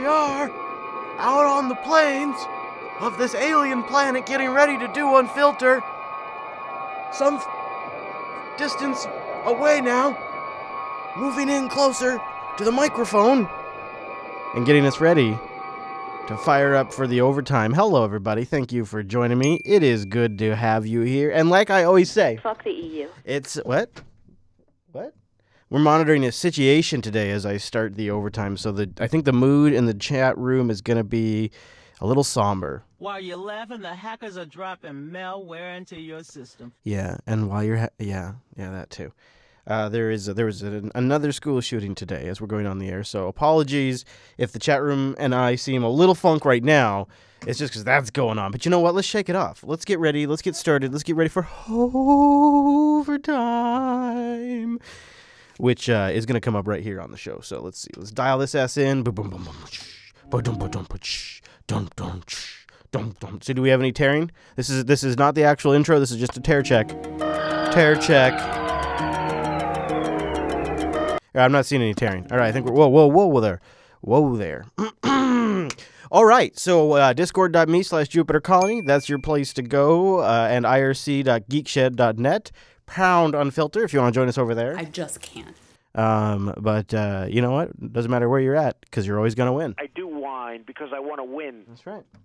we are, out on the plains of this alien planet getting ready to do Unfilter. Some distance away now, moving in closer to the microphone and getting us ready to fire up for the overtime. Hello, everybody. Thank you for joining me. It is good to have you here. And like I always say, fuck the EU. It's what? We're monitoring a situation today as I start the overtime, so I think the mood in the chat room is going to be a little somber. While you're laughing, the hackers are dropping malware into your system. Yeah, and while you're yeah, that too. There was another school shooting today as we're going on the air, so apologies if the chat room and I seem a little funk right now. It's just because that's going on. But you know what? Let's shake it off. Let's get ready. Let's get started. Let's get ready for overtime, which is going to come up right here on the show. So let's see. Let's dial this S in. Boom, boom, boom, boom. So do we have any tearing? This is not the actual intro. This is just a tear check. Tear check. I'm not seeing any tearing. All right, I think we're whoa there. All right, so discord.me/JupiterColony. That's your place to go. And irc.geekshed.net. Pound Unfilter if you want to join us over there. I just can't. But you know what? It doesn't matter where you're at because you're always going to win. I do whine because I want to win.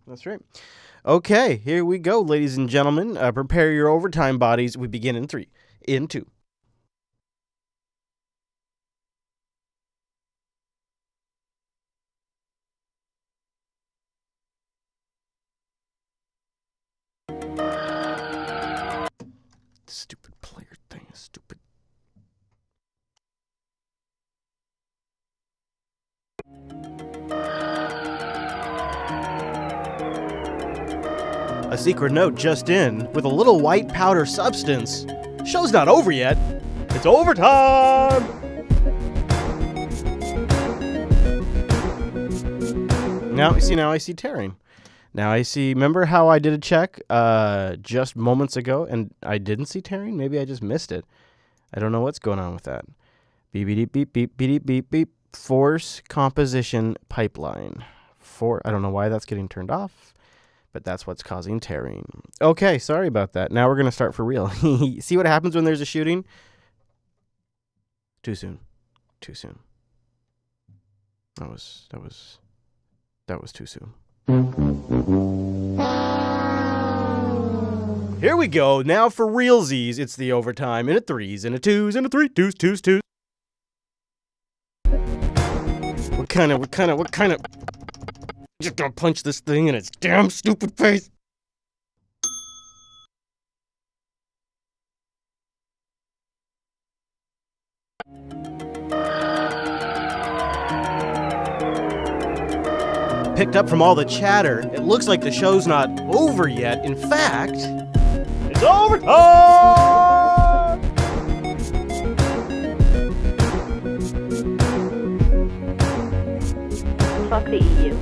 That's right. Okay, here we go, ladies and gentlemen. Prepare your overtime bodies. We begin in 3, in 2. Stupid player thing is stupid. A secret note just in with a little white powder substance. Show's not over yet. It's overtime! Now I see tearing. Now I see, remember how I did a check just moments ago and I didn't see tearing? Maybe I just missed it. I don't know what's going on with that. Beep, beep, beep, beep, beep, beep, beep. Force composition pipeline. I don't know why that's getting turned off, but that's what's causing tearing. Okay, sorry about that. Now we're going to start for real. See what happens when there's a shooting? Too soon. That was too soon. Here we go. Now for realsies, it's the overtime in a 3s, in a 2s, in a 3, 2s. What kind of? Just gonna punch this thing in its damn stupid face. Picked up from all the chatter, it looks like the show's not over yet. In fact, it's overtime! Fuck the EU.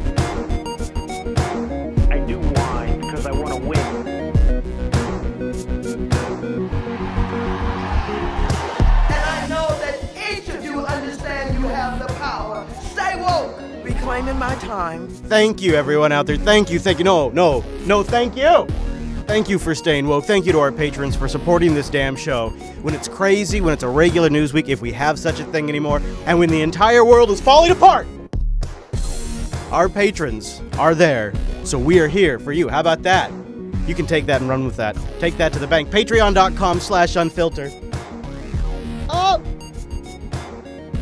I do whine because I want to win. And I know that each of you understand you have the power. Stay woke. Reclaiming my time. Thank you, everyone out there. Thank you. No, thank you. Thank you for staying woke. Thank you to our patrons for supporting this damn show. When it's crazy, when it's a regular news week, if we have such a thing anymore, and when the entire world is falling apart, our patrons are there, so we are here for you. How about that? You can take that and run with that. Take that to the bank. Patreon.com/unfilter.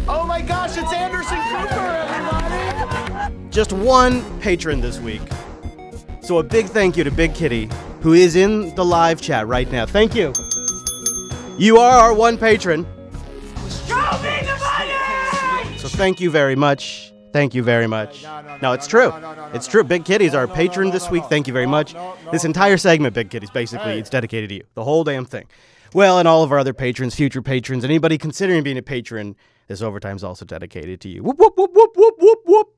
Oh my gosh, it's Anderson Cooper, everybody! Just one patron this week. So a big thank you to Big Kitty, who is in the live chat right now. Thank you. You are our one patron. Show me the money! So thank you very much. Thank you very much. No, it's true. It's true. Big Kitty's our patron this week. Thank you very much. This entire segment, Big Kitty's, basically, it's dedicated to you. The whole damn thing. Well, and all of our other patrons, future patrons, anybody considering being a patron, this overtime's also dedicated to you. Whoop, whoop, whoop, whoop, whoop, whoop, whoop.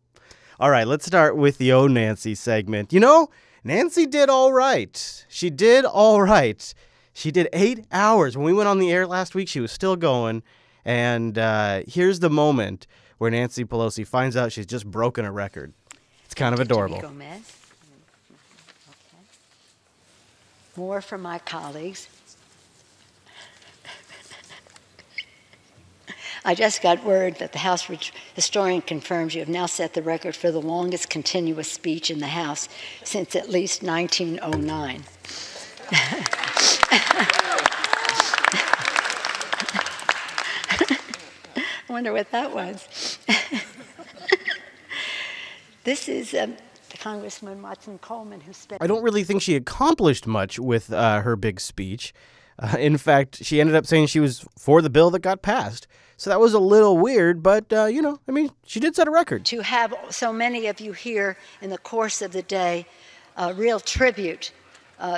All right, let's start with the Oh Nancy segment. You know, Nancy did all right. She did all right. She did 8 hours. When we went on the air last week, she was still going. And here's the moment where Nancy Pelosi finds out she's just broken a record. kind of adorable. Gomez. Okay. More from my colleagues. I just got word that the House historian confirms you have now set the record for the longest continuous speech in the House since at least 1909. I wonder what that was. This is Congressman Watson Coleman, who spent... I don't really think she accomplished much with her big speech. In fact, she ended up saying she was for the bill that got passed. So that was a little weird, but, she did set a record. To have so many of you here in the course of the day, a real tribute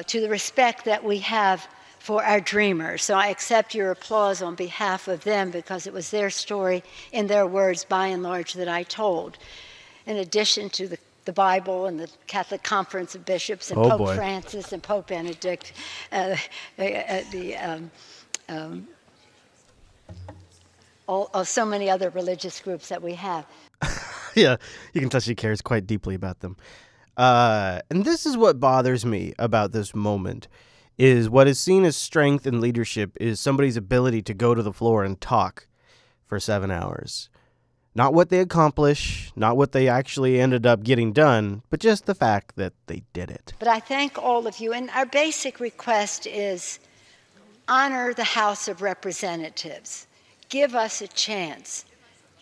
to the respect that we have for our dreamers. So I accept your applause on behalf of them because it was their story in their words, by and large, that I told. In addition to the Bible and the Catholic Conference of Bishops and Pope Francis and Pope Benedict, so many other religious groups that we have. Yeah, you can tell she cares quite deeply about them. And this is what bothers me about this moment, is what is seen as strength and leadership is somebody's ability to go to the floor and talk for 7 hours. Not what they accomplish, not what they actually ended up getting done, but just the fact that they did it. But I thank all of you, and our basic request is honor the House of Representatives. Give us a chance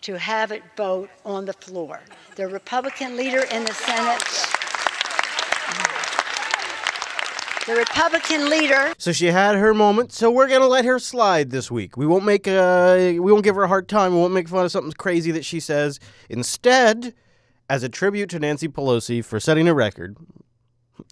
to have it vote on the floor. The Republican leader in the Senate... The Republican leader. So she had her moment, so we're going to let her slide this week. We won't give her a hard time. We won't make fun of something crazy that she says. Instead, as a tribute to Nancy Pelosi for setting a record,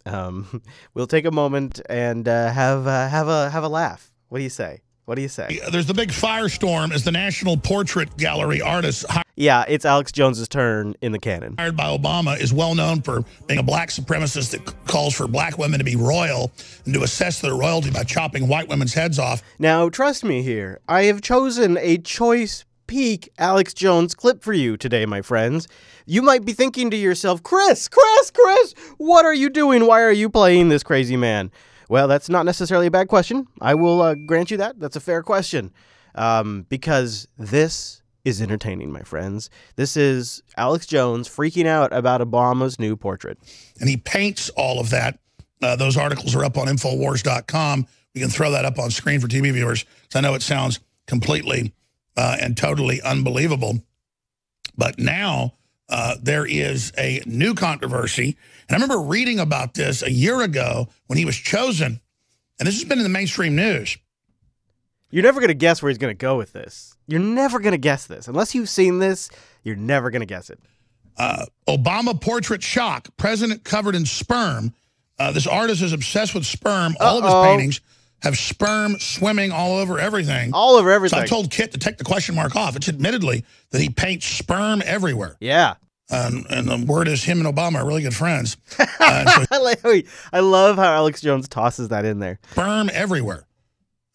we'll take a moment and have a laugh. What do you say? What do you say? There's the big firestorm as the National Portrait Gallery artist Yeah, it's Alex Jones's turn in the canon. hired by Obama is well known for being a black supremacist that calls for black women to be royal and to assess their royalty by chopping white women's heads off. Now, trust me here. I have chosen a choice peak Alex Jones clip for you today, my friends. You might be thinking to yourself, Chris, what are you doing? Why are you playing this crazy man? Well, that's not necessarily a bad question. I will grant you that. That's a fair question. Because this is entertaining, my friends. This is Alex Jones freaking out about Obama's new portrait. And he paints all of that. Those articles are up on Infowars.com. We can throw that up on screen for TV viewers, because I know it sounds completely and totally unbelievable. But now there is a new controversy. And I remember reading about this a year ago when he was chosen. And this has been in the mainstream news. You're never going to guess where he's going to go with this. You're never going to guess this. Unless you've seen this, you're never going to guess it. Obama portrait shock. President covered in sperm. This artist is obsessed with sperm. All of his paintings have sperm swimming all over everything. All over everything. So I told Kit to take the question mark off. It's admittedly that he paints sperm everywhere. Yeah. And the word is him and Obama are really good friends. So I love how Alex Jones tosses that in there. sperm everywhere.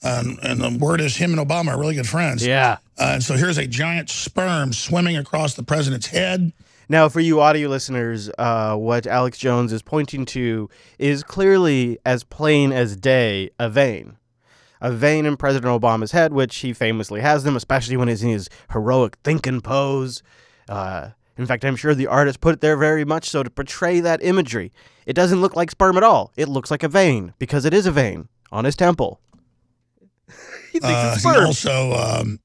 And the word is him and Obama are really good friends. Yeah. And so here's a giant sperm swimming across the president's head. Now, for you audio listeners, what Alex Jones is pointing to is clearly, as plain as day, a vein. A vein in President Obama's head, which he famously has them, especially when he's in his heroic thinking pose. In fact, I'm sure the artist put it there very much so to portray that imagery. It doesn't look like sperm at all. It looks like a vein, because it is a vein on his temple. He thinks it's sperm. He also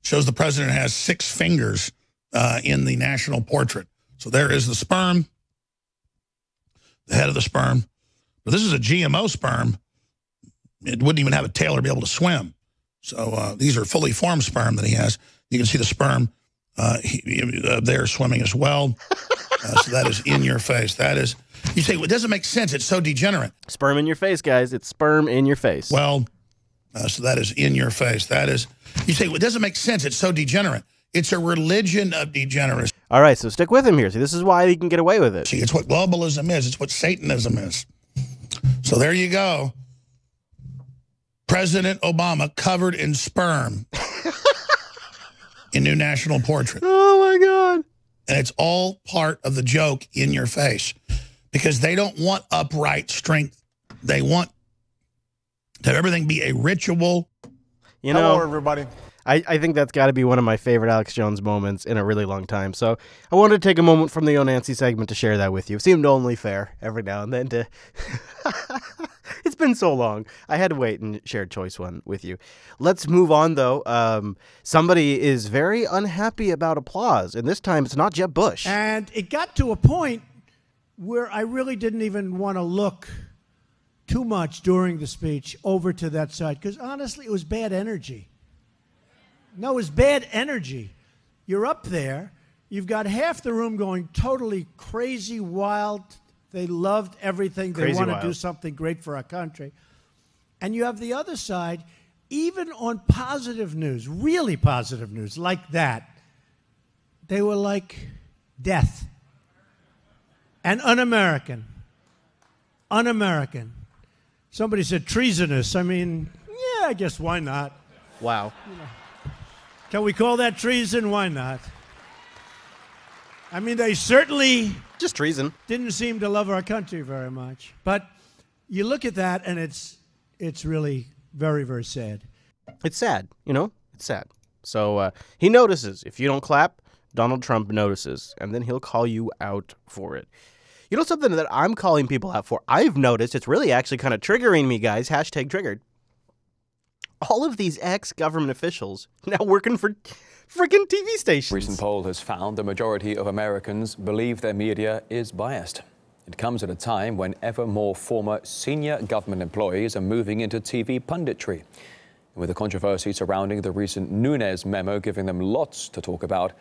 shows the president has 6 fingers in the national portrait. So there is the sperm, the head of the sperm. But this is a GMO sperm. It wouldn't even have a tail or be able to swim. So these are fully formed sperm that he has. You can see the sperm there swimming as well. So that is in your face. That is, you say, well, it doesn't make sense. It's so degenerate. Sperm in your face, guys. It's sperm in your face. Well, so that is in your face. That is, you say, well, it doesn't make sense. It's so degenerate. It's a religion of degeneracy. All right, so stick with him here. See, this is why he can get away with it. It's what globalism is. It's what Satanism is. So there you go. President Obama covered in sperm in new national portrait. Oh, my God. And it's all part of the joke in your face because they don't want upright strength. They want to have everything be a ritual. You know, hello, everybody. I think that's got to be one of my favorite Alex Jones moments in a really long time. So I wanted to take a moment from the Oh Nancy segment to share that with you. It seemed only fair every now and then to... It's been so long. I had to wait and share choice one with you. Let's move on, though. Somebody is very unhappy about applause, and this time it's not Jeb Bush. And it got to a point where I really didn't even want to look too much during the speech over to that side, because honestly, it was bad energy. No, it was bad energy. You're up there. You've got half the room going totally crazy, wild. They loved everything. They want to do something great for our country. And you have the other side, even on positive news, really positive news like that, they were like death and un-American. Un-American. Somebody said treasonous. I mean, yeah, I guess why not? Wow. Can we call that treason? Why not? I mean, they certainly just treason. Didn't seem to love our country very much. But you look at that, and it's really very, very sad. It's sad, you know? It's sad. So he notices. If you don't clap, Donald Trump notices, and then he'll call you out for it. You know something that I'm calling people out for? I've noticed it's really actually kind of triggering me, guys. Hashtag triggered. All of these ex-government officials now working for freaking TV stations. A recent poll has found the majority of Americans believe their media is biased. It comes at a time when ever more former senior government employees are moving into TV punditry. And with the controversy surrounding the recent Nunes memo giving them lots to talk about,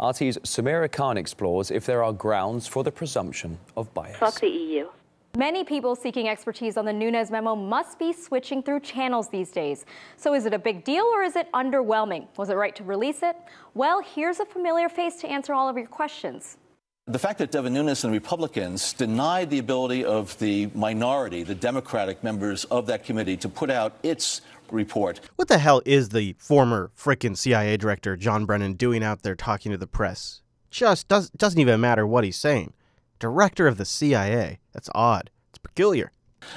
RT's Samira Khan explores if there are grounds for the presumption of bias. Fuck the EU. Many people seeking expertise on the Nunes memo must be switching through channels these days. So is it a big deal or is it underwhelming? Was it right to release it? Well, here's a familiar face to answer all of your questions. The fact that Devin Nunes and Republicans denied the ability of the minority, the Democratic members of that committee, to put out its report. What the hell is the former frickin' CIA director, John Brennan, doing out there talking to the press? Just doesn't even matter what he's saying. Director of the CIA. That's odd. It's peculiar.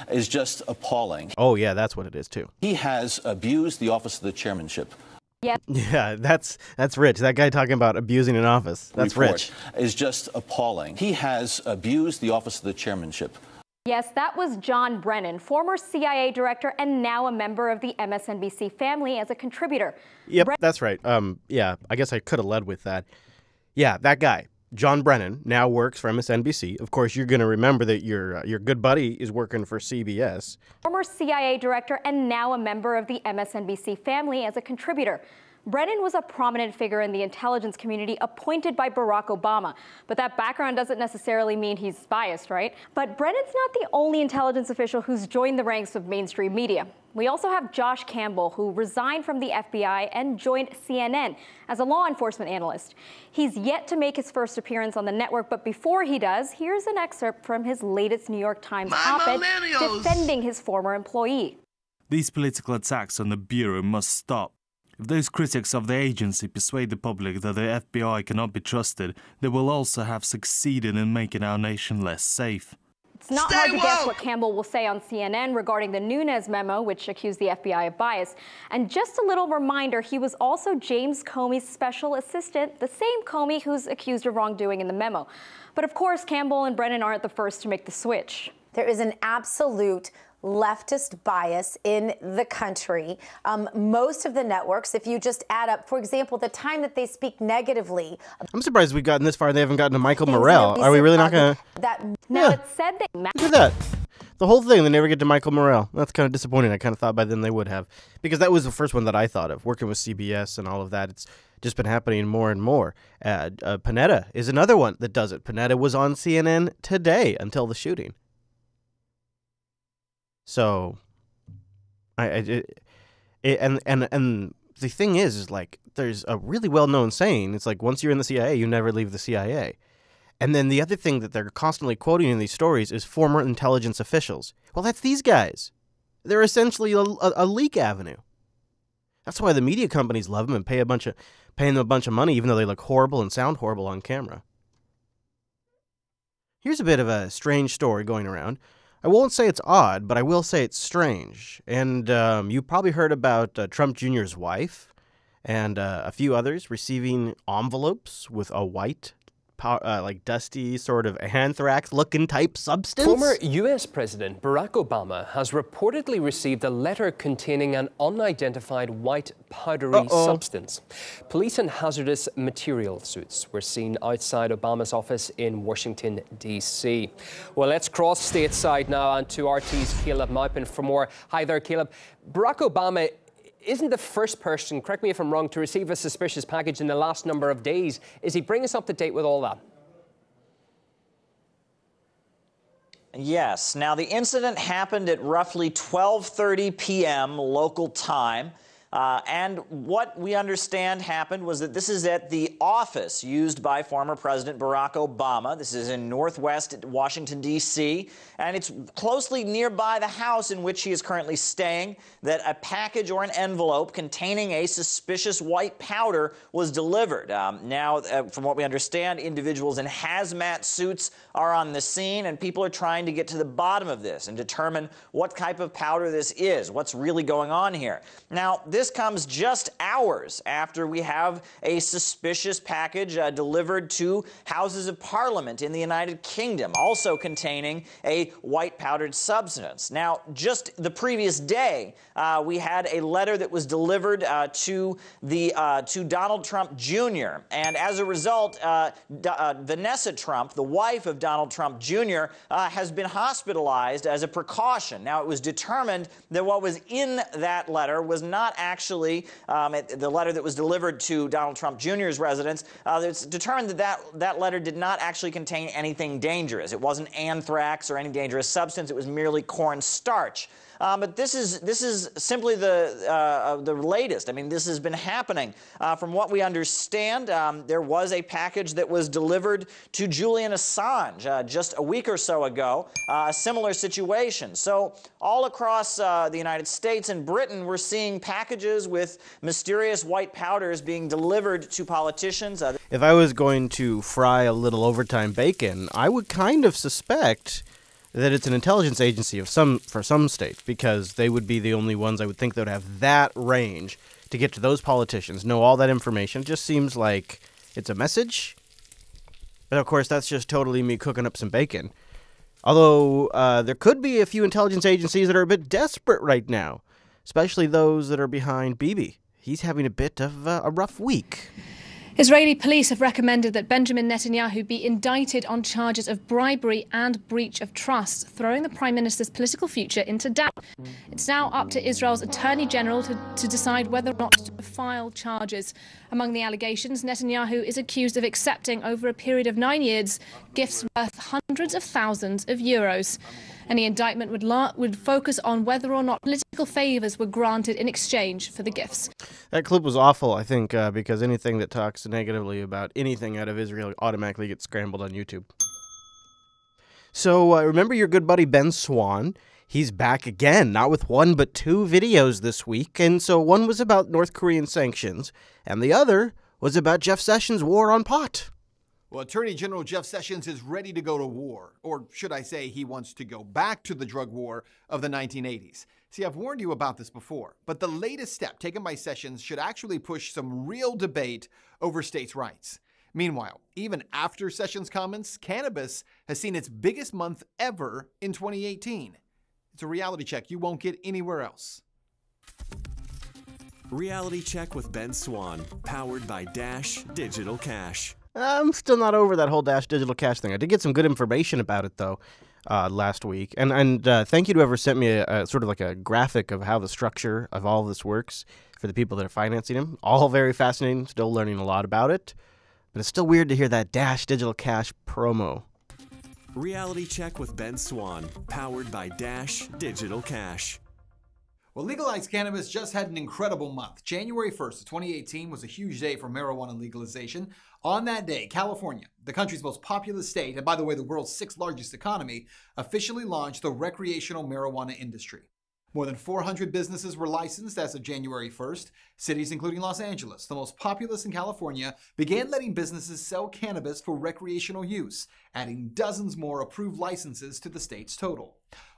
Is just appalling. Oh, yeah, that's what it is, too. He has abused the office of the chairmanship. Yeah, that's rich. That guy talking about abusing an office. That's rich. Is just appalling. He has abused the office of the chairmanship. Yes, that was John Brennan, former CIA director and now a member of the MSNBC family as a contributor. Yep, that's right. Yeah, I guess I could have led with that. Yeah, that guy. John Brennan now works for MSNBC. Of course, you're going to remember that your good buddy is working for CBS. Former CIA director and now a member of the MSNBC family as a contributor. Brennan was a prominent figure in the intelligence community appointed by Barack Obama. But that background doesn't necessarily mean he's biased, right? But Brennan's not the only intelligence official who's joined the ranks of mainstream media. We also have Josh Campbell, who resigned from the FBI and joined CNN as a law enforcement analyst. He's yet to make his first appearance on the network, but before he does, here's an excerpt from his latest New York Times op-ed defending his former employee. These political attacks on the Bureau must stop. If those critics of the agency persuade the public that the FBI cannot be trusted, they will also have succeeded in making our nation less safe. It's not hard to guess what Campbell will say on CNN regarding the Nunes memo, which accused the FBI of bias. And just a little reminder, he was also James Comey's special assistant, the same Comey who's accused of wrongdoing in the memo. But of course, Campbell and Brennan aren't the first to make the switch. There is an absolute leftist bias in the country. Most of the networks, if you just add up, for example, the time that they speak negatively. I'm surprised we've gotten this far and they haven't gotten to Michael Morrell. Are we really not going to? Now, it's said that... Look at that. The whole thing, they never get to Michael Morrell. That's kind of disappointing. I kind of thought by then they would have. Because that was the first one that I thought of, working with CBS and all of that. It's just been happening more and more. Panetta is another one that does it. Panetta was on CNN today until the shooting. So, and the thing is like, there's a really well-known saying. It's like, once you're in the CIA, you never leave the CIA. And then the other thing that they're constantly quoting in these stories is former intelligence officials. Well, that's these guys. They're essentially a leak avenue. That's why the media companies love them and paying them a bunch of money, even though they look horrible and sound horrible on camera. Here's a bit of a strange story going around. I won't say it's odd, but I will say it's strange. And you probably heard about Trump Jr.'s wife and a few others receiving envelopes with a white, like dusty sort of anthrax-looking type substance. Former U.S. President Barack Obama has reportedly received a letter containing an unidentified white powdery substance. Police and hazardous material suits were seen outside Obama's office in Washington, D.C. Well, let's cross stateside now and to RT's Caleb Maupin for more. Hi there, Caleb. Barack Obama isn't the first person, correct me if I'm wrong, to receive a suspicious package in the last number of days. Is he bringing us up to date with all that? Yes. Now, the incident happened at roughly 12:30 p.m. local time. And what we understand happened was that this is at the office used by former President Barack Obama. This is in northwest Washington, D.C., and it's closely nearby the house in which he is currently staying that a package or an envelope containing a suspicious white powder was delivered. From what we understand, individuals in hazmat suits are on the scene, and people are trying to get to the bottom of this and determine what type of powder this is, what's really going on here. Now, this comes just hours after we have a suspicious package delivered to Houses of Parliament in the United Kingdom, also containing a white powdered substance. Now, just the previous day, we had a letter that was delivered to Donald Trump Jr., and as a result, Vanessa Trump, the wife of Donald Trump Jr., has been hospitalized as a precaution. Now, it was determined that what was in that letter was not actually the letter that was delivered to Donald Trump Jr.'s residence. It's determined that letter did not actually contain anything dangerous. It wasn't anthrax or any dangerous substance. It was merely cornstarch. But this is simply the latest. I mean, this has been happening. From what we understand, there was a package that was delivered to Julian Assange just a week or so ago, a similar situation. So all across the United States and Britain, we're seeing packages with mysterious white powders being delivered to politicians. If I was going to fry a little overtime bacon, I would kind of suspect that it's an intelligence agency for some states, because they would be the only ones I would think that would have that range to get to those politicians, know all that information. It just seems like it's a message. But of course, that's just totally me cooking up some bacon. Although there could be a few intelligence agencies that are a bit desperate right now, especially those that are behind Bibi. He's having a bit of a rough week. Israeli police have recommended that Benjamin Netanyahu be indicted on charges of bribery and breach of trust, throwing the Prime Minister's political future into doubt. It's now up to Israel's Attorney General to decide whether or not to file charges. Among the allegations, Netanyahu is accused of accepting, over a period of 9 years, gifts worth hundreds of thousands of euros. Any indictment would focus on whether or not political favors were granted in exchange for the gifts. That clip was awful, I think, because anything that talks negatively about anything out of Israel automatically gets scrambled on YouTube. So remember your good buddy Ben Swann? He's back again, not with one but two videos this week. And so one was about North Korean sanctions, and the other was about Jeff Sessions' war on pot. Well, Attorney General Jeff Sessions is ready to go to war, or should I say he wants to go back to the drug war of the 1980s. See, I've warned you about this before, but the latest step taken by Sessions should actually push some real debate over states' rights. Meanwhile, even after Sessions' comments, cannabis has seen its biggest month ever in 2018. It's a reality check you won't get anywhere else. Reality Check with Ben Swann, powered by Dash Digital Cash. I'm still not over that whole Dash Digital Cash thing. I did get some good information about it, though, last week. And thank you to whoever sent me a sort of like a graphic of how the structure of all of this works for the people that are financing them. All very fascinating. Still learning a lot about it. But it's still weird to hear that Dash Digital Cash promo. Reality Check with Ben Swann, powered by Dash Digital Cash. Well, legalized cannabis just had an incredible month. January 1st of 2018 was a huge day for marijuana legalization. On that day, California, the country's most populous state, and by the way, the world's 6th largest economy, officially launched the recreational marijuana industry. More than 400 businesses were licensed as of January 1st. Cities including Los Angeles, the most populous in California, began letting businesses sell cannabis for recreational use, adding dozens more approved licenses to the state's total.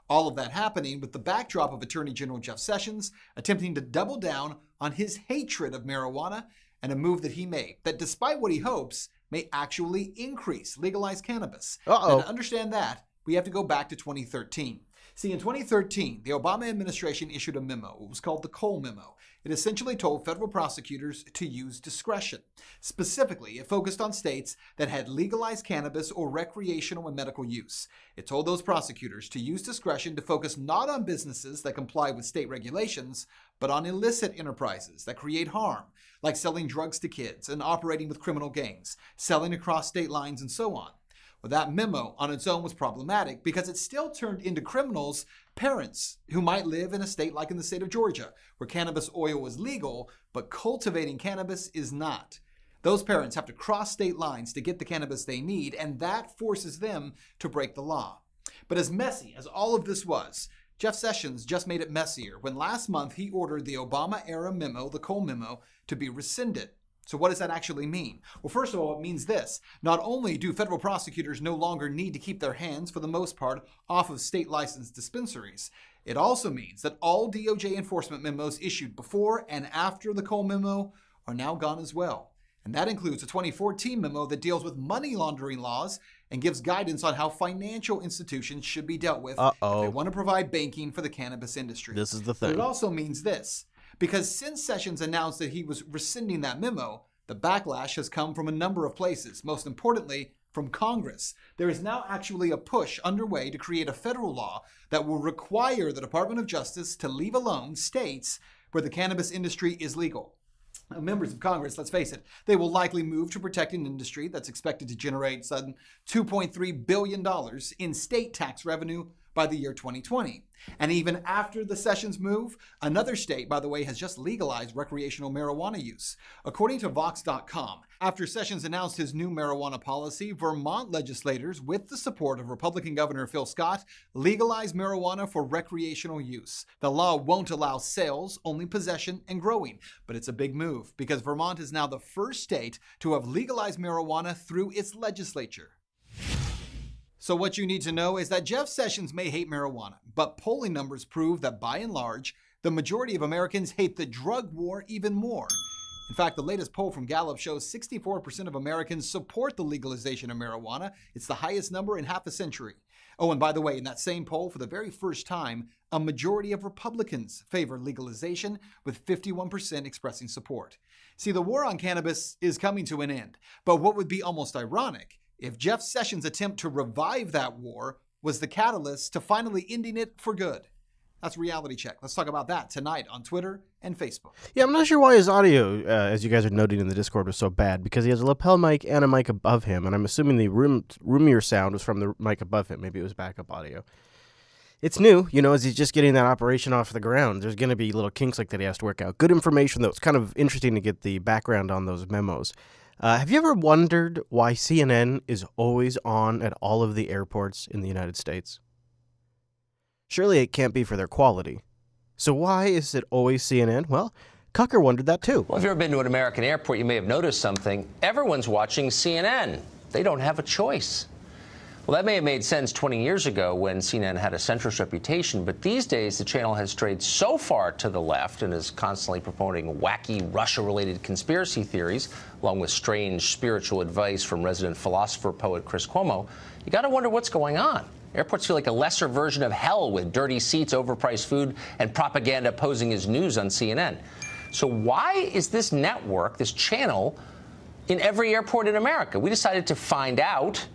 All of that happening with the backdrop of Attorney General Jeff Sessions attempting to double down on his hatred of marijuana, and a move that he made that, despite what he hopes, may actually increase legalized cannabis. And to understand that, we have to go back to 2013. See, in 2013, the Obama administration issued a memo. It was called the Cole Memo. It essentially told federal prosecutors to use discretion. Specifically, it focused on states that had legalized cannabis or recreational and medical use. It told those prosecutors to use discretion to focus not on businesses that comply with state regulations, but on illicit enterprises that create harm, like selling drugs to kids and operating with criminal gangs, selling across state lines, and so on. Well, that memo on its own was problematic because it still turned into criminals parents who might live in a state like in the state of Georgia, where cannabis oil is legal, but cultivating cannabis is not. Those parents have to cross state lines to get the cannabis they need, and that forces them to break the law. But as messy as all of this was, Jeff Sessions just made it messier when last month he ordered the Obama-era memo, the Cole Memo, to be rescinded. So what does that actually mean? Well, first of all, it means this. Not only do federal prosecutors no longer need to keep their hands, for the most part, off of state-licensed dispensaries, it also means that all DOJ enforcement memos issued before and after the Cole Memo are now gone as well. And that includes a 2014 memo that deals with money laundering laws and gives guidance on how financial institutions should be dealt with if they want to provide banking for the cannabis industry. This is the thing. But it also means this. Because since Sessions announced that he was rescinding that memo, the backlash has come from a number of places, most importantly, from Congress. There is now actually a push underway to create a federal law that will require the Department of Justice to leave alone states where the cannabis industry is legal. Now, members of Congress, let's face it, they will likely move to protect an industry that's expected to generate some $2.3 billion in state tax revenue by the year 2020. And even after the Sessions move, another state, by the way, has just legalized recreational marijuana use. According to Vox.com, after Sessions announced his new marijuana policy, Vermont legislators, with the support of Republican Governor Phil Scott, legalized marijuana for recreational use. The law won't allow sales, only possession and growing. But it's a big move because Vermont is now the first state to have legalized marijuana through its legislature. So what you need to know is that Jeff Sessions may hate marijuana, but polling numbers prove that by and large, the majority of Americans hate the drug war even more. In fact, the latest poll from Gallup shows 64% of Americans support the legalization of marijuana. It's the highest number in half a century. Oh, and by the way, in that same poll, for the very first time, a majority of Republicans favor legalization, with 51% expressing support. See, the war on cannabis is coming to an end, but what would be almost ironic if Jeff Sessions' attempt to revive that war was the catalyst to finally ending it for good. That's Reality Check. Let's talk about that tonight on Twitter and Facebook. Yeah, I'm not sure why his audio, as you guys are noting in the Discord, was so bad, because he has a lapel mic and a mic above him, and I'm assuming the roomier sound was from the mic above him. Maybe it was backup audio. It's new, you know, as he's just getting that operation off the ground. There's going to be little kinks like that he has to work out. Good information, though. It's kind of interesting to get the background on those memos. Have you ever wondered why CNN is always on at all of the airports in the United States? Surely it can't be for their quality. So why is it always CNN? Well, Cucker wondered that too. Well, if you've ever been to an American airport, you may have noticed something. Everyone's watching CNN. They don't have a choice. Well, that may have made sense 20 years ago when CNN had a centrist reputation, but these days the channel has strayed so far to the left and is constantly promoting wacky Russia-related conspiracy theories, along with strange spiritual advice from resident philosopher-poet Chris Cuomo. You got to wonder what's going on. Airports feel like a lesser version of hell with dirty seats, overpriced food, and propaganda posing as news on CNN. So why is this network, this channel, in every airport in America? We decided to find out.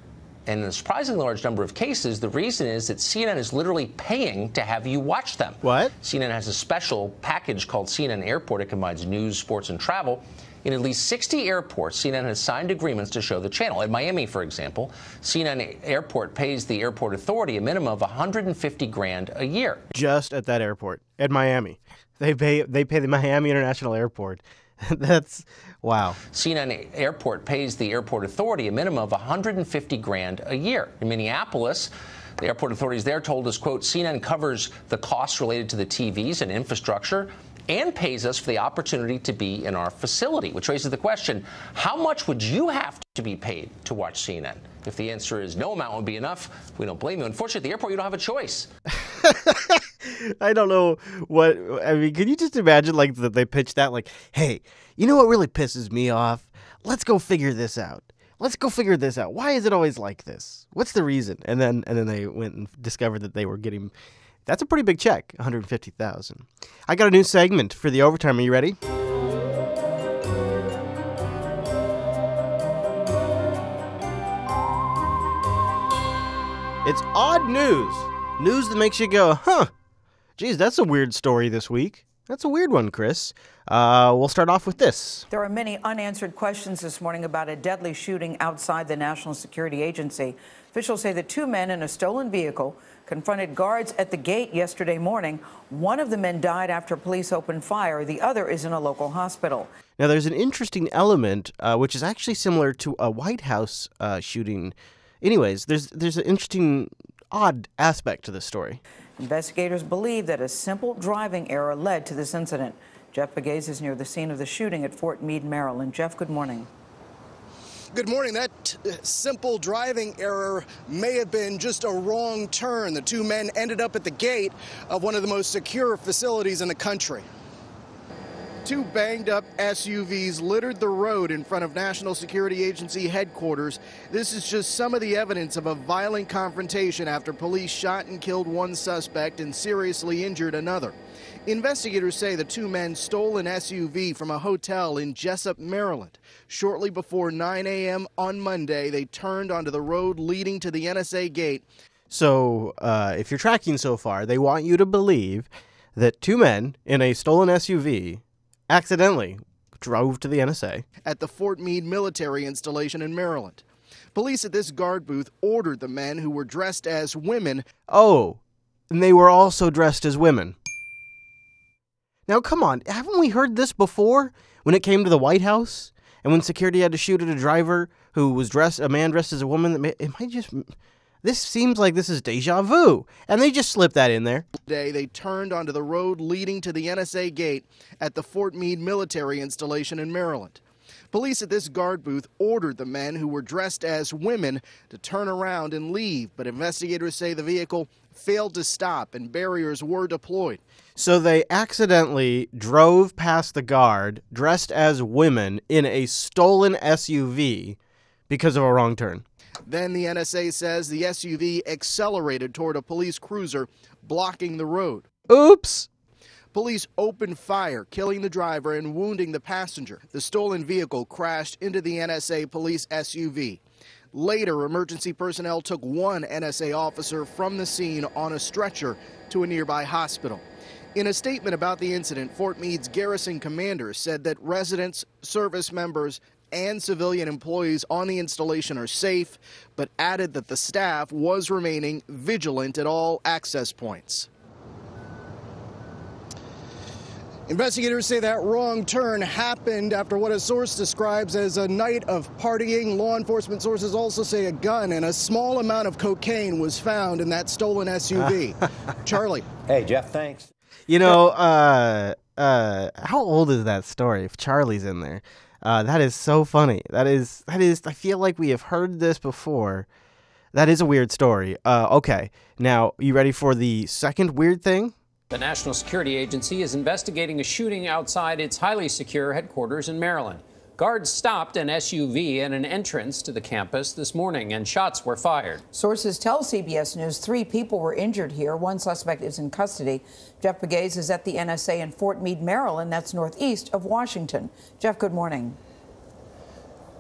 And in a surprisingly large number of cases, the reason is that CNN is literally paying to have you watch them. What? CNN has a special package called CNN Airport. It combines news, sports, and travel. In at least 60 airports, CNN has signed agreements to show the channel. In Miami, for example, CNN Airport pays the airport authority a minimum of $150,000 a year. Just at that airport, at Miami. They pay the Miami International Airport. That's, wow. CNN Airport pays the airport authority a minimum of $150,000 a year. In Minneapolis, The airport authorities there told us, quote, CNN covers the costs related to the TVs and infrastructure and pays us for the opportunity to be in our facility, which raises the question, how much would you have to be paid to watch CNN? If the answer is no amount would be enough, we don't blame you. Unfortunately, at the airport, you don't have a choice. I don't know what, I mean, can you just imagine, like, that they pitched that, like, hey, you know what really pisses me off? Let's go figure this out. Let's go figure this out. Why is it always like this? What's the reason? And then they went and discovered that they were getting, that's a pretty big check, $150,000. I got a new segment for the overtime. Are you ready? It's odd news. News that makes you go, huh, geez, that's a weird story this week. That's a weird one, Chris. We'll start off with this. There are many unanswered questions this morning about a deadly shooting outside the National Security Agency. Officials say that two men in a stolen vehicle confronted guards at the gate yesterday morning. One of the men died after police opened fire. The other is in a local hospital. Now, there's an interesting element, which is actually similar to a White House shooting. Anyways, there's an interesting, odd aspect to this story. Investigators believe that a simple driving error led to this incident. Jeff Pegues is near the scene of the shooting at Fort Meade, Maryland. Jeff, good morning. Good morning. That simple driving error may have been just a wrong turn. The two men ended up at the gate of one of the most secure facilities in the country. Two banged-up SUVs littered the road in front of National Security Agency headquarters. This is just some of the evidence of a violent confrontation after police shot and killed one suspect and seriously injured another. Investigators say the two men stole an SUV from a hotel in Jessup, Maryland. Shortly before 9 a.m. on Monday, they turned onto the road leading to the NSA gate. So, if you're tracking so far, they want you to believe that two men in a stolen SUV accidentally drove to the NSA at the Fort Meade military installation in Maryland. Police at this guard booth ordered the men who were dressed as women. Oh, and they were also dressed as women. Now, come on, haven't we heard this before when it came to the White House? And when security had to shoot at a driver who was a man dressed as a woman? This seems like this is deja vu. And they just slipped that in there. Today, they turned onto the road leading to the NSA gate at the Fort Meade military installation in Maryland. Police at this guard booth ordered the men who were dressed as women to turn around and leave, but investigators say the vehicle failed to stop and barriers were deployed. So they accidentally drove past the guard dressed as women in a stolen SUV because of a wrong turn. Then the NSA says the SUV accelerated toward a police cruiser, blocking the road. Oops! Police opened fire, killing the driver and wounding the passenger. The stolen vehicle crashed into the NSA police SUV. Later, emergency personnel took one NSA officer from the scene on a stretcher to a nearby hospital. In a statement about the incident, Fort Meade's garrison commander said that residents, service members, and civilian employees on the installation are safe, but added that the staff was remaining vigilant at all access points. Investigators say that wrong turn happened after what a source describes as a night of partying. Law enforcement sources also say a gun and a small amount of cocaine was found in that stolen SUV. Charlie. Hey, Jeff, thanks. You know, how old is that story if Charlie's in there? That is so funny. That is, I feel like we have heard this before. That is a weird story. Okay, now, you ready for the second weird thing? The National Security Agency is investigating a shooting outside its highly secure headquarters in Maryland. Guards stopped an SUV at an entrance to the campus this morning, and shots were fired. Sources tell CBS News 3 people were injured here. One suspect is in custody. Jeff Pegues is at the NSA in Fort Meade, Maryland. That's northeast of Washington. Jeff, good morning.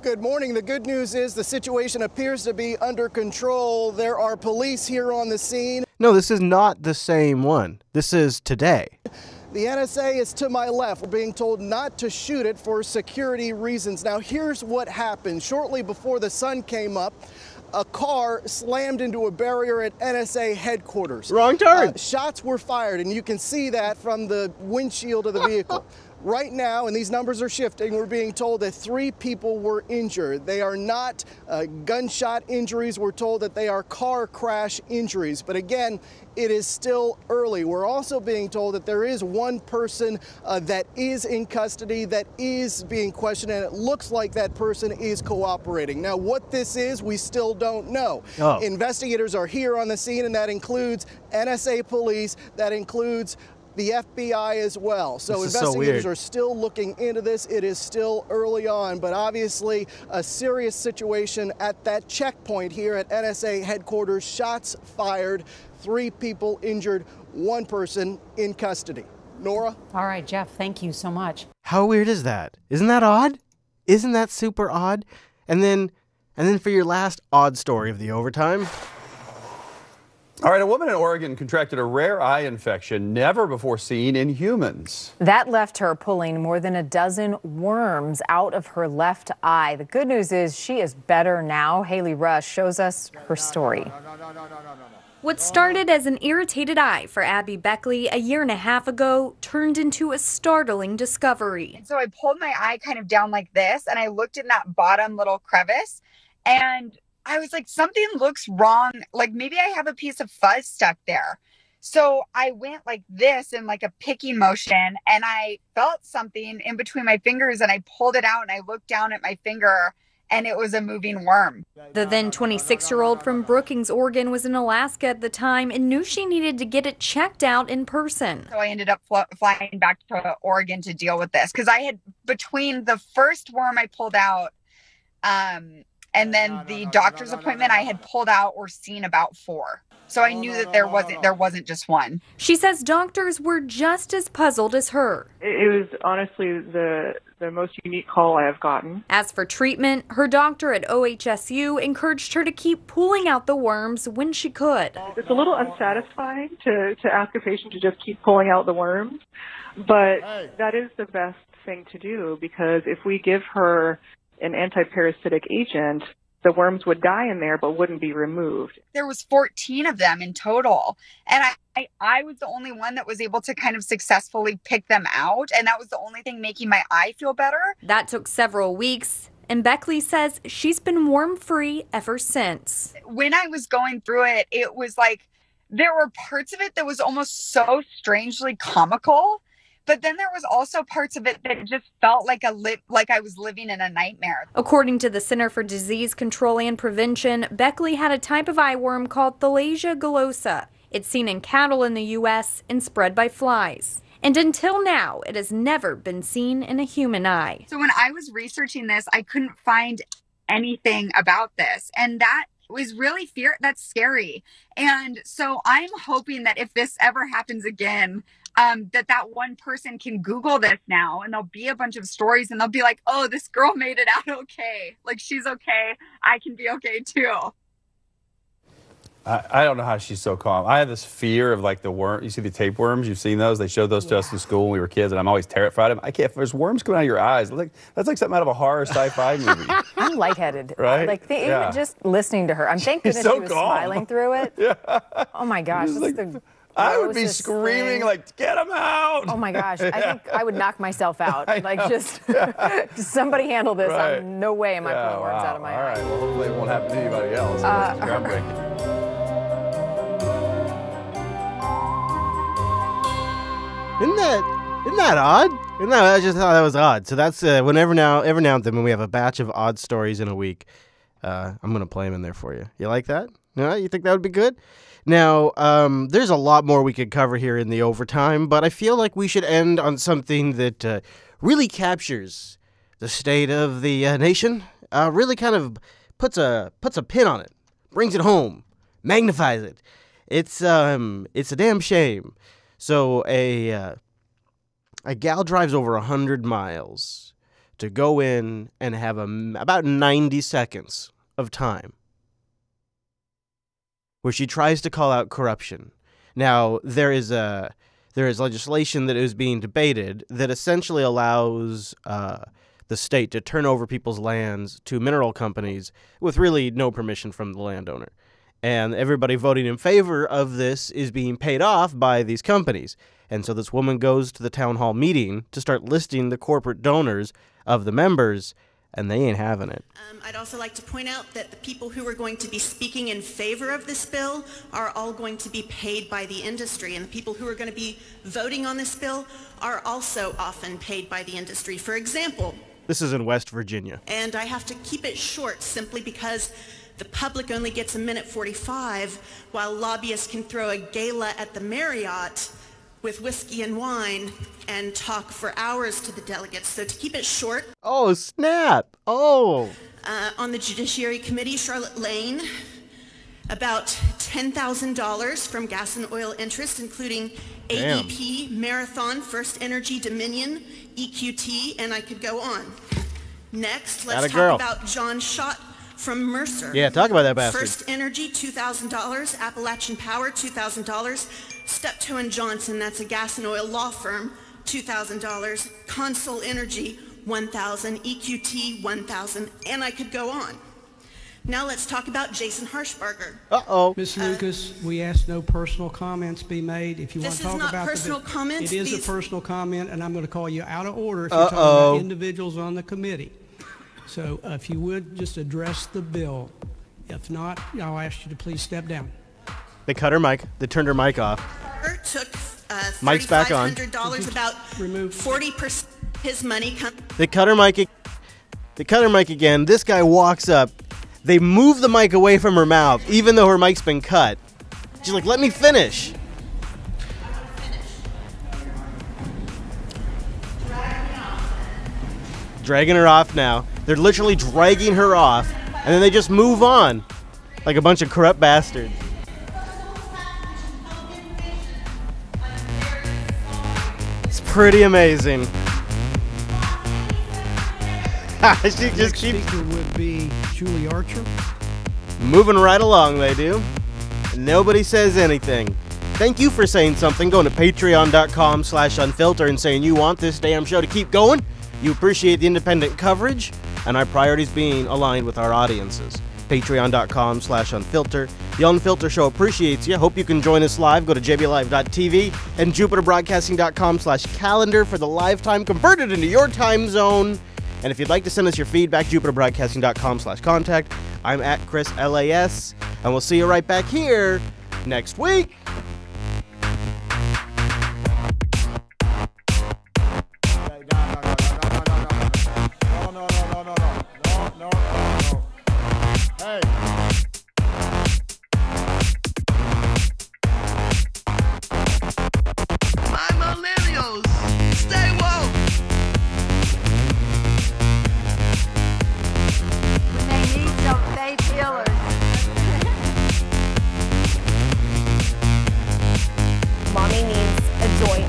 Good morning. The good news is the situation appears to be under control. There are police here on the scene. No, this is not the same one. This is today. The NSA is to my left. We're being told not to shoot it for security reasons. Now, here's what happened. Shortly before the sun came up, a car slammed into a barrier at NSA headquarters. Wrong turn. Shots were fired, and you can see that from the windshield of the vehicle. Right now, and these numbers are shifting, we're being told that 3 people were injured. They are not gunshot injuries. We're told that they are car crash injuries. But again, it is still early. We're also being told that there is one person that is in custody that is being questioned, and it looks like that person is cooperating. Now, what this is, we still don't know. Oh. Investigators are here on the scene, and that includes NSA police, that includes the FBI as well. So investigators are still looking into this. It is still early on, but obviously a serious situation at that checkpoint here at NSA headquarters. Shots fired, 3 people injured, 1 person in custody. Nora? All right, Jeff, thank you so much. How weird is that? Isn't that odd? Isn't that super odd? And then for your last odd story of the overtime. All right, a woman in Oregon contracted a rare eye infection never before seen in humans. That left her pulling more than a dozen worms out of her left eye. The good news is she is better now. Haley Rush shows us her story. What started as an irritated eye for Abby Beckley a year and a half ago turned into a startling discovery. So I pulled my eye kind of down like this, and I looked in that bottom little crevice, and I was like, something looks wrong. Like maybe I have a piece of fuzz stuck there. So I went like this in like a picking motion, and I felt something in between my fingers, and I pulled it out, and I looked down at my finger, and it was a moving worm. The then 26-year-old from Brookings, Oregon was in Alaska at the time and knew she needed to get it checked out in person. So I ended up flying back to Oregon to deal with this, because I had, between the first worm I pulled out, and then the doctor's appointment, I had pulled out or seen about 4. So I knew that there wasn't just one. She says doctors were just as puzzled as her. It was honestly the most unique call I have gotten. As for treatment, her doctor at OHSU encouraged her to keep pulling out the worms when she could. It's a little unsatisfying to ask a patient to just keep pulling out the worms, but that is the best thing to do, because if we give her an anti-parasitic agent, the worms would die in there but wouldn't be removed. There was 14 of them in total, and I was the only one that was able to kind of successfully pick them out, and that was the only thing making my eye feel better. That took several weeks, and Beckley says she's been worm-free ever since. When I was going through it, it was like there were parts of it that was almost so strangely comical. But then there was also parts of it that just felt like I was living in a nightmare. According to the Center for Disease Control and Prevention, Beckley had a type of eyeworm called Thalasia gullosa. It's seen in cattle in the U.S. and spread by flies. And until now, it has never been seen in a human eye. So when I was researching this, I couldn't find anything about this. And that was really that's scary. And so I'm hoping that if this ever happens again, that one person can Google this now, and there'll be a bunch of stories, and they'll be like, oh, this girl made it out okay. Like, she's okay. I can be okay too. I don't know how she's so calm. I have this fear of like the worm. You see the tapeworms? You've seen those? They showed those to us in school when we were kids, and I'm always terrified of them. I can't. There's worms coming out of your eyes. That's like something out of a horror sci-fi movie. I'm lightheaded. Right? Like even just listening to her. I'm thank goodness so she was calm. smiling through it. Yeah. Oh my gosh. This is the I would be screaming like, get them out. Oh my gosh. I think I would knock myself out. Like just somebody handle this. Right. No way am I pulling worms out of my eye. All right. Well, hopefully it won't happen to anybody else. It's groundbreaking. Isn't that odd? I just thought that was odd. So that's every now and then when we have a batch of odd stories in a week, I'm gonna play them in there for you. You like that? No, you think that would be good? Now, there's a lot more we could cover here in the overtime, but I feel like we should end on something that really captures the state of the nation. Really kind of puts a pin on it, brings it home, magnifies it. It's a damn shame. So a gal drives over 100 miles to go in and have about 90 seconds of time where she tries to call out corruption. Now, there is legislation that is being debated that essentially allows the state to turn over people's lands to mineral companies with really no permission from the landowner. And everybody voting in favor of this is being paid off by these companies. And so this woman goes to the town hall meeting to start listing the corporate donors of the members, and they ain't having it. I'd also like to point out that the people who are going to be speaking in favor of this bill are all going to be paid by the industry, and the people who are going to be voting on this bill are also often paid by the industry. For example, this is in West Virginia. And I have to keep it short simply because the public only gets a minute 45, while lobbyists can throw a gala at the Marriott with whiskey and wine and talk for hours to the delegates. So to keep it short. Oh, snap. Oh. On the Judiciary Committee, Charlotte Lane, about $10,000 from gas and oil interests, including Damn. AEP, Marathon, First Energy, Dominion, EQT, and I could go on. Next, let's talk about John Schott from Mercer. Yeah, talk about that bastard. First Energy, $2,000. Appalachian Power, $2,000. Steptoe & Johnson, that's a gas and oil law firm, $2,000. Consol Energy, $1,000. EQT, $1,000. And I could go on. Now let's talk about Jason Harshbarger. Uh-oh. Ms. Lucas, we ask no personal comments be made. If you want to talk about personal comments. it is a personal comment, and I'm going to call you out of order if you're talking about individuals on the committee. So if you would just address the bill. If not, I'll ask you to please step down. They cut her mic. They turned her mic off. Took Mic's back on. $3,500, about 40% his money. They cut her mic. They cut her mic again. This guy walks up. They move the mic away from her mouth, even though her mic's been cut. She's like, let me finish. Dragging her off now. They're literally dragging her off, and then they just move on like a bunch of corrupt bastards. It's pretty amazing. She just keeps. Speaker would be Julie Archer. Moving right along, they do. Nobody says anything. Thank you for saying something. Going to patreon.com/unfilter and saying you want this damn show to keep going. You appreciate the independent coverage and our priorities being aligned with our audiences. Patreon.com/unfilter. The Unfilter Show appreciates you. Hope you can join us live. Go to jblive.tv and jupiterbroadcasting.com/calendar for the live time converted into your time zone. And if you'd like to send us your feedback, jupiterbroadcasting.com/contact. I'm at Chris LAS, and we'll see you right back here next week. Mommy needs a joint.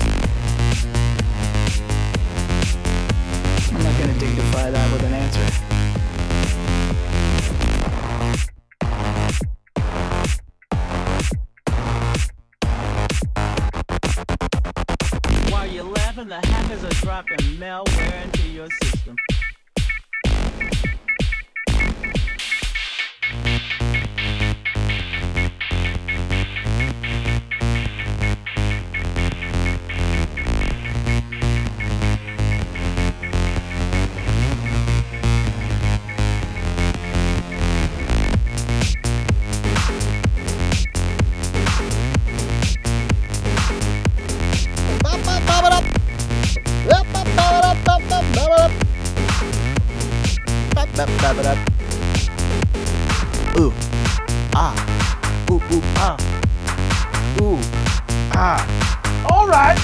I'm not going to dignify that with an answer. While you're laughing, the hackers are dropping malware into your system. Ooh, ah, ooh, ooh, ah, ooh, ah. All right.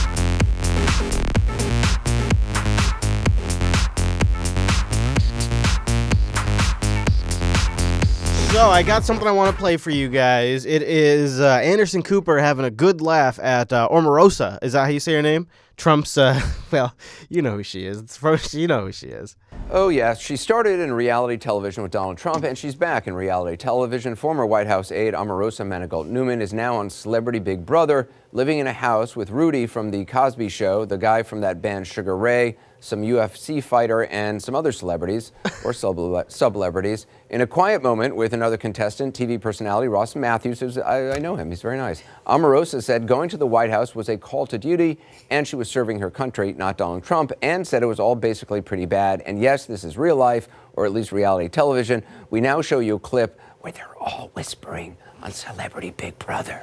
So I got something I want to play for you guys. It is Anderson Cooper having a good laugh at Omarosa. Is that how you say her name? Trump's, well, you know who she is. You know who she is. Oh, yeah. She started in reality television with Donald Trump, and she's back in reality television. Former White House aide Omarosa Manigault-Newman is now on Celebrity Big Brother, living in a house with Rudy from The Cosby Show, the guy from that band Sugar Ray, some UFC fighter, and some other celebrities, or sub-celebrities. In a quiet moment with another contestant, TV personality Ross Matthews, who's, I know him, he's very nice. Omarosa said going to the White House was a call to duty, and she was serving her country, not Donald Trump, and said it was all basically pretty bad. And yes, this is real life, or at least reality television. We now show you a clip where they're all whispering on Celebrity Big Brother.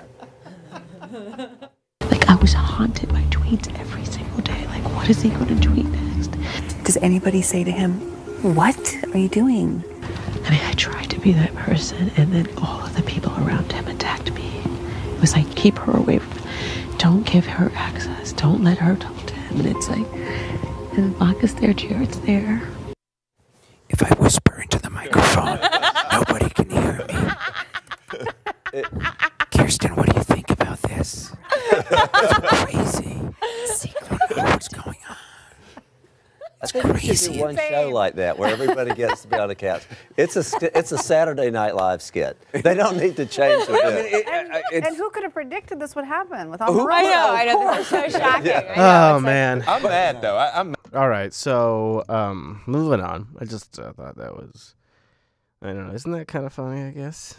Like, I was haunted by tweets every single day. Like, what is he going to tweet next? Does anybody say to him, what are you doing? I mean, I tried to be that person, and then all of the people around him attacked me. It was like, keep her away from me. Don't give her access. Don't let her talk to him. And it's like, as long as their chair's there. If I whisper into the microphone, nobody can hear me. Kirsten, what do you think about this? It's crazy. What's going on? I think we should do one show like that where everybody gets to be on the couch. It's a Saturday Night Live skit. They don't need to change the bit. And who could have predicted this would happen with all I know, this is so shocking. Oh, man. I'm mad, though. I'm mad. All right, so moving on. I just thought that was, I don't know, isn't that kind of funny, I guess?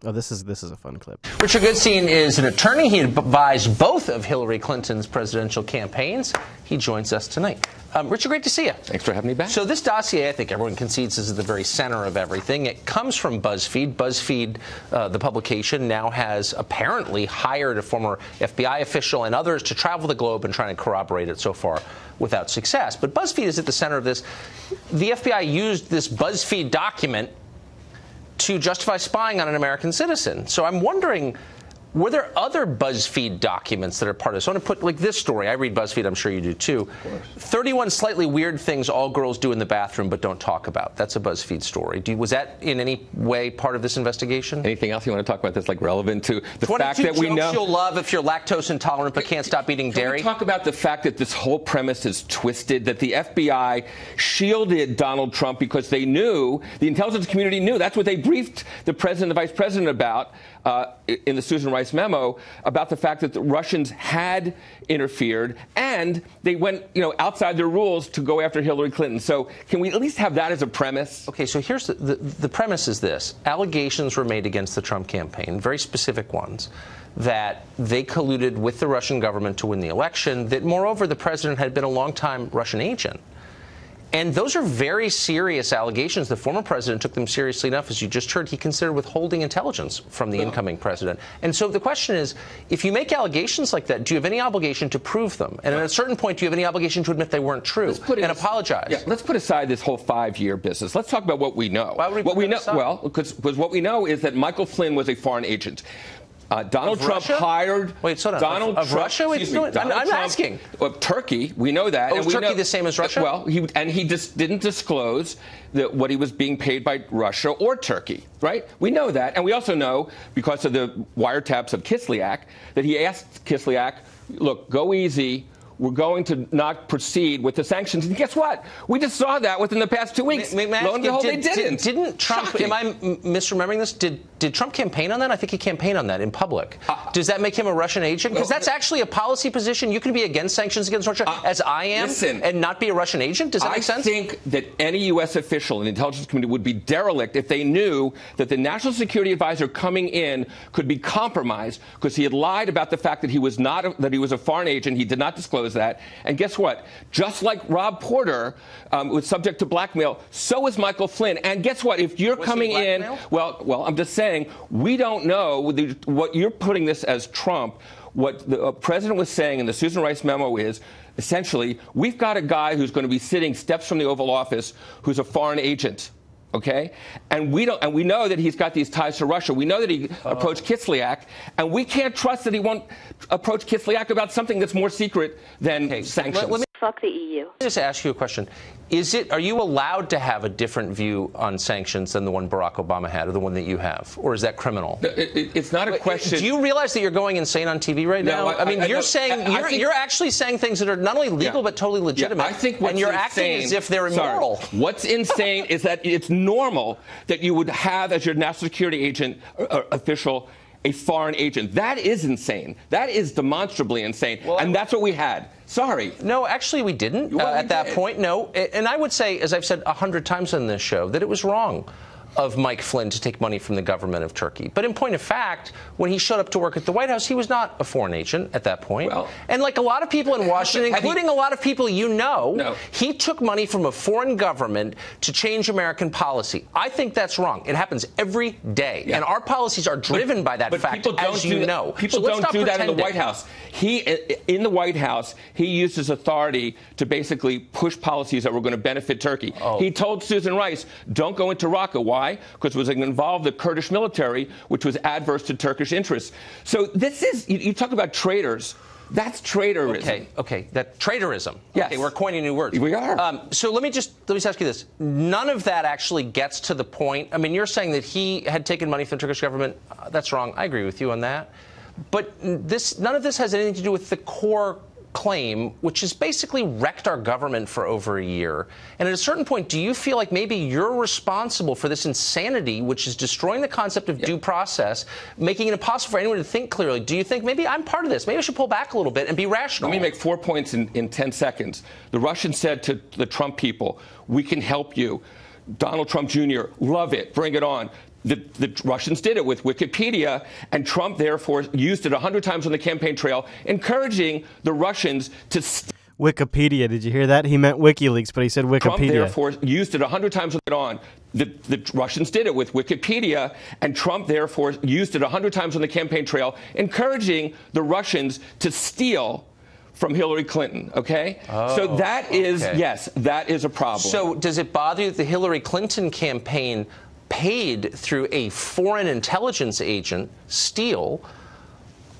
Oh, this is a fun clip. Richard Goodstein is an attorney. He advised both of Hillary Clinton's presidential campaigns. He joins us tonight. Richard, great to see you. Thanks for having me back. So this dossier, I think everyone concedes, is at the very center of everything. It comes from BuzzFeed. BuzzFeed, the publication, now has apparently hired a former FBI official and others to travel the globe and try to corroborate it, so far without success. But BuzzFeed is at the center of this. The FBI used this BuzzFeed document to justify spying on an American citizen. So I'm wondering, were there other BuzzFeed documents that are part of this? I want to put, like, this story. I read BuzzFeed. I'm sure you do, too. 31 slightly weird things all girls do in the bathroom but don't talk about. That's a BuzzFeed story. Was that in any way part of this investigation? Anything else you want to talk about that's, like, relevant to the fact that we know? 22 jokes you'll love if you're lactose intolerant but can't stop eating dairy? Can we talk about the fact that this whole premise is twisted, that the FBI shielded Donald Trump because they knew, the intelligence community knew, that's what they briefed the president and the vice president about in the Susan Rice memo, about the fact that the Russians had interfered and they went, outside their rules to go after Hillary Clinton. So can we at least have that as a premise? Okay, so here's the premise is this. Allegations were made against the Trump campaign, very specific ones, that they colluded with the Russian government to win the election, that moreover the president had been a longtime Russian agent. And those are very serious allegations. The former president took them seriously enough, as you just heard. He considered withholding intelligence from the incoming president. And so the question is, if you make allegations like that, do you have any obligation to prove them? And at a certain point, do you have any obligation to admit they weren't true and apologize? Yeah, let's put aside this whole 5-year business. Let's talk about what we know. Why would we what we know? aside? Well, because what we know is that Michael Flynn was a foreign agent. Donald Trump hired Donald Trump, Russia? I'm asking. Of Turkey, we know that. Oh, is Turkey the same as Russia? Well, he just didn't disclose what he was being paid by Russia or Turkey, right? We know that. And we also know, because of the wiretaps of Kislyak, that he asked Kislyak, look, go easy. We're going to not proceed with the sanctions. And guess what? We just saw that within the past 2 weeks. Lo and behold, they didn't. Didn't Trump, am I misremembering this? Did Trump campaign on that? I think he campaigned on that in public. Does that make him a Russian agent? Because that's actually a policy position. You can be against sanctions against Russia, as I am, and not be a Russian agent? Does that make sense? I think that any U.S. official in the intelligence community would be derelict if they knew that the national security advisor coming in could be compromised because he had lied about the fact that he was a foreign agent. He did not disclose that. And guess what? Just like Rob Porter was subject to blackmail, so is Michael Flynn. And guess what? If you're coming in, well, I'm just saying, we don't know what you're putting this as Trump. What the president was saying in the Susan Rice memo is, essentially, we've got a guy who's going to be sitting steps from the Oval Office who's a foreign agent. Okay, and we know that he's got these ties to Russia. We know that he approached Kislyak, and we can't trust that he won't approach Kislyak about something that's more secret than sanctions. Fuck the EU. Let me just ask you a question. Are you allowed to have a different view on sanctions than the one Barack Obama had or the one that you have? Or is that criminal? It's not a question. Do you realize that you're going insane on TV right now? I mean, you're actually saying things that are not only legal but totally legitimate. I think and you're acting as if they're immoral. What's insane is that it's normal that you would have as your national security agent official a foreign agent. That is insane. That is demonstrably insane. Well, and that's what we had. Sorry. No, actually we didn't at that point. No. And I would say, as I've said 100 times on this show, that it was wrong of Mike Flynn to take money from the government of Turkey. But in point of fact, when he showed up to work at the White House, he was not a foreign agent at that point. Well, and like a lot of people in Washington, including a lot of people he took money from a foreign government to change American policy. I think that's wrong. It happens every day. Yeah. And our policies are driven by that fact, as you know. People don't do that in the White House. In the White House, he used his authority to basically push policies that were going to benefit Turkey. He told Susan Rice, don't go into Raqqa. Why? Because it was involved the Kurdish military, which was adverse to Turkish interests. So this is, you talk about traitors. That's traitorism. Okay. That traitorism. Yes. Okay, we're coining new words. We are. So let me just ask you this. None of that actually gets to the point. I mean, you're saying that he had taken money from the Turkish government. That's wrong. I agree with you on that. But none of this has anything to do with the core claim, which has basically wrecked our government for over a year. And at a certain point, do you feel like maybe you're responsible for this insanity, which is destroying the concept of due process, making it impossible for anyone to think clearly? Do you think maybe I'm part of this? Maybe I should pull back a little bit and be rational? Let me make 4 points in 10 seconds. The Russians said to the Trump people, we can help you. Donald Trump Jr., love it, bring it on. The Russians did it with Wikipedia, and Trump, therefore, used it 100 times on the campaign trail, encouraging the Russians to... Wikipedia, did you hear that? He meant WikiLeaks, but he said Wikipedia. Trump, therefore, used it 100 times on the Russians did it with Wikipedia, and Trump, therefore, used it 100 times on the campaign trail, encouraging the Russians to steal from Hillary Clinton, okay? So that is, yes, that is a problem. So does it bother you that the Hillary Clinton campaign paid through a foreign intelligence agent, Steele,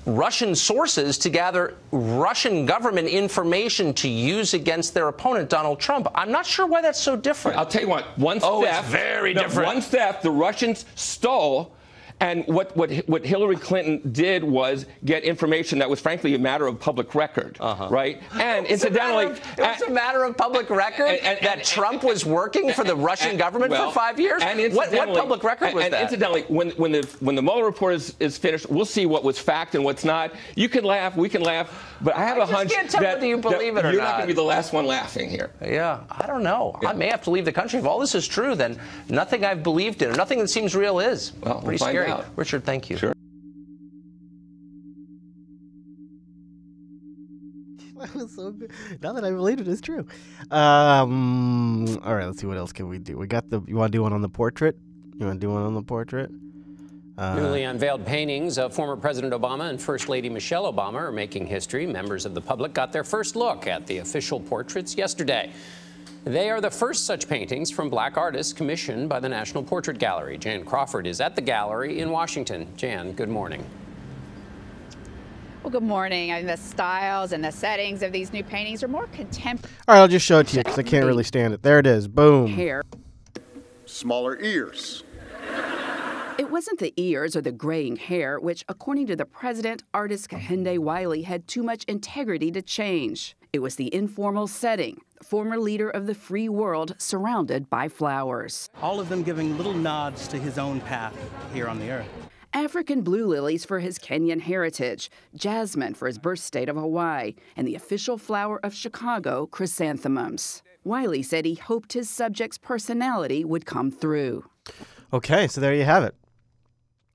Russian sources to gather Russian government information to use against their opponent, Donald Trump? I'm not sure why that's so different. I'll tell you what, one theft, it's very different. One theft, the Russians stole. And what Hillary Clinton did was get information that was, frankly, a matter of public record, right? And incidentally, it was a matter of public record that Trump was working for the Russian government for 5 years. And what public record was that? And incidentally, when the Mueller report is finished, we'll see what was fact and what's not. You can laugh, we can laugh, but I have a hunch that you believe it or you're not going to be the last one laughing here. Yeah, I don't know. I may have to leave the country. If all this is true, then nothing I've believed in or nothing that seems real is. Well, pretty scary. Richard, thank you. Sure. That was so good. Now that I believe it is true. All right, let's see what else can we do. We got you want to do one on the portrait? You want to do one on the portrait? Newly unveiled paintings of former President Obama and First Lady Michelle Obama are making history. Members of the public got their first look at the official portraits yesterday. They are the first such paintings from black artists commissioned by the National Portrait Gallery. Jan Crawford is at the gallery in Washington. Jan, good morning. Well, good morning. I mean, the styles and the settings of these new paintings are more contemporary. All right, I'll just show it to you because I can't really stand it. There it is. Boom. Hair. Smaller ears. It wasn't the ears or the graying hair, which, according to the president, artist Kehinde Wiley had too much integrity to change. It was the informal setting, former leader of the free world surrounded by flowers. All of them giving little nods to his own path here on the earth. African blue lilies for his Kenyan heritage, jasmine for his birth state of Hawaii, and the official flower of Chicago, chrysanthemums. Wiley said he hoped his subject's personality would come through. Okay, so there you have it.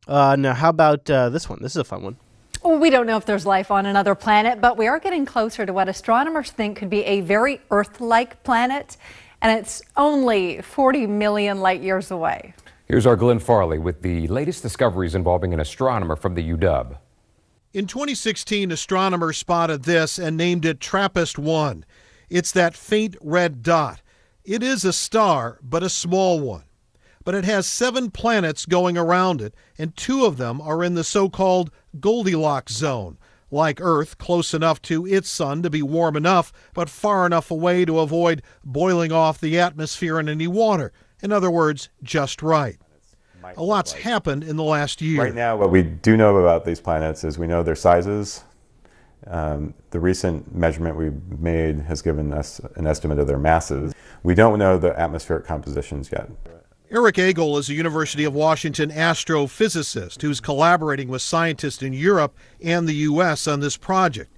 Now, how about this one? This is a fun one. Well, we don't know if there's life on another planet, but we are getting closer to what astronomers think could be a very Earth-like planet, and it's only 40 million light years away. Here's our Glenn Farley with the latest discoveries involving an astronomer from the UW. In 2016, astronomers spotted this and named it TRAPPIST-1. It's that faint red dot. It is a star, but a small one. But it has 7 planets going around it, and 2 of them are in the so-called Goldilocks zone, Like Earth, close enough to its sun to be warm enough, but far enough away to avoid boiling off the atmosphere in any water. In other words, just right. A lot's happened in the last year. Right now, what we do know about these planets is we know their sizes. The recent measurement we made has given us an estimate of their masses. We don't know the atmospheric compositions yet. Eric Agel is a University of Washington astrophysicist who's collaborating with scientists in Europe and the U.S. on this project.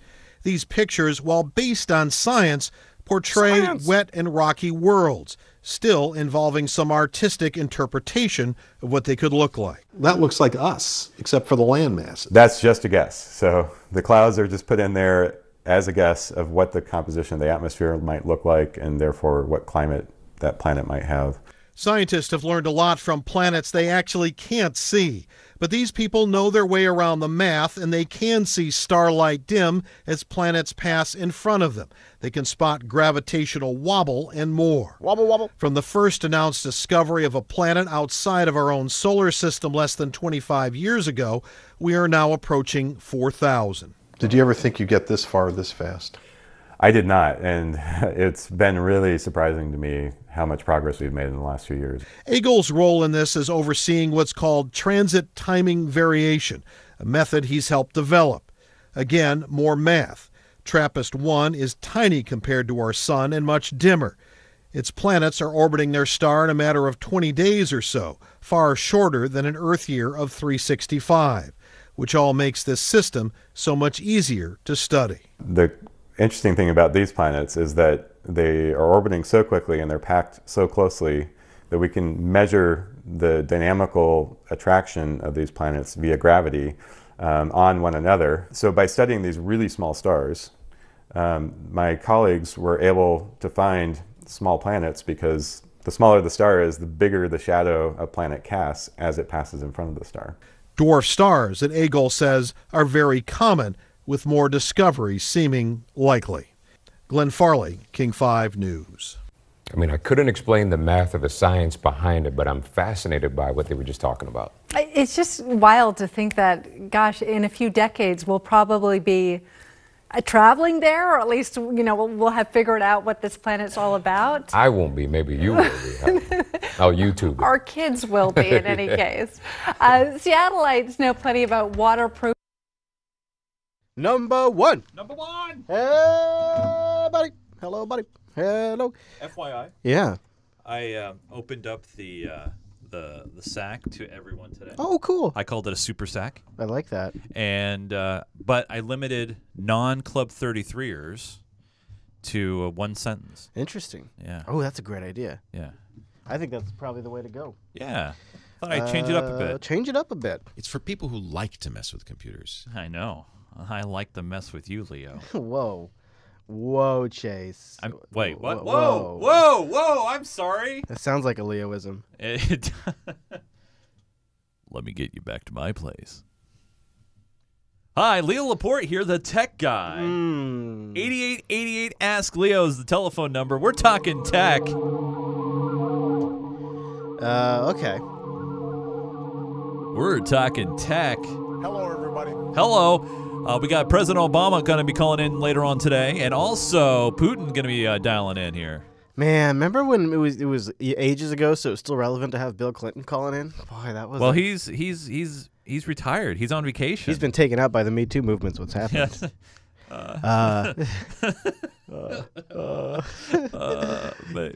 These pictures, while based on science, portray wet and rocky worlds, still involving some artistic interpretation of what they could look like. That looks like us, except for the landmass. That's just a guess. So the clouds are just put in there as a guess of what the composition of the atmosphere might look like, and therefore what climate that planet might have. Scientists have learned a lot from planets they actually can't see. But these people know their way around the math, and they can see starlight dim as planets pass in front of them. They can spot gravitational wobble and more. Wobble, wobble. From the first announced discovery of a planet outside of our own solar system less than 25 years ago, we are now approaching 4,000. Did you ever think you'd get this far this fast? I did not, and it's been really surprising to me how much progress we've made in the last few years. Agel's role in this is overseeing what's called transit timing variation, a method he's helped develop. Again, more math. TRAPPIST-1 is tiny compared to our sun and much dimmer. Its planets are orbiting their star in a matter of 20 days or so, far shorter than an Earth year of 365, which all makes this system so much easier to study. The interesting thing about these planets is that they are orbiting so quickly and they're packed so closely that we can measure the dynamical attraction of these planets via gravity on one another. So by studying these really small stars, my colleagues were able to find small planets because the smaller the star is, the bigger the shadow a planet casts as it passes in front of the star. Dwarf stars, that Agel says, are very common, with more discoveries seeming likely. Glenn Farley, King 5 News. I mean, I couldn't explain the math or the science behind it, but I'm fascinated by what they were just talking about. It's just wild to think that, gosh, in a few decades we'll probably be traveling there, or at least, you know, we'll have figured out what this planet's all about. I won't be. Maybe you will be. Oh, YouTube. Our kids will be, in any case. Seattleites know plenty about waterproof. Number one. Number one. Hey, buddy. Hello, buddy. Hello. FYI. Yeah. I opened up the sack to everyone today. Oh, cool. I called it a super sack. I like that. And but I limited non-Club 33ers to one sentence. Interesting. Yeah. Oh, that's a great idea. Yeah. I think that's probably the way to go. Yeah. Thought I'd change it up a bit. Change it up a bit. It's for people who like to mess with computers. I know. I like to mess with you, Leo. Whoa. Whoa, Chase. Wait, what? Whoa. Whoa, I'm sorry. That sounds like a Leoism. Let me get you back to my place. Hi, Leo Laporte here, the tech guy. 8888 Ask Leo is the telephone number. We're talking tech. Okay. We're talking tech. Hello, everybody. Hello. We got President Obama going to be calling in later on today, and also Putin going to be dialing in here. Man, remember when it was ages ago, so it was still relevant to have Bill Clinton calling in? Boy, that was. Well, he's retired. He's on vacation. He's been taken out by the Me Too movement. What's happening?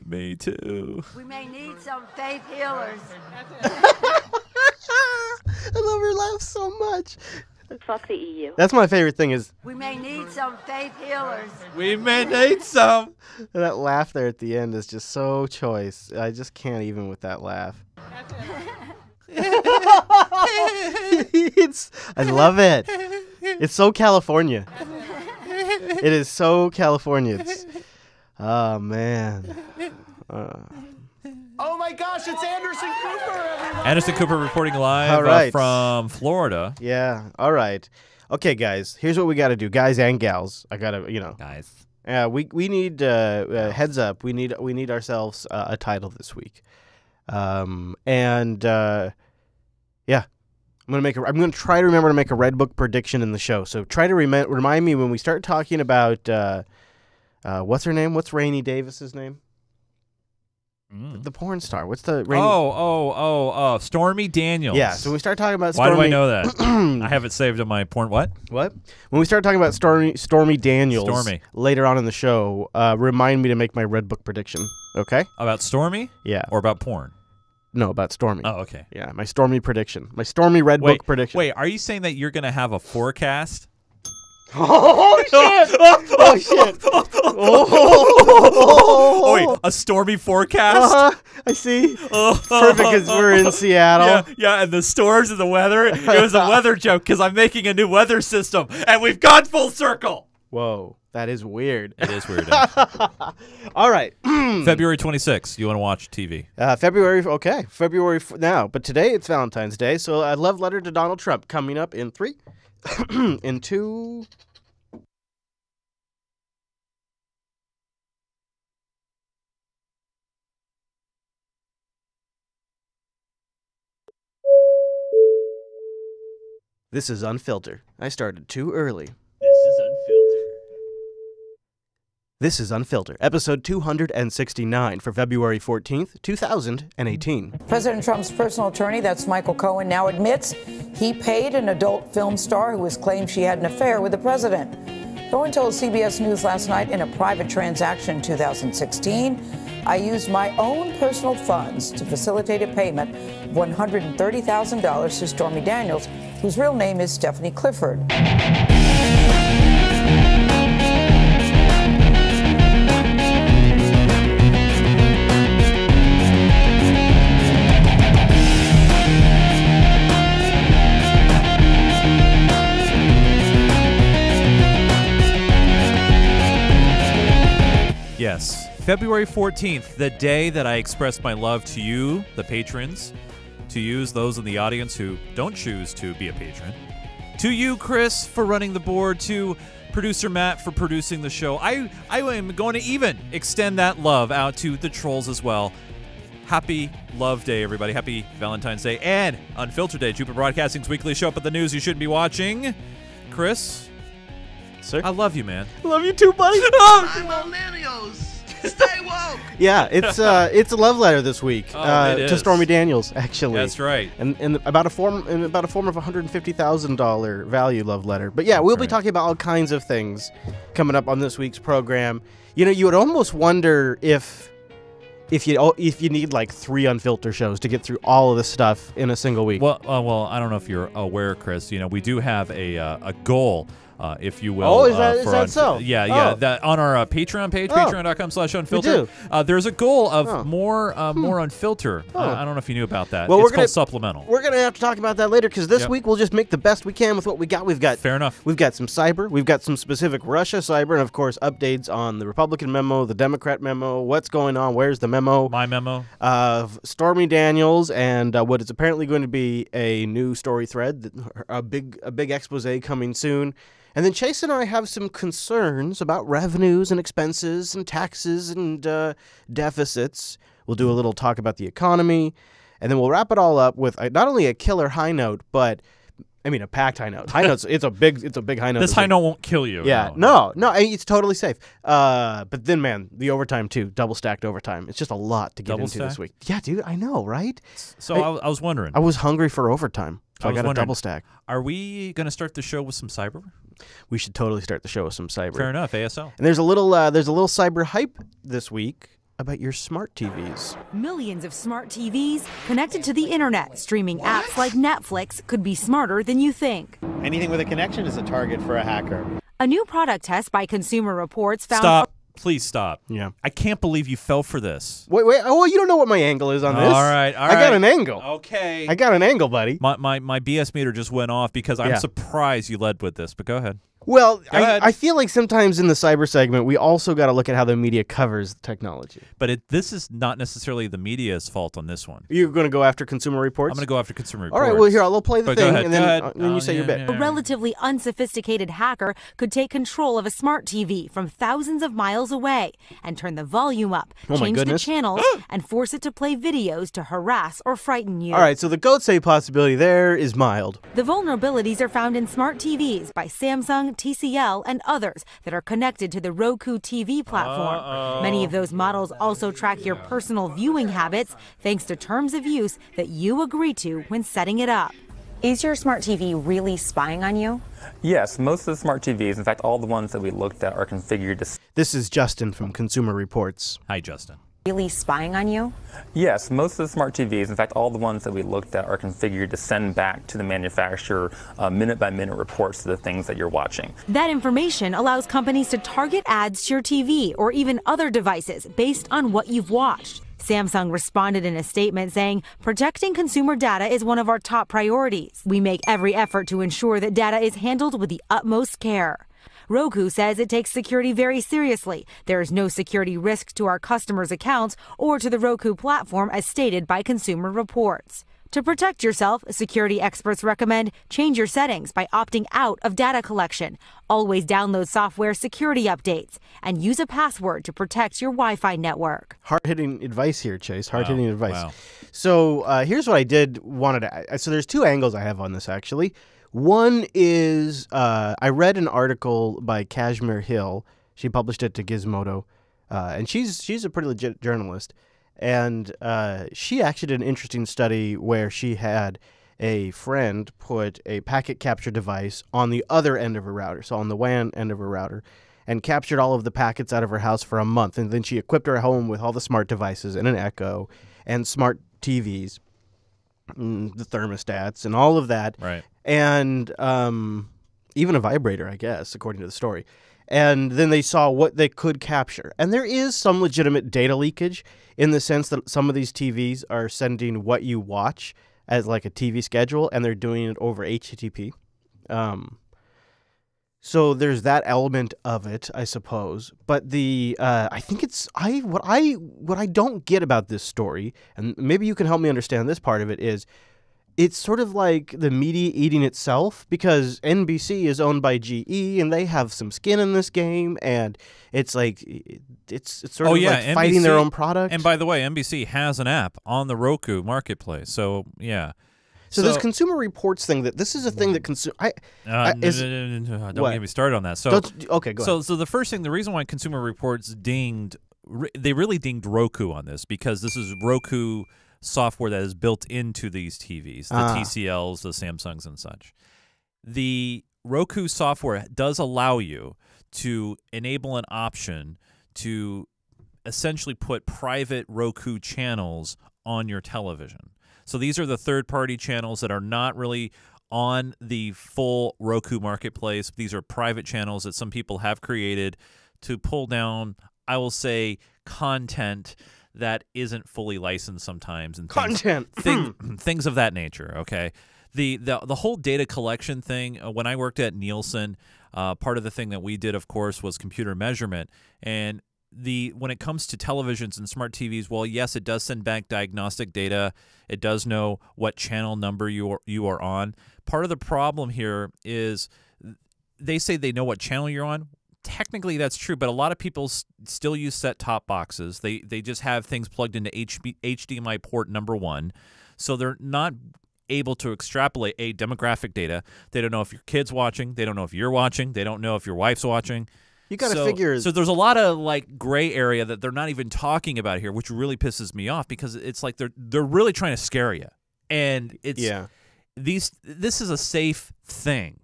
Me too. We may need some faith healers. I love her laugh so much. Fuck the EU. That's my favorite thing is. We may need some faith healers. We may need some. That laugh there at the end is just so choice. I just can't even with that laugh. I love it. It's so California. It is so California. Oh, man. Oh my gosh, it's Anderson Cooper, everyone. Anderson Cooper reporting live from Florida. Yeah, all right. Okay, guys, here's what we got to do. Guys and gals. I got to, Guys. We need, heads up, we need ourselves a title this week. Yeah. I'm gonna try to remember to make a Red Book prediction in the show. So try to remind me when we start talking about what's her name? What's Rainey Davis's name? The porn star. What's the Rainey? Stormy Daniels. Yeah. So when we start talking about Why Stormy, do I know that? I have it saved on my porn. What? When we start talking about Stormy Daniels later on in the show, remind me to make my Red Book prediction. Okay. About Stormy? Yeah. Or about porn? No, about Stormy. Oh, okay. Yeah, my Stormy prediction. My Stormy Red Book prediction. Wait, are you saying that you're going to have a forecast? Oh, shit! Oh, shit! Oh, wait, a stormy forecast? I see. Perfect, because we're in Seattle. Yeah, and the storms and the weather. It was a weather joke because I'm making a new weather system, and we've gone full circle. Whoa, that is weird. It is weird. All right. February 26th, you want to watch TV? February now. But today it's Valentine's Day, so a love letter to Donald Trump coming up in 3, in 2... This is Unfilter. I started too early. This is Unfilter, episode 269 for February 14th, 2018. President Trump's personal attorney, that's Michael Cohen, now admits he paid an adult film star who was claimed she had an affair with the president. Cohen told CBS News last night in a private transaction in 2016, I used my own personal funds to facilitate a payment of $130,000 to Stormy Daniels, whose real name is Stephanie Clifford. Yes. February 14th, the day that I expressed my love to you, the patrons, to you, those in the audience who don't choose to be a patron, to you, Chris, for running the board, to producer Matt for producing the show. I am going to even extend that love out to the trolls as well. Happy Love Day, everybody. Happy Valentine's Day and Unfiltered Day. Jupiter Broadcasting's weekly show up at the news you shouldn't be watching. Chris, sir, I love you, man. Love you too, buddy. Millennials, stay woke. Yeah, it's a love letter this week to Stormy Daniels, actually. That's right. And about a form of $150,000 value love letter. But yeah, we'll be talking about all kinds of things coming up on this week's program. You know, you would almost wonder if you need like 3 Unfilter shows to get through all of this stuff in a single week. Well, I don't know if you're aware, Chris. You know, we do have a goal. If you will. Oh, is that so? Yeah. That on our Patreon page, patreon.com/unfilter. There's a goal of more Unfilter. I don't know if you knew about that. Well, it's called supplemental. We're going to have to talk about that later because this week we'll just make the best we can with what we got. Fair enough. We've got some cyber. We've got some specific Russia cyber, and of course updates on the Republican memo, the Democrat memo, what's going on, where's the memo. My memo. Stormy Daniels and what is apparently going to be a new story thread, a big expose coming soon. And then Chase and I have some concerns about revenues and expenses and taxes and deficits. We'll do a little talk about the economy. And then we'll wrap it all up with not only a killer high note, but, I mean, a packed high note. High notes, it's a big high note. This high note won't kill you. Yeah, no, it's totally safe. But then, man, the overtime, too. Double-stacked overtime. It's just a lot to get into this week. Yeah, dude, I know, right? So I was wondering. I was hungry for overtime, so I got a double stack. Are we going to start the show with some cyber? We should totally start the show with some cyber. Fair enough, ASL. And there's a little cyber hype this week about your smart TVs. Millions of smart TVs connected to the internet. Streaming apps like Netflix could be smarter than you think. Anything with a connection is a target for a hacker. A new product test by Consumer Reports found... Stop. Please stop. Yeah. I can't believe you fell for this. Wait. Oh, you don't know what my angle is on this. All right. I got an angle. Okay. I got an angle, buddy. My BS meter just went off because I'm surprised you led with this, but go ahead. Well, ahead. I feel like sometimes in the cyber segment, we also got to look at how the media covers the technology. But this is not necessarily the media's fault on this one. You're going to go after Consumer Reports? I'm going to go after Consumer Reports. All right, well, here, I'll play the But thing, go and then you say your bit. A relatively unsophisticated hacker could take control of a smart TV from thousands of miles away and turn the volume up, Oh my change the goodness. channels, and force it to play videos to harass or frighten you. All right, so the goat say possibility there is mild. The vulnerabilities are found in smart TVs by Samsung, TCL, and others that are connected to the Roku TV platform. Many of those models also track your personal viewing habits thanks to terms of use that you agree to when setting it up. Is your smart TV really spying on you? Yes, most of the smart TVs, in fact, all the ones that we looked at are configured to... This is Justin from Consumer Reports. Hi, Justin. Really spying on you? Yes, most of the smart TVs, in fact, all the ones that we looked at are configured to send back to the manufacturer minute-by-minute reports to the things that you're watching. That information allows companies to target ads to your TV or even other devices based on what you've watched. Samsung responded in a statement saying, "Protecting consumer data is one of our top priorities. We make every effort to ensure that data is handled with the utmost care." Roku says it takes security very seriously. There is no security risk to our customers' accounts or to the Roku platform as stated by Consumer Reports. To protect yourself, security experts recommend change your settings by opting out of data collection. Always download software security updates and use a password to protect your Wi-Fi network. Hard-hitting advice here, Chase. Hard-hitting advice. Wow. So here's what I wanted to... So there's two angles I have on this, actually. One is I read an article by Kashmir Hill. She published it to Gizmodo, and she's a pretty legit journalist. And she actually did an interesting study where she had a friend put a packet capture device on the other end of her router, so on the WAN end of her router, and captured all of the packets out of her house for a month. And then she equipped her home with all the smart devices and an Echo and smart TVs, the thermostats, and all of that. Right. And even a vibrator, I guess, according to the story. And then they saw what they could capture. And there is some legitimate data leakage in the sense that some of these TVs are sending what you watch as like a TV schedule, and they're doing it over HTTP. So there's that element of it, I suppose. But the I think it's what I don't get about this story, and maybe you can help me understand this part of it, is it's sort of like the media eating itself, because NBC is owned by GE and they have some skin in this game, and it's like it's sort of like NBC, fighting their own product. And by the way, NBC has an app on the Roku marketplace, so yeah. So this Consumer Reports thing, that this is a thing that don't get me started on that. So okay, go ahead. So the first thing, the reason why Consumer Reports they really dinged Roku on this, because this is Roku software that is built into these TVs, the TCLs, the Samsungs, and such. The Roku software does allow you to enable an option to essentially put private Roku channels on your television. So these are the third-party channels that are not really on the full Roku marketplace. These are private channels that some people have created to pull down, I will say, content that isn't fully licensed sometimes, and things of that nature. Okay, the whole data collection thing. When I worked at Nielsen, part of the thing that we did, of course, was computer measurement. And when it comes to televisions and smart TVs, well, yes, it does send back diagnostic data. It does know what channel number you are on. Part of the problem here is they say they know what channel you're on. Technically, that's true, but a lot of people still use set-top boxes. They just have things plugged into HDMI port number 1, so they're not able to extrapolate demographic data. They don't know if your kid's watching. They don't know if you're watching. They don't know if your wife's watching. You got to figure. So there's a lot of like gray area that they're not even talking about here, which really pisses me off, because it's like they're really trying to scare you, and this is a safe thing.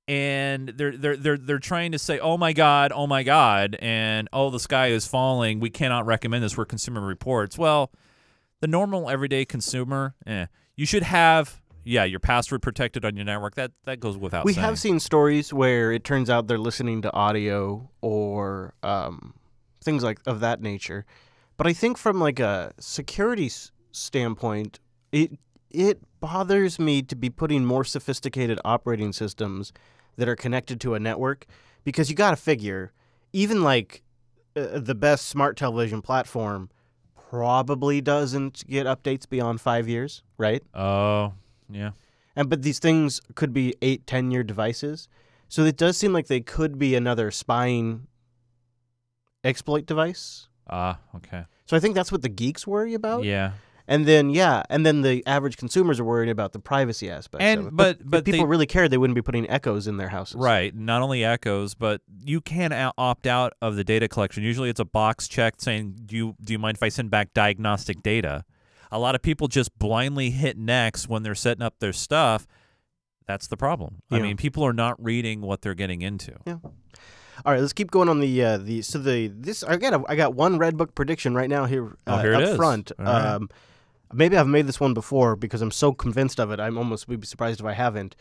And they're trying to say, oh my God, and oh, the sky is falling. We cannot recommend this. We're Consumer Reports. Well, the normal everyday consumer, you should have your password protected on your network. That goes without saying. We have seen stories where it turns out they're listening to audio or things like of that nature. But I think from like a security standpoint, it bothers me to be putting more sophisticated operating systems that are connected to a network, because you got to figure, even like the best smart television platform probably doesn't get updates beyond 5 years, right? Oh, yeah. But these things could be 8-10-year devices. So it does seem like they could be another spying exploit device. Okay. So I think that's what the geeks worry about. Yeah. And then the average consumers are worried about the privacy aspects of it. But if people really cared, they wouldn't be putting echoes in their houses. Right. Not only echoes, but you can opt out of the data collection. Usually it's a box check saying, do you mind if I send back diagnostic data? A lot of people just blindly hit next when they're setting up their stuff. That's the problem. Yeah. I mean, people are not reading what they're getting into. Yeah. All right, let's keep going on I got one Redbook prediction right now here, here up it is. front. All right. Maybe I've made this one before because I'm so convinced of it. I'm almost would be surprised if I haven't.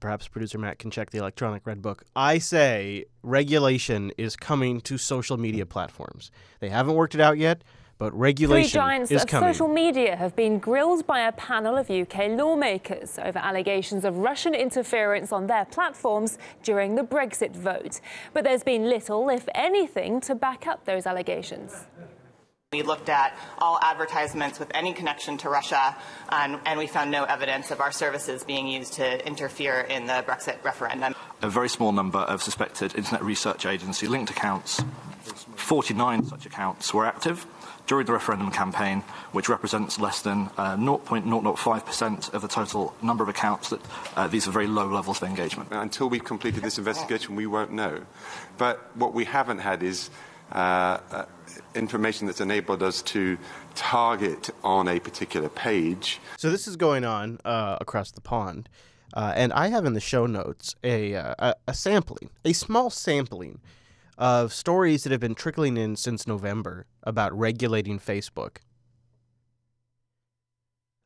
Perhaps producer Matt can check the electronic Redbook. I say regulation is coming to social media platforms. They haven't worked it out yet, but regulation is coming. Three giants of social media have been grilled by a panel of UK lawmakers over allegations of Russian interference on their platforms during the Brexit vote. But there's been little, if anything, to back up those allegations. We looked at all advertisements with any connection to Russia, and we found no evidence of our services being used to interfere in the Brexit referendum. A very small number of suspected Internet Research Agency linked accounts, 49 such accounts, were active during the referendum campaign, which represents less than 0.005% of the total number of accounts. That these are very low levels of engagement. Until we've completed this investigation, we won't know. But what we haven't had is information that's enabled us to target on a particular page. So this is going on across the pond, and I have in the show notes a small sampling of stories that have been trickling in since November about regulating Facebook.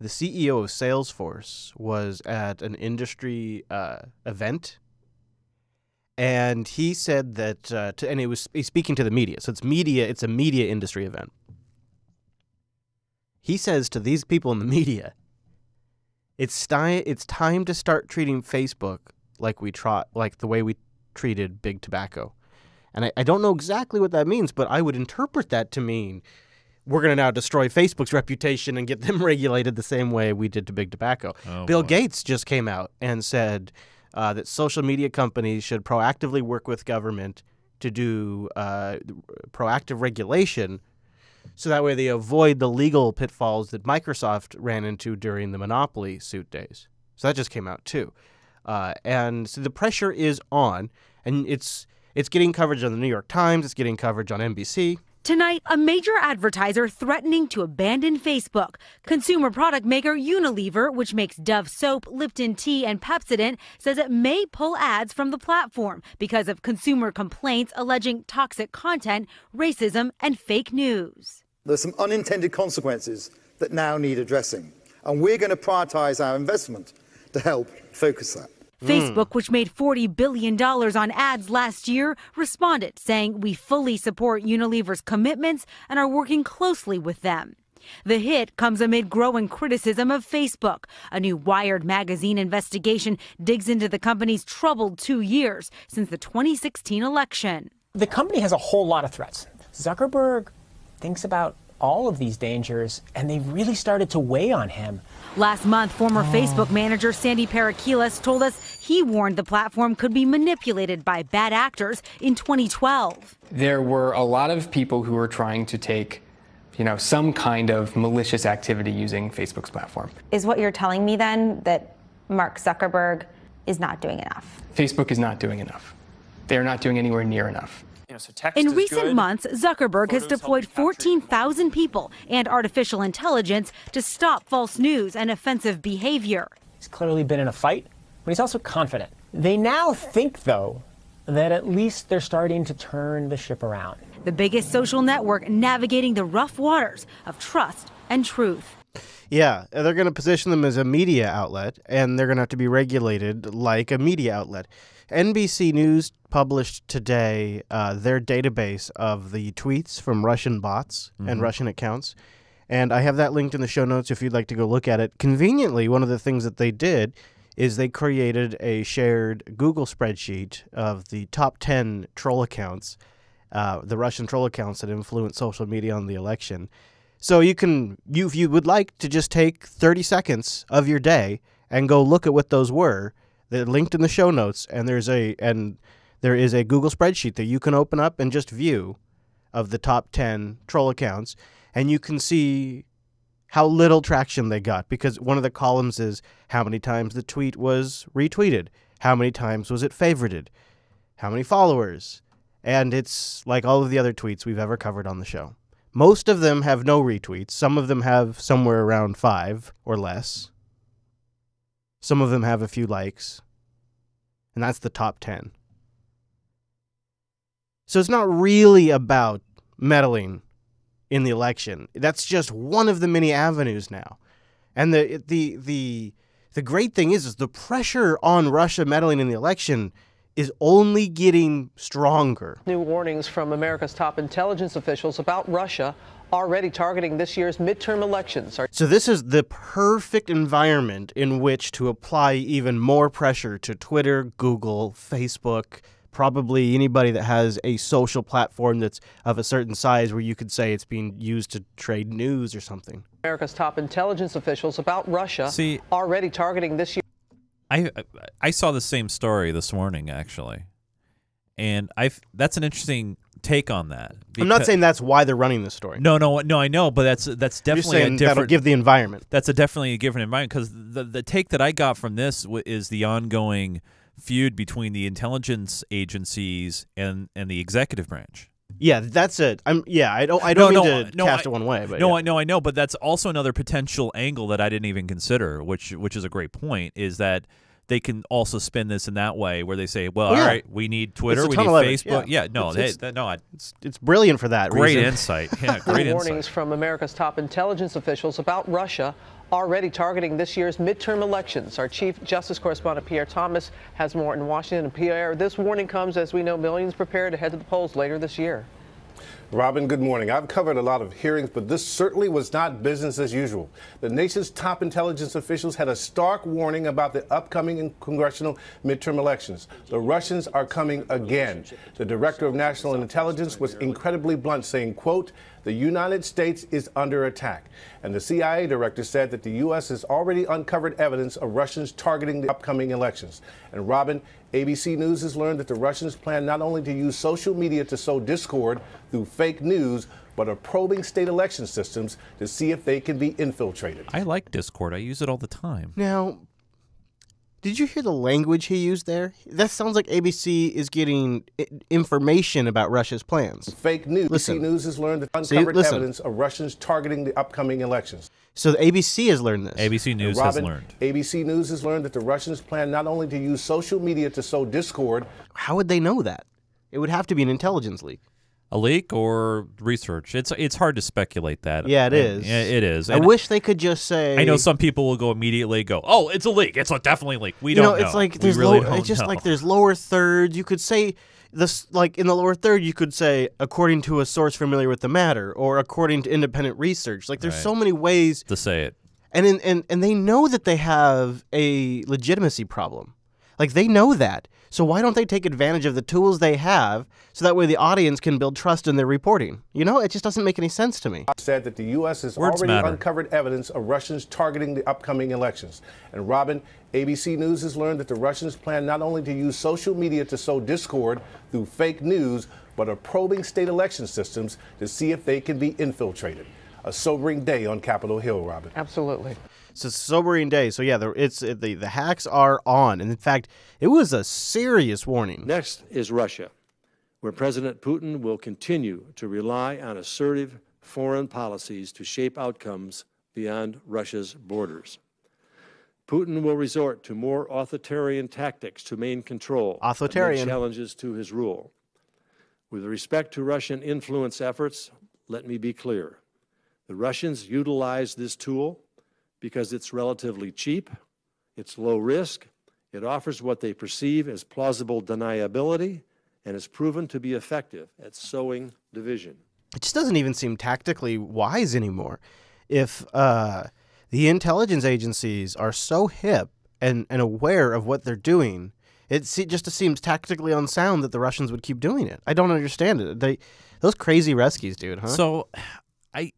The CEO of Salesforce was at an industry event, and he said that, he's speaking to the media. So it's a media industry event. He says to these people in the media, it's time to start treating Facebook like the way we treated big tobacco. And I don't know exactly what that means, but I would interpret that to mean we're going to now destroy Facebook's reputation and get them regulated the same way we did to big tobacco. Bill Gates just came out and said that social media companies should proactively work with government to do proactive regulation so that way they avoid the legal pitfalls that Microsoft ran into during the monopoly suit days. So that just came out too. And so the pressure is on, and it's getting coverage on the New York Times. It's getting coverage on NBC. Tonight, a major advertiser threatening to abandon Facebook. Consumer product maker Unilever, which makes Dove soap, Lipton tea, and Pepsodent, says it may pull ads from the platform because of consumer complaints alleging toxic content, racism, and fake news. There's some unintended consequences that now need addressing, and we're going to prioritize our investment to help focus that. Facebook, which made $40 billion on ads last year, responded, saying we fully support Unilever's commitments and are working closely with them. The hit comes amid growing criticism of Facebook. A new Wired magazine investigation digs into the company's troubled 2 years since the 2016 election. The company has a whole lot of threats. Zuckerberg thinks about all of these dangers, and they really started to weigh on him. Last month, former Facebook manager Sandy Parakilas told us he warned the platform could be manipulated by bad actors in 2012. There were a lot of people who were trying to take, some kind of malicious activity using Facebook's platform. Is what you're telling me then that Mark Zuckerberg is not doing enough? Facebook is not doing enough. They're not doing anywhere near enough. In recent months, Zuckerberg has deployed 14,000 people and artificial intelligence to stop false news and offensive behavior. He's clearly been in a fight, but he's also confident. They now think, though, that at least they're starting to turn the ship around. The biggest social network navigating the rough waters of trust and truth. Yeah, they're going to position them as a media outlet, and they're going to have to be regulated like a media outlet. NBC News published today their database of the tweets from Russian bots and Russian accounts, and I have that linked in the show notes if you'd like to go look at it. Conveniently, one of the things that they did is they created a shared Google spreadsheet of the top 10 troll accounts, the Russian troll accounts that influence social media on the election. So you can, if you would like to just take 30 seconds of your day and go look at what those were, they're linked in the show notes, and there is a Google spreadsheet that you can open up and just view of the top 10 troll accounts, and you can see how little traction they got, because one of the columns is how many times the tweet was retweeted, how many times was it favorited, how many followers, and it's like all of the other tweets we've ever covered on the show. Most of them have no retweets. Some of them have somewhere around 5 or less. Some of them have a few likes, and that's the top 10. So it's not really about meddling in the election. That's just one of the many avenues now. And the great thing is the pressure on Russia meddling in the election is only getting stronger. New warnings from America's top intelligence officials about Russia already targeting this year's midterm elections. So this is the perfect environment in which to apply even more pressure to Twitter, Google, Facebook, probably anybody that has a social platform that's of a certain size where you could say it's being used to trade news or something. America's top intelligence officials about Russia already targeting this year. I saw the same story this morning, actually, and that's an interesting take on that. I'm not saying that's why they're running this story. No, I know, but that's definitely a different. That'll give the environment. That's definitely a different environment, because the take that I got from this is the ongoing feud between the intelligence agencies and the executive branch. Yeah, that's it. I don't mean to cast it one way, but I know, but that's also another potential angle that I didn't even consider, which is a great point, is that they can also spin this in that way, where they say, well, all right, we need Twitter, we need Facebook. It's brilliant for that great reason. Insight. Yeah, great insight. Warnings from America's top intelligence officials about Russia already targeting this year's midterm elections. Our Chief Justice Correspondent Pierre Thomas has more in Washington. And Pierre, this warning comes as we know millions prepare to head to the polls later this year. Robin, good morning. I've covered a lot of hearings, but this certainly was not business as usual. The nation's top intelligence officials had a stark warning about the upcoming congressional midterm elections. The Russians are coming again. The director of national intelligence was incredibly blunt, saying, quote, "The United States is under attack." And the CIA director said that the U.S. has already uncovered evidence of Russians targeting the upcoming elections. And Robin, ABC News has learned that the Russians plan not only to use social media to sow discord through fake news, but are probing state election systems to see if they can be infiltrated. I like Discord. I use it all the time. Now, did you hear the language he used there? That sounds like ABC is getting information about Russia's plans. Fake news. ABC News has learned that uncovered evidence of Russians targeting the upcoming elections. So the ABC has learned this. ABC News has learned. ABC News has learned that the Russians plan not only to use social media to sow discord. How would they know that? It would have to be an intelligence leak. A leak or research. It's hard to speculate that. Yeah, it is. Yeah, it is. I wish they could just say. I know some people will immediately go, "Oh, it's a leak. It's definitely a leak." We don't know. It's like there's like there's lower thirds. You could say this, like in the lower third, you could say according to a source familiar with the matter, or according to independent research. Like there's so many ways to say it. And they know that they have a legitimacy problem. Like they know that. So why don't they take advantage of the tools they have so that way the audience can build trust in their reporting? You know, it just doesn't make any sense to me. Said that the U.S. has already uncovered evidence of Russians targeting the upcoming elections. And Robin, ABC News has learned that the Russians plan not only to use social media to sow discord through fake news, but are probing state election systems to see if they can be infiltrated. A sobering day on Capitol Hill, Robin. Absolutely. It's a sobering day. So yeah, the hacks are on, and in fact, it was a serious warning. Next is Russia, where President Putin will continue to rely on assertive foreign policies to shape outcomes beyond Russia's borders. Putin will resort to more authoritarian tactics to maintain control amid challenges to his rule. With respect to Russian influence efforts, let me be clear. The Russians utilize this tool because it's relatively cheap, it's low risk, it offers what they perceive as plausible deniability, and is proven to be effective at sowing division. It just doesn't even seem tactically wise anymore. If the intelligence agencies are so hip and aware of what they're doing, just seems tactically unsound that the Russians would keep doing it. I don't understand it. Those crazy rescues, dude. Huh? So, I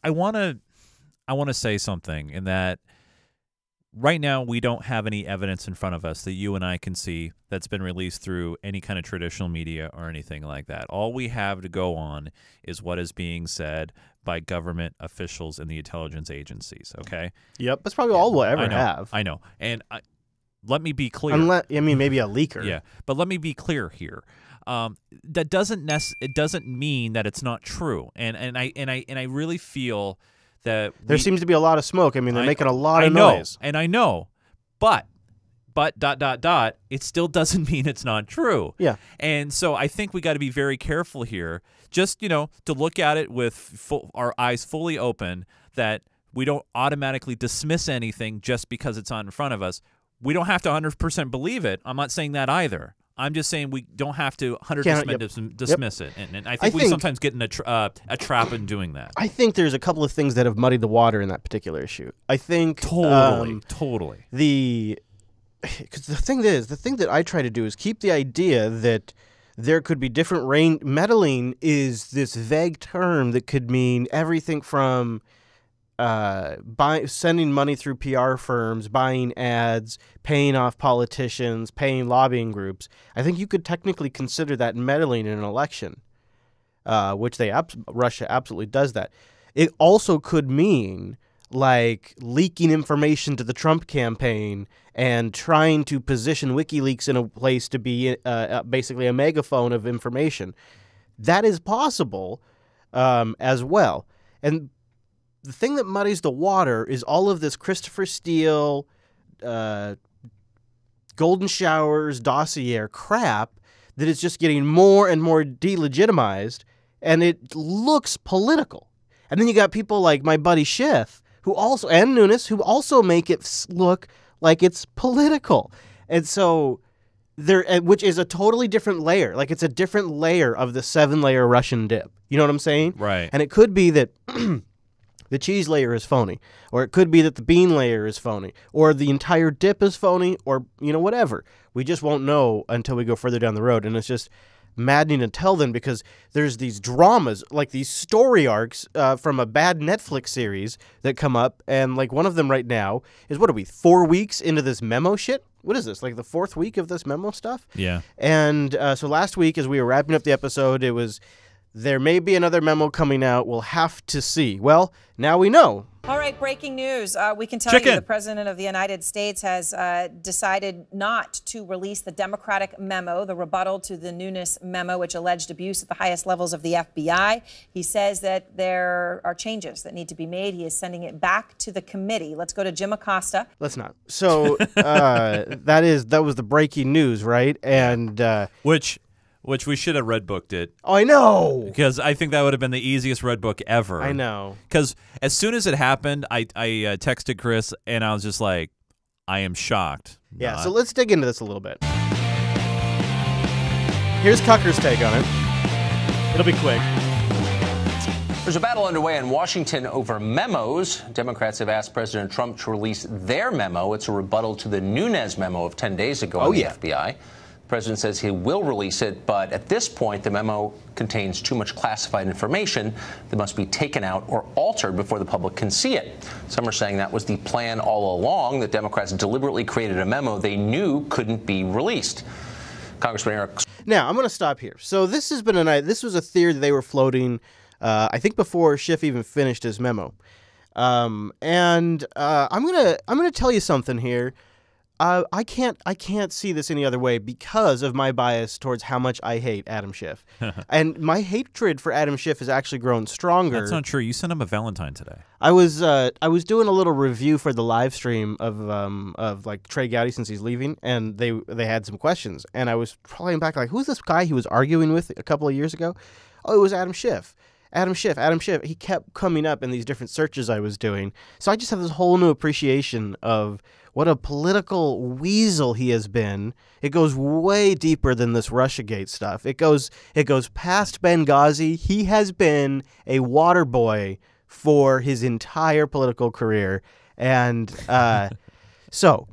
want to say something in that. Right now, we don't have any evidence in front of us that you and I can see that's been released through any kind of traditional media or anything like that. All we have to go on is what is being said by government officials and the intelligence agencies, okay? Yep, that's probably all we'll ever have. I know. And let me be clear. Maybe a leaker. Yeah, but let me be clear here. That doesn't mean that it's not true. And I really feel that there seems to be a lot of smoke. I mean, they're making a lot of noise. And I know, but it still doesn't mean it's not true. Yeah. And so I think we got to be very careful here, just, to look at it with our eyes fully open, that we don't automatically dismiss anything just because it's on in front of us. We don't have to 100% believe it. I'm not saying that either. I'm just saying we don't have to 100% dismiss it, and I think we sometimes get in a trap in doing that. I think there's a couple of things that have muddied the water in that particular issue. I think totally. Because the thing that I try to do is keep the idea that there could be different range. Meddling is this vague term that could mean everything from sending money through PR firms, buying ads, paying off politicians, paying lobbying groups. I think you could technically consider that meddling in an election, which Russia absolutely does that. It also could mean like leaking information to the Trump campaign and trying to position WikiLeaks in a place to be basically a megaphone of information. That is possible as well. And the thing that muddies the water is all of this Christopher Steele, Golden Showers, dossier crap that is just getting more and more delegitimized, and it looks political. And then you got people like my buddy Schiff, and Nunes, who also make it look like it's political. And so which is a totally different layer. Like, it's a different layer of the 7-layer Russian dip. You know what I'm saying? Right. And it could be that the cheese layer is phony, or it could be that the bean layer is phony, or the entire dip is phony, or, whatever. We just won't know until we go further down the road. And it's just maddening to tell them, because there's these dramas, like these story arcs from a bad Netflix series that come up. And like one of them right now is, 4 weeks into this memo shit? What is this, like the 4th week of this memo stuff? Yeah. And so last week, as we were wrapping up the episode, it was, there may be another memo coming out. We'll have to see. Well, now we know. All right, breaking news. We can tell you the President of the United States has decided not to release the Democratic memo, the rebuttal to the Nunes memo, which alleged abuse at the highest levels of the FBI. He says that there are changes that need to be made. He is sending it back to the committee. Let's go to Jim Acosta. Let's not. So that was the breaking news, right? And Which we should have red booked it. Oh, I know. Because I think that would have been the easiest red book ever. I know. Because as soon as it happened, I texted Chris, and I was just like, I am shocked. Yeah, so let's dig into this a little bit. Here's Cucker's take on it. It'll be quick. There's a battle underway in Washington over memos. Democrats have asked President Trump to release their memo. It's a rebuttal to the Nunes memo of 10 days ago on the FBI. The president says he will release it, but at this point, the memo contains too much classified information that must be taken out or altered before the public can see it. Some are saying that was the plan all along, that Democrats deliberately created a memo they knew couldn't be released. Congressman Eric. Now, I'm going to stop here. So this has been this was a theory that they were floating, I think, before Schiff even finished his memo. I'm gonna tell you something here. I can't see this any other way because of my bias towards how much I hate Adam Schiff. And my hatred for Adam Schiff has actually grown stronger. That's not true. You sent him a Valentine today. I was doing a little review for the live stream of like Trey Gowdy since he's leaving, and they had some questions, and I was playing back like, who's this guy he was arguing with a couple of years ago? Oh, it was Adam Schiff. Adam Schiff. He kept coming up in these different searches I was doing. So I just have this whole new appreciation of what a political weasel he has been. It goes way deeper than this Russiagate stuff. It goes past Benghazi. He has been a water boy for his entire political career. And so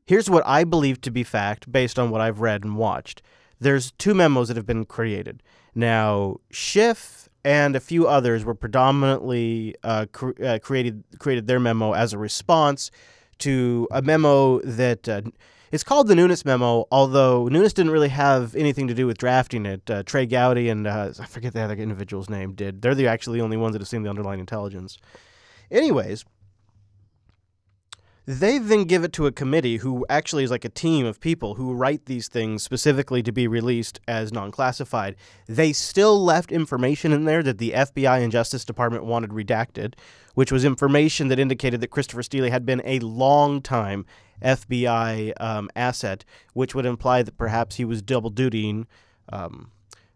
Here's what I believe to be fact based on what I've read and watched. There's 2 memos that have been created. Now, Schiff and a few others were predominantly created their memo as a response to a memo that it's called the Nunes memo, although Nunes didn't really have anything to do with drafting it. Trey Gowdy and I forget the other individual's name did. They're actually the only ones that have seen the underlying intelligence. Anyways, they then give it to a committee who actually is like a team of people who write these things specifically to be released as non-classified. They still left information in there that the FBI and Justice Department wanted redacted, which was information that indicated that Christopher Steele had been a long-time FBI asset, which would imply that perhaps he was double dutying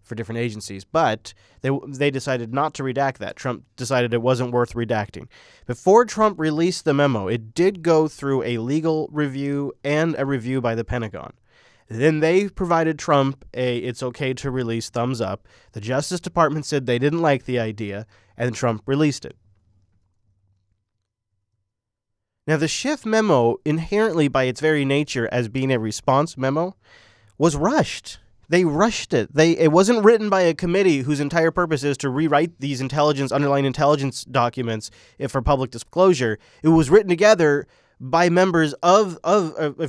for different agencies. But they decided not to redact that. Trump decided it wasn't worth redacting. Before Trump released the memo, it did go through a legal review and a review by the Pentagon. Then they provided Trump a it's okay to release thumbs up. The Justice Department said they didn't like the idea, and Trump released it. Now, the Schiff memo, inherently by its very nature as being a response memo, was rushed. They rushed it. It wasn't written by a committee whose entire purpose is to rewrite these underlying intelligence documents for public disclosure. It was written together by members of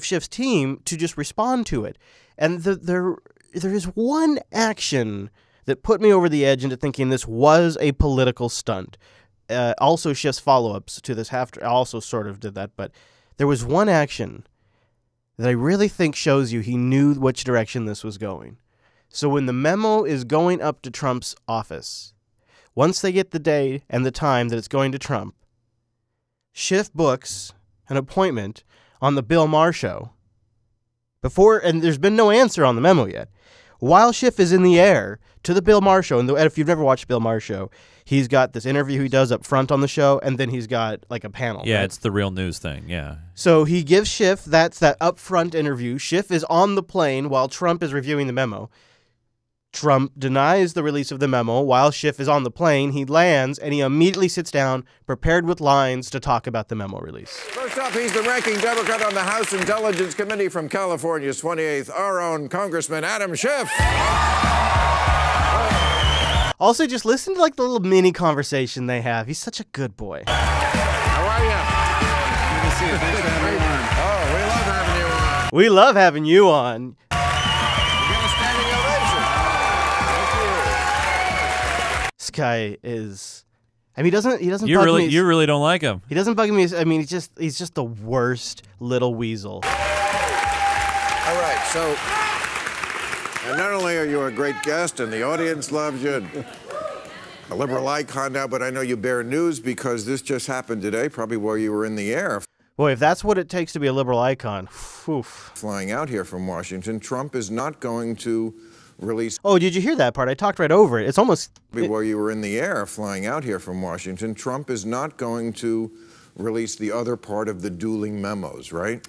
Schiff's team to just respond to it. And there is one action that put me over the edge into thinking this was a political stunt. Also, Schiff's follow-ups to this also sort of did that, but there was one action that I really think shows you he knew which direction this was going. So when the memo is going up to Trump's office, once they get the day and the time that it's going to Trump, Schiff books an appointment on the Bill Maher show and there's been no answer on the memo yet. While Schiff is in the air to the Bill Maher show, and if you've never watched Bill Maher show, he's got this interview he does up front on the show, and then he's got like a panel. Yeah, right? It's the real news thing, yeah. So he gives Schiff, that's that upfront interview. Schiff is on the plane while Trump is reviewing the memo. Trump denies the release of the memo while Schiff is on the plane. He lands, and he immediately sits down, prepared with lines to talk about the memo release. First up, he's the ranking Democrat on the House Intelligence Committee from California's 28th, our own Congressman Adam Schiff. Also, just listen to like the little mini conversation they have. He's such a good boy. How are you? Good to see you. Thanks for having me on. Oh, we love having you on. We love having you on. You got a standing ovation. Thank you. This guy is. I mean, he doesn't You bug really me. you really don't like him. He doesn't bug me. I mean, he's just the worst little weasel. All right, so. And not only are you a great guest and the audience loves you, a liberal icon now, but I know you bear news because this just happened today, probably while you were in the air. Boy, if that's what it takes to be a liberal icon, oof. Flying out here from Washington, Trump is not going to release. Oh, did you hear that part? I talked right over it. It's almost. While you were in the air flying out here from Washington, Trump is not going to release the other part of the dueling memos, right?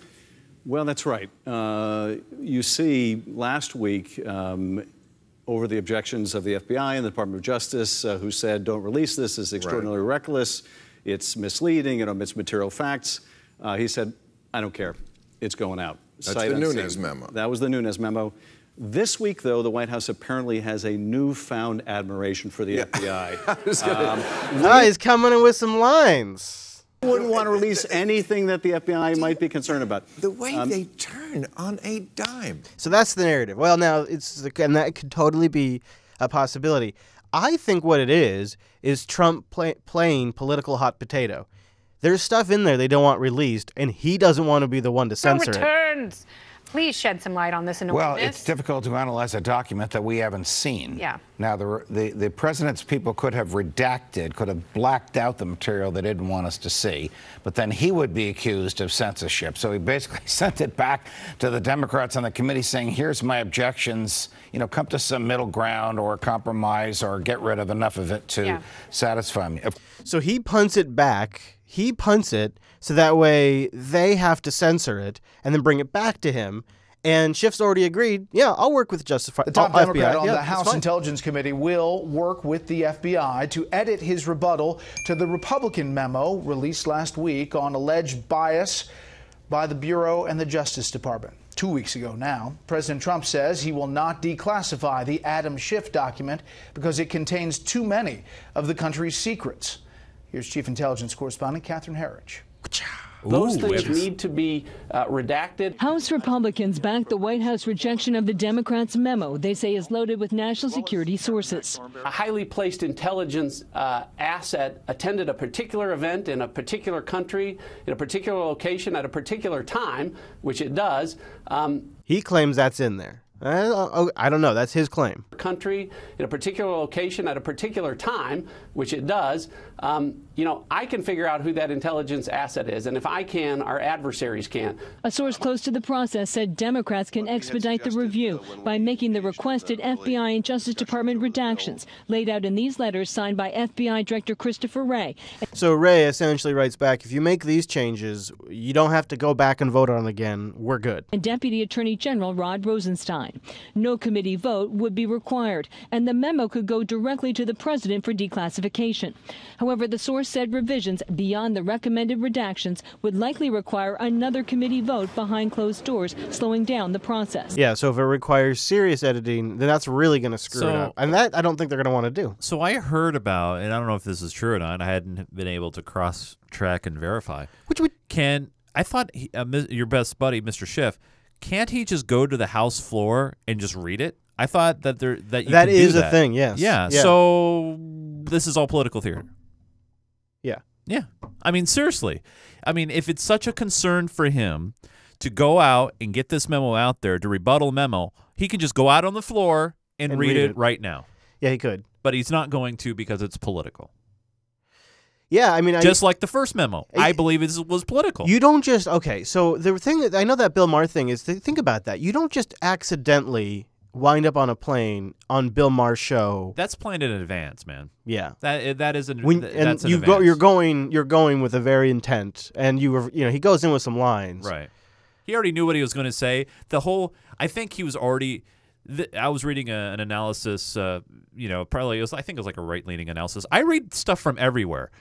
Well, that's right. You see, last week, over the objections of the FBI and the Department of Justice, who said, don't release this, it's extraordinarily reckless, it's misleading, it omits material facts, he said, I don't care, it's going out. That's the Nunes memo. That was the Nunes memo. This week, though, the White House apparently has a newfound admiration for the FBI. He's coming in with some lines. Wouldn't want to release anything that the FBI might be concerned about. The way they turn on a dime. So that's the narrative. Well, now and that could totally be a possibility. I think what it is Trump playing political hot potato. There's stuff in there they don't want released, and he doesn't want to be the one to censor it. Returns. Please shed some light on this enormous. Well, it's difficult to analyze a document that we haven't seen. Yeah. Now, the president's people could have redacted, could have blacked out the material they didn't want us to see, but then he would be accused of censorship. So he basically sent it back to the Democrats on the committee saying, here's my objections, come to some middle ground or compromise or get rid of enough of it to satisfy me. So he punts it back. He punts it so that way they have to censor it and then bring it back to him. And Schiff's already agreed, yeah, I'll work with Justice The top Democrat FBI. on the House Intelligence Committee will work with the FBI to edit his rebuttal to the Republican memo released last week on alleged bias by the Bureau and the Justice Department. 2 weeks ago now, President Trump says he will not declassify the Adam Schiff document because it contains too many of the country's secrets. Here's Chief Intelligence Correspondent Catherine Herridge. Those things need to be redacted. House Republicans backed the White House rejection of the Democrats' memo they say is loaded with national security sources. A highly placed intelligence asset attended a particular event in a particular country, in a particular location, at a particular time, which it does. He claims that's in there. I don't know. That's his claim. Country in a particular location at a particular time, which it does. I can figure out who that intelligence asset is, and if I can, our adversaries can. A source close to the process said Democrats can expedite the review by making the requested FBI and Justice Department redactions laid out in these letters signed by FBI Director Christopher Wray. So Wray essentially writes back, if you make these changes, you don't have to go back and vote on it again. We're good. And Deputy Attorney General Rod Rosenstein. No committee vote would be required, and the memo could go directly to the president for declassification. However, the source said revisions beyond the recommended redactions would likely require another committee vote behind closed doors, slowing down the process. Yeah, so if it requires serious editing, then that's really going to screw it up. And that I don't think they're going to want to do. So I heard about, and I don't know if this is true or not, I hadn't been able to cross-track and verify. I thought your best buddy, Mr. Schiff, can't he just go to the House floor and just read it? I thought that you that could is do a thing, yes. Yeah, so this is all political theater. Yeah. Yeah. I mean, seriously. I mean, if it's such a concern for him to go out and get this memo out there, to rebuttal memo, he can just go out on the floor and read it right now. Yeah, he could. But he's not going to because it's political. Yeah, I mean, just like the first memo, I believe it was political. You don't just so the thing that I know that Bill Maher thing is, think about that. You don't just accidentally wind up on a plane on Bill Maher's show. That's planned in advance, man. Yeah, that is you're going with a very intent, and he goes in with some lines. Right. He already knew what he was going to say. I think he was already. I was reading an analysis. I think it was like a right-leaning analysis. I read stuff from everywhere.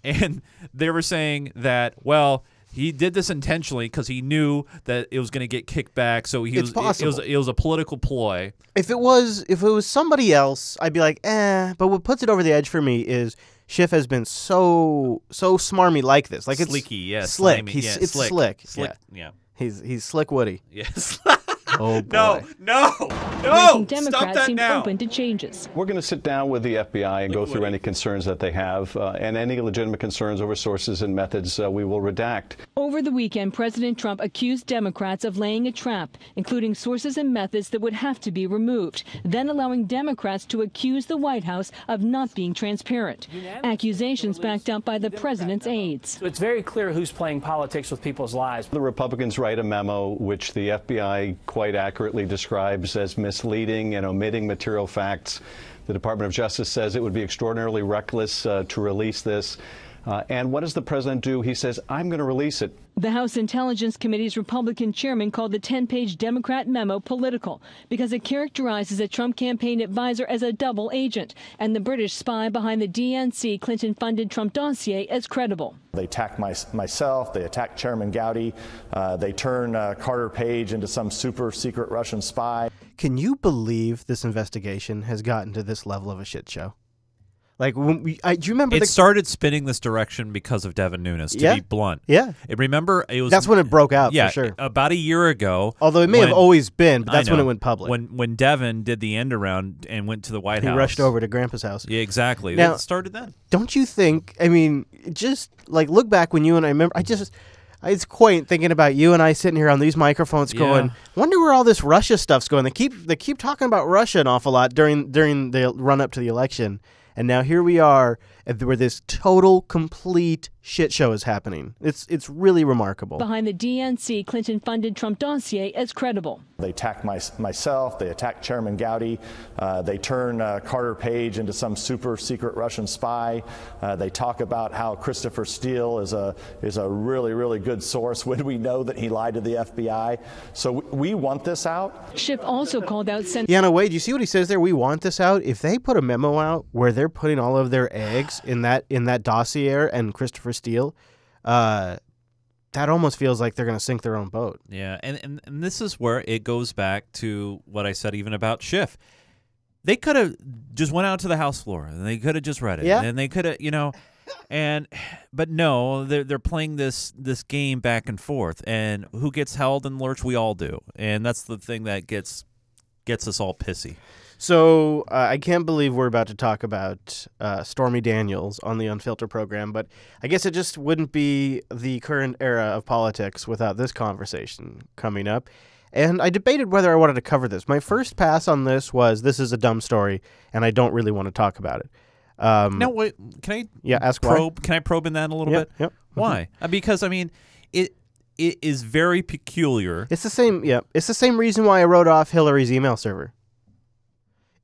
And they were saying that, well, he did this intentionally because he knew that it was going to get kicked back. So it was a political ploy. If it was somebody else, I'd be like, But what puts it over the edge for me is Schiff has been so smarmy like this, like Slicky, it's slick. Slimy, It's slick. Yeah. He's Slick Woody. Yes. Oh boy. No! Democrats Stop that seem now. open to changes. We're going to sit down with the FBI and go through any concerns that they have, and any legitimate concerns over sources and methods we will redact. Over the weekend, President Trump accused Democrats of laying a trap, including sources and methods that would have to be removed, then allowing Democrats to accuse the White House of not being transparent. Accusations backed up by the president's aides. So it's very clear who's playing politics with people's lives. The Republicans write a memo which the FBI quite accurately describes as misleading and omitting material facts. The Department of Justice says it would be extraordinarily reckless to release this. And what does the president do? He says, I'm going to release it. The House Intelligence Committee's Republican chairman called the 10-page Democrat memo political because it characterizes a Trump campaign advisor as a double agent and the British spy behind the DNC Clinton-funded Trump dossier as credible. They attack myself. They attack Chairman Gowdy. They turn Carter Page into some super secret Russian spy. Can you believe this investigation has gotten to this level of a shit show? Like, do you remember it started spinning this direction because of Devin Nunes, to be blunt. Yeah. That's when it broke out, for sure. About a year ago. Although it may have always been, but that's when it went public. When Devin did the end around and went to the White House. He rushed over to Grandpa's house. Yeah, exactly. Now, it started then. Don't you think, just like look back when you and I remember, it's quaint thinking about you and I sitting here on these microphones going, wonder where all this Russia stuff's going. They keep talking about Russia an awful lot during the run up to the election. And now here we are, where this total, complete shit show is happening. It's really remarkable. Behind the DNC Clinton-funded Trump dossier as credible. They attack myself. They attack Chairman Gowdy. They turn Carter Page into some super secret Russian spy. They talk about how Christopher Steele is a really, really good source when we know that he lied to the FBI. So we want this out. Schiff also called out Wade, you see what he says there? We want this out. If they put a memo out where they're putting all of their eggs in that dossier and Christopher Steele, that almost feels like they're going to sink their own boat. Yeah, and this is where it goes back to what I said even about Schiff. They could have just went out to the House floor, and they could have just read it, and they could have, but no, they're playing this game back and forth, and who gets held in lurch? We all do, and that's the thing that gets us all pissy. So I can't believe we're about to talk about Stormy Daniels on the Unfilter program, but I guess it just wouldn't be the current era of politics without this conversation coming up. And I debated whether I wanted to cover this. My first pass on this was, this is a dumb story, and I don't really want to talk about it. No, wait, can I ask probe? why? Can I probe in that a little bit? Yep. Why? Because, I mean, it is very peculiar. It's the same, it's the same reason why I wrote off Hillary's email server.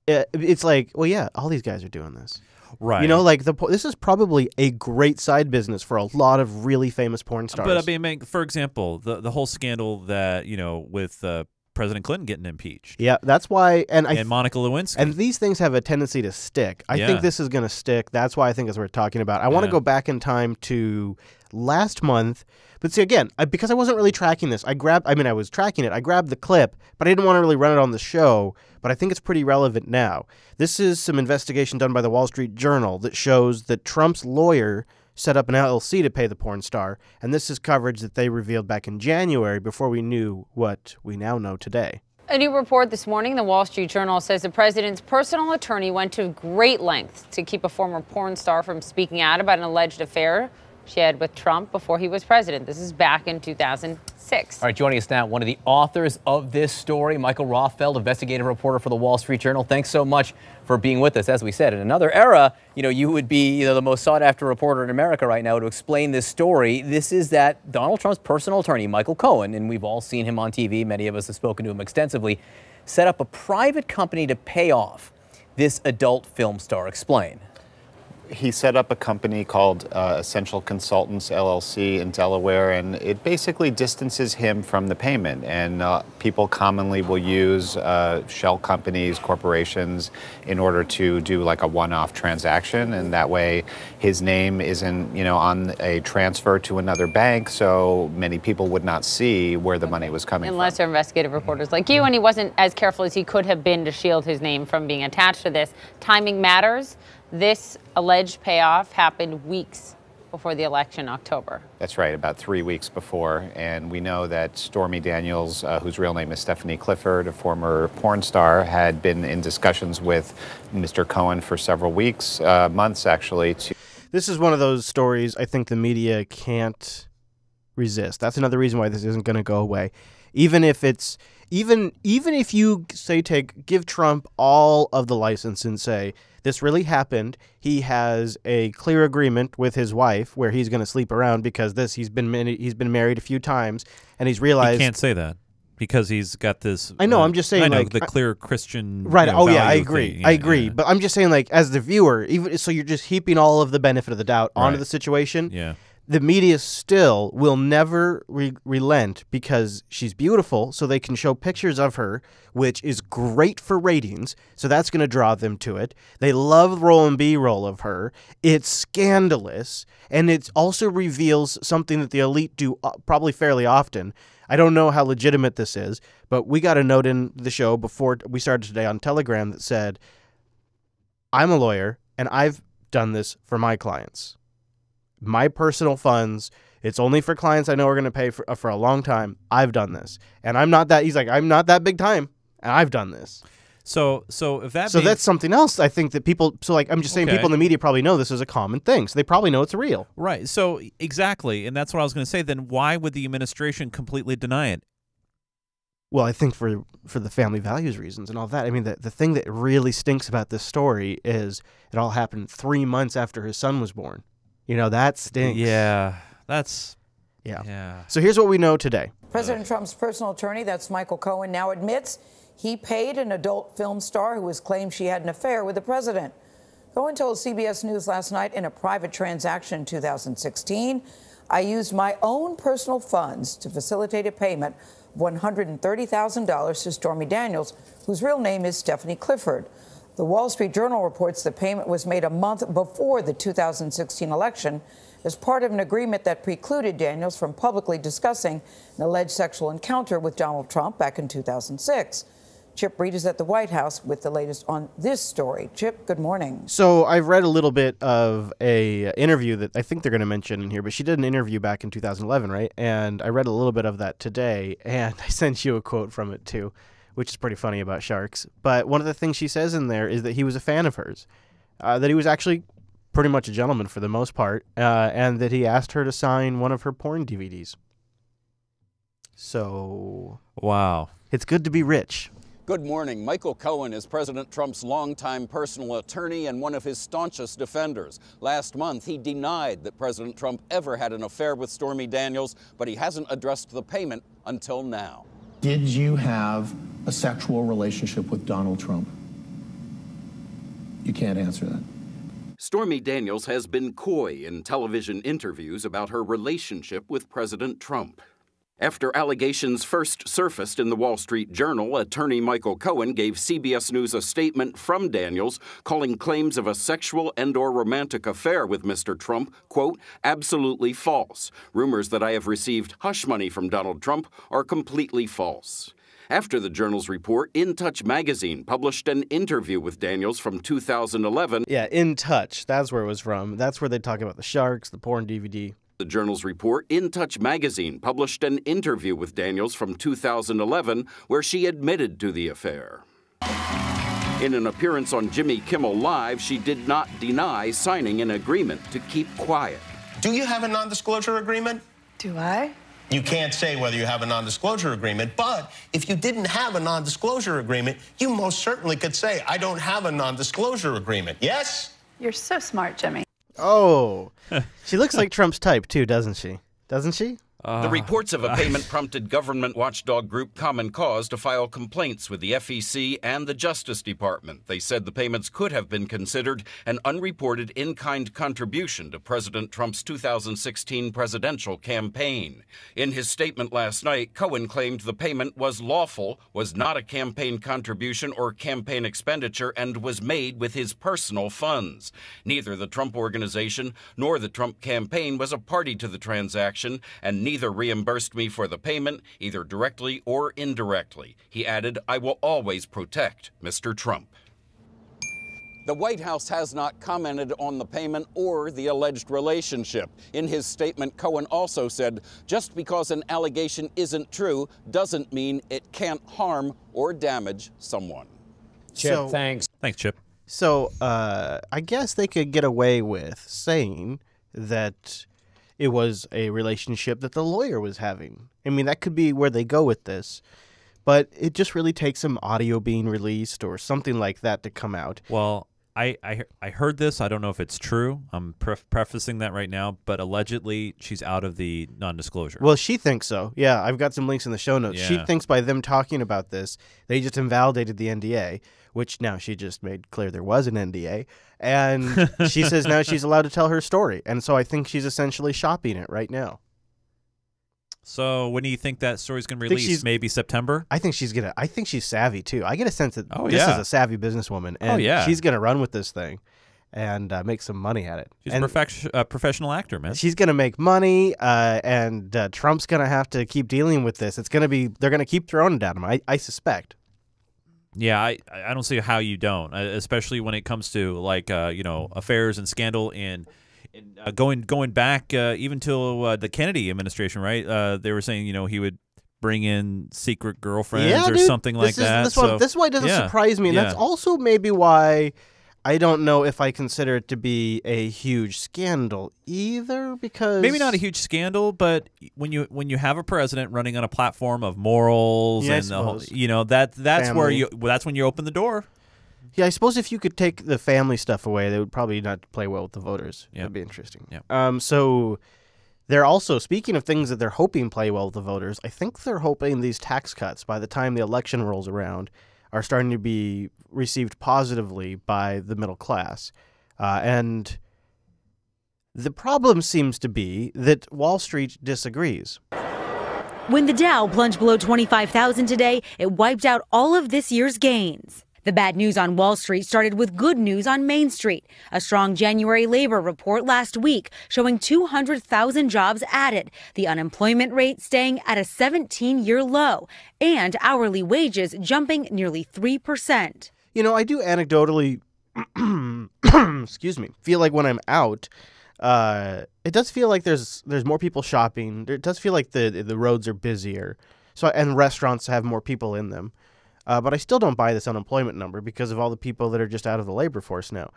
It's like, well, yeah, all these guys are doing this. Right. You know, like this is probably a great side business for a lot of really famous porn stars. But I mean, for example, the whole scandal that, with President Clinton getting impeached. Yeah, that's why. And Monica Lewinsky. And these things have a tendency to stick. I think this is going to stick. That's why I think it's worth talking about. I want to go back in time to last month. But see, again, because I wasn't really tracking this, I was tracking it. I grabbed the clip, but I didn't want to really run it on the show. But I think it's pretty relevant now. This is some investigation done by the Wall Street Journal that shows that Trump's lawyer set up an LLC to pay the porn star, and this is coverage that they revealed back in January before we knew what we now know today. A new report this morning, the Wall Street Journal says the president's personal attorney went to great lengths to keep a former porn star from speaking out about an alleged affair she had with Trump before he was president. This is back in 2006. All right, joining us now, one of the authors of this story, Michael Rothfeld, investigative reporter for the Wall Street Journal. Thanks so much for being with us. As we said, in another era, you would be the most sought-after reporter in America right now to explain this story. This is that Donald Trump's personal attorney, Michael Cohen, and we've all seen him on TV, many of us have spoken to him extensively, set up a private company to pay off this adult film star. Explain. He set up a company called Essential Consultants, LLC in Delaware, and it basically distances him from the payment. And people commonly will use shell companies, corporations, in order to do like a one-off transaction. And that way his name isn't, on a transfer to another bank, so many people would not see where the money was coming from. Unless they're investigative reporters like you, and he wasn't as careful as he could have been to shield his name from being attached to this. Timing matters. This alleged payoff happened weeks before the election, October. That's right, about 3 weeks before. And we know that Stormy Daniels, whose real name is Stephanie Clifford, a former porn star, had been in discussions with Mr. Cohen for several weeks, months actually. This is one of those stories I think the media can't resist. That's another reason why this isn't going to go away. Even if you say give Trump all of the license and say, this really happened. He has a clear agreement with his wife where he's going to sleep around because he's been married a few times, and he's realized He can't say that because he's got this. I know. I'm just saying, the clear Christian. Right. I agree. Thing. I agree. But I'm just saying, as the viewer, even so, you're just heaping all of the benefit of the doubt onto the situation. Yeah. The media still will never relent because she's beautiful, so they can show pictures of her, which is great for ratings, so that's going to draw them to it. They love roll and B-roll of her. It's scandalous, and it also reveals something that the elite do probably fairly often. I don't know how legitimate this is, but we got a note in the show before we started today on Telegram that said, I'm a lawyer, and I've done this for my clients. My personal funds, it's only for clients I know are going to pay for a long time. I've done this. And I'm not that, he's like, I'm not that big time, and I've done this. So if that So that's something else I think that people, I'm just saying people in the media probably know this is a common thing. So they probably know it's real. Right. So exactly. And that's what I was going to say. Then why would the administration completely deny it? Well, I think for the family values reasons and all that. I mean, the thing that really stinks about this story is it all happened 3 months after his son was born. That stinks. Yeah, that's... Yeah. So here's what we know today. President Trump's personal attorney, that's Michael Cohen, now admits he paid an adult film star who was claimed she had an affair with the president. Cohen told CBS News last night in a private transaction in 2016, I used my own personal funds to facilitate a payment of $130,000 to Stormy Daniels, whose real name is Stephanie Clifford. The Wall Street Journal reports the payment was made a month before the 2016 election as part of an agreement that precluded Daniels from publicly discussing an alleged sexual encounter with Donald Trump back in 2006. Chip Reed is at the White House with the latest on this story. Chip, good morning. So I've read a little bit of a interview that I think they're going to mention in here, but she did an interview back in 2011, right? And I read a little bit of that today, and I sent you a quote from it too, which is pretty funny about sharks. But one of the things she says in there is that he was a fan of hers, that he was actually pretty much a gentleman for the most part, and that he asked her to sign one of her porn DVDs. So, wow. It's good to be rich. Good morning. Michael Cohen is President Trump's longtime personal attorney and one of his staunchest defenders. Last month, he denied that President Trump ever had an affair with Stormy Daniels, but he hasn't addressed the payment until now. Did you have a sexual relationship with Donald Trump? You can't answer that. Stormy Daniels has been coy in television interviews about her relationship with President Trump. After allegations first surfaced in the Wall Street Journal, attorney Michael Cohen gave CBS News a statement from Daniels calling claims of a sexual and/or romantic affair with Mr. Trump, quote, absolutely false. Rumors that I have received hush money from Donald Trump are completely false. After the Journal's report, In Touch magazine published an interview with Daniels from 2011. Yeah, In Touch. That's where it was from. That's where they talk about the sharks, the porn DVD. The Journal's report, In Touch magazine published an interview with Daniels from 2011 where she admitted to the affair. In an appearance on Jimmy Kimmel Live, she did not deny signing an agreement to keep quiet. Do you have a non-disclosure agreement? Do I? You can't say whether you have a non-disclosure agreement, but if you didn't have a non-disclosure agreement, you most certainly could say, I don't have a non-disclosure agreement. Yes? You're so smart, Jimmy. Oh, she looks like Trump's type too, doesn't she? Doesn't she? The reports of a payment prompted government watchdog group Common Cause to file complaints with the FEC and the Justice Department. They said the payments could have been considered an unreported in-kind contribution to President Trump's 2016 presidential campaign. In his statement last night, Cohen claimed the payment was lawful, was not a campaign contribution or campaign expenditure, and was made with his personal funds. Neither the Trump Organization nor the Trump campaign was a party to the transaction, and neither reimbursed me for the payment, either directly or indirectly. He added, I will always protect Mr. Trump. The White House has not commented on the payment or the alleged relationship. In his statement, Cohen also said, just because an allegation isn't true doesn't mean it can't harm or damage someone. Chip, thanks. Thanks, Chip. So I guess they could get away with saying that it was a relationship that the lawyer was having. I mean, that could be where they go with this. But it just really takes some audio being released or something like that to come out. Well, I heard this. I don't know if it's true. I'm prefacing that right now. But allegedly, she's out of the non-disclosure. Well, she thinks so. Yeah, I've got some links in the show notes. Yeah. She thinks by them talking about this, they just invalidated the NDA, which now she just made clear there was an NDA. And she says now she's allowed to tell her story. And so I think she's essentially shopping it right now. So when do you think that story's going to release? Maybe September? I think she's savvy too. I get a sense that this is a savvy businesswoman. And she's going to run with this thing and make some money at it. She's a professional actor, man. She's going to make money, and Trump's going to have to keep dealing with this. They're going to keep throwing it at him, I suspect. Yeah, I don't see how you don't, especially when it comes to like affairs and scandal and going back even till the Kennedy administration, right? They were saying he would bring in secret girlfriends or something like that. This is why it doesn't surprise me, and that's also maybe why I don't know if I consider it to be a huge scandal either, because maybe not a huge scandal, but when you have a president running on a platform of morals and the whole, that's when you open the door. Yeah, I suppose if you could take the family stuff away, they would probably not play well with the voters. That'd be interesting. Yeah. So they're also, speaking of things that they're hoping play well with the voters, I think they're hoping these tax cuts, by the time the election rolls around, are starting to be received positively by the middle class. And the problem seems to be that Wall Street disagrees. When the Dow plunged below 25,000 today, it wiped out all of this year's gains. The bad news on Wall Street started with good news on Main Street. A strong January labor report last week showing 200,000 jobs added, the unemployment rate staying at a 17-year low, and hourly wages jumping nearly 3%. You know, I do anecdotally, excuse me, feel like when I'm out, it does feel like there's more people shopping. It does feel like the roads are busier, and restaurants have more people in them. But I still don't buy this unemployment number because of all the people that are just out of the labor force now.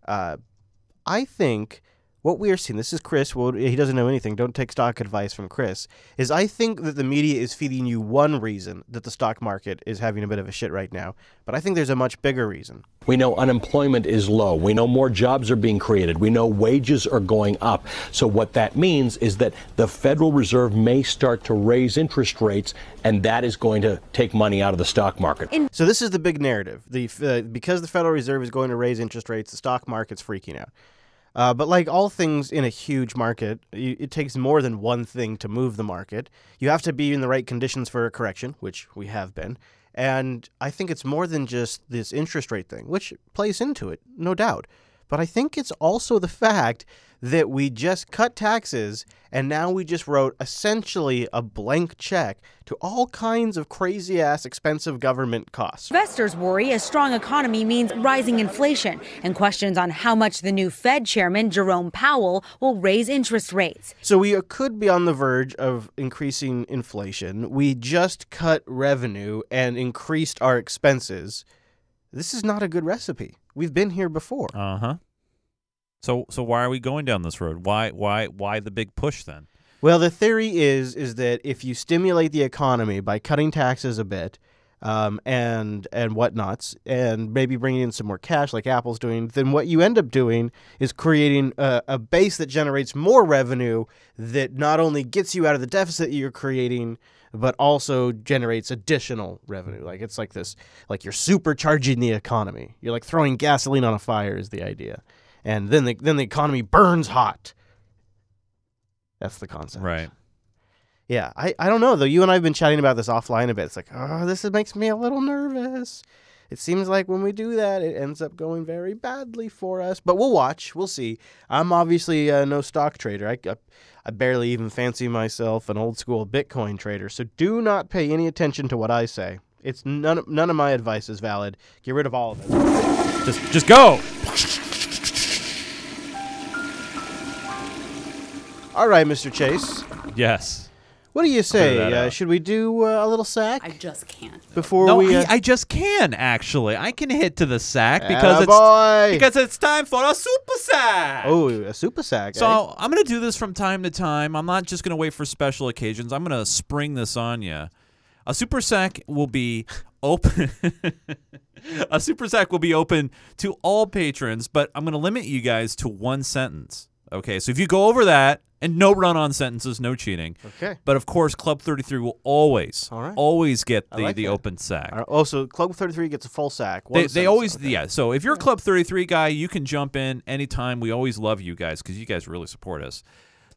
I think what we are seeing, this is Chris, well, he doesn't know anything, don't take stock advice from Chris, is I think that the media is feeding you one reason that the stock market is having a bit of a shit right now, but I think there's a much bigger reason. We know unemployment is low. We know more jobs are being created. We know wages are going up. So what that means is that the Federal Reserve may start to raise interest rates, and that is going to take money out of the stock market. So this is the big narrative. Because the Federal Reserve is going to raise interest rates, the stock market's freaking out. But like all things in a huge market, it takes more than one thing to move the market. You have to be in the right conditions for a correction, which we have been. And I think it's more than just this interest rate thing, which plays into it, no doubt. But I think it's also the fact that we just cut taxes and now we just wrote essentially a blank check to all kinds of crazy-ass expensive government costs. Investors worry a strong economy means rising inflation and questions on how much the new Fed chairman, Jerome Powell, will raise interest rates. So we could be on the verge of increasing inflation. We just cut revenue and increased our expenses. This is not a good recipe. We've been here before. Uh-huh. So why are we going down this road? Why the big push then? Well, the theory is that if you stimulate the economy by cutting taxes a bit, and whatnots, and maybe bringing in some more cash like Apple's doing, then what you end up doing is creating a base that generates more revenue that not only gets you out of the deficit you're creating, but also generates additional revenue. Like it's like this, like you're supercharging the economy. You're like throwing gasoline on a fire is the idea. And then the economy burns hot. That's the concept. Right. Yeah, I don't know, though. You and I have been chatting about this offline a bit. It's like, oh, this makes me a little nervous. It seems like when we do that, it ends up going very badly for us. But we'll watch. We'll see. I'm obviously no stock trader. I barely even fancy myself an old-school Bitcoin trader. So do not pay any attention to what I say. It's none of my advice is valid. Get rid of all of it. Just go. All right, Mr. Chase. Yes. What do you say? Should we do a little sack? I just can't. Before I just can, actually. I can hit to the sack because it's time for a super sack. Oh, a super sack. So I'm going to do this from time to time. I'm not just going to wait for special occasions. I'm going to spring this on you. A super sack will be open. A super sack will be open to all patrons, but I'm going to limit you guys to one sentence. Okay, so if you go over that, and no run-on sentences, no cheating. Okay. But, of course, Club 33 will always get the open sack. Right. Oh, so Club 33 gets a full sack. They always, yeah. So if you're a Club 33 guy, you can jump in anytime. We always love you guys because you guys really support us.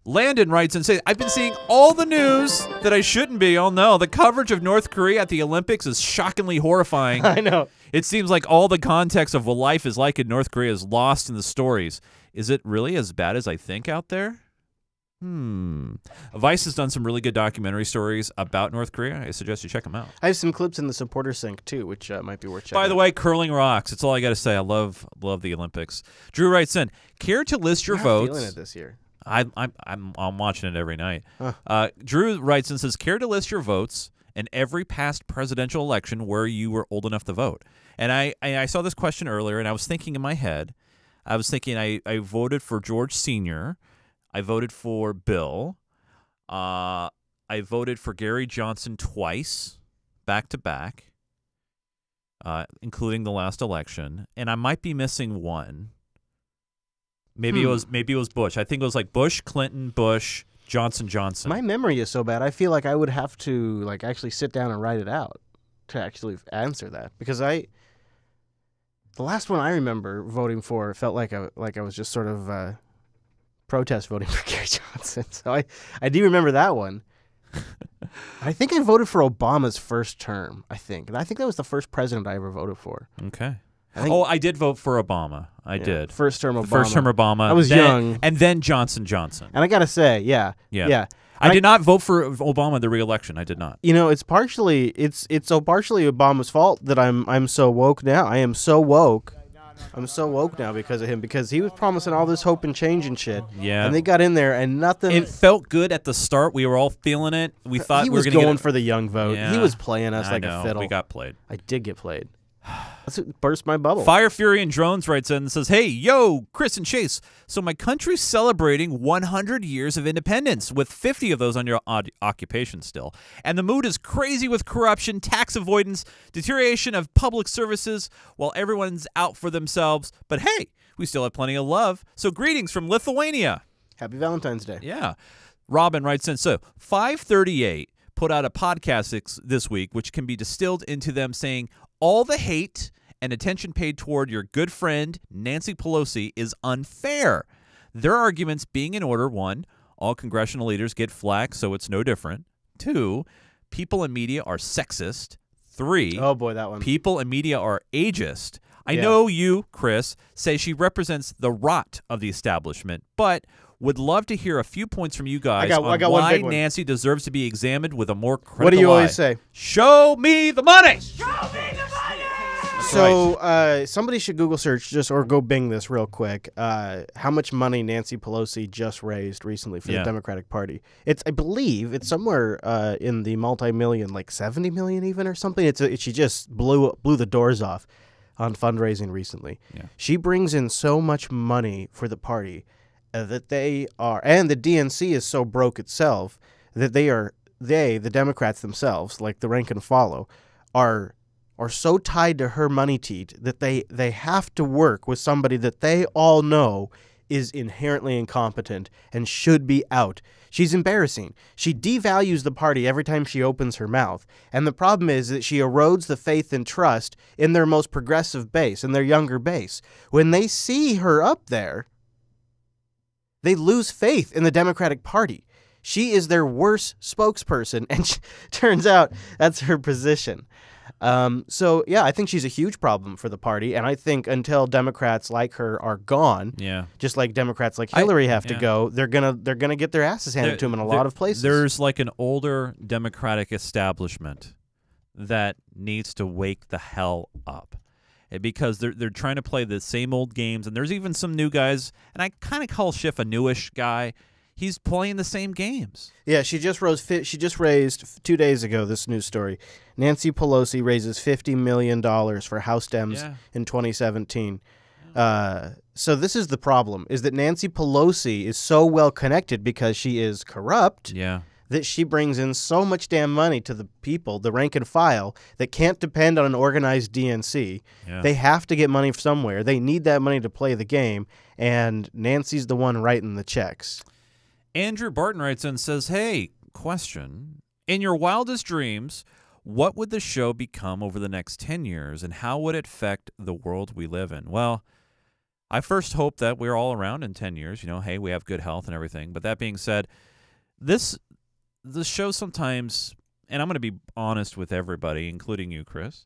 Landon writes and says, I've been seeing all the news that I shouldn't be. Oh, no. The coverage of North Korea at the Olympics is shockingly horrifying. I know. It seems like all the context of what life is like in North Korea is lost in the stories. Is it really as bad as I think out there? Vice has done some really good documentary stories about North Korea. I suggest you check them out. I have some clips in the supporter sync, too, which might be worth checking out. By the way, curling rocks. That's all I got to say. I love the Olympics. Drew writes in, care to list your votes? I'm feeling it this year. I'm watching it every night. Huh. Drew writes and says, care to list your votes in every past presidential election where you were old enough to vote? And I saw this question earlier, and I was thinking in my head, I voted for George Sr., I voted for Bill. I voted for Gary Johnson twice, back to back, including the last election, and I might be missing one. Maybe it was Bush. I think it was like Bush, Clinton, Bush, Johnson. My memory is so bad. I feel like I would have to actually sit down and write it out to actually answer that because the last one I remember voting for felt like I was just sort of protest voting for Gary Johnson. So I do remember that one. I think I voted for Obama's first term. I think that was the first president I ever voted for. Okay. I did vote for Obama. I did. First term Obama. First term Obama. I was young. And then Johnson. And I got to say, yeah. I did not vote for Obama in the re-election. I did not. You know, it's partially Obama's fault that I'm so woke now. I am so woke. I'm so woke now because of him, because he was promising all this hope and change and shit. Yeah. And they got in there and nothing. It felt good at the start. We were all feeling it. We thought he we were was going going for the young vote. Yeah, he was playing us like know. a fiddle. We got played. I did get played. That's what burst my bubble. Fire Fury and Drones writes in and says, "Hey, yo, Chris and Chase. So my country's celebrating 100 years of independence, with 50 of those under occupation still. And the mood is crazy with corruption, tax avoidance, deterioration of public services, while everyone's out for themselves. But hey, we still have plenty of love. So greetings from Lithuania." Happy Valentine's Day. Yeah. Robin writes in, so 538 put out a podcast this week, which can be distilled into them saying, all the hate and attention paid toward your good friend Nancy Pelosi is unfair. Their arguments being in order: 1, all congressional leaders get flack, so it's no different. 2, people in media are sexist. 3, oh boy, that one. People in media are ageist. I Yeah. know you, Chris, say she represents the rot of the establishment, but would love to hear a few points from you guys I on got one why big one. Nancy deserves to be examined with a more critical What do you eye. always say? Show me the money! So somebody should Google search or go Bing this real quick. How much money Nancy Pelosi just raised recently for the Democratic Party? I believe it's somewhere in the multi-million, like 70 million even or something. She just blew the doors off on fundraising recently. Yeah. She brings in so much money for the party that they are, and the DNC is so broke itself that the Democrats themselves, like the rank and follow, are so tied to her money teat that they have to work with somebody that they all know is inherently incompetent and should be out. She's embarrassing. She devalues the party every time she opens her mouth. And the problem is that she erodes the faith and trust in their most progressive base, in their younger base. When they see her up there, they lose faith in the Democratic Party. She is their worst spokesperson, and turns out that's her position. So, yeah, I think she's a huge problem for the party, and I think until Democrats like her are gone, just like Democrats like Hillary have to go, they're gonna get their asses handed to them in a lot of places. There's like an older Democratic establishment that needs to wake the hell up. Because they're trying to play the same old games, and there's even some new guys, and I kind of call Schiff a newish guy. He's playing the same games. Yeah, she just raised 2 days ago, this news story. Nancy Pelosi raises $50 million for House Dems in 2017. So this is the problem, is that Nancy Pelosi is so well connected because she is corrupt. Yeah. That she brings in so much damn money to the people, the rank and file, that can't depend on an organized DNC. Yeah. They have to get money from somewhere. They need that money to play the game, and Nancy's the one writing the checks. Andrew Barton writes in and says, hey, question. In your wildest dreams, what would the show become over the next 10 years, and how would it affect the world we live in? Well, I first hope that we're all around in 10 years. You know, hey, we have good health and everything. But that being said, the show sometimes, and I'm going to be honest with everybody, including you, Chris,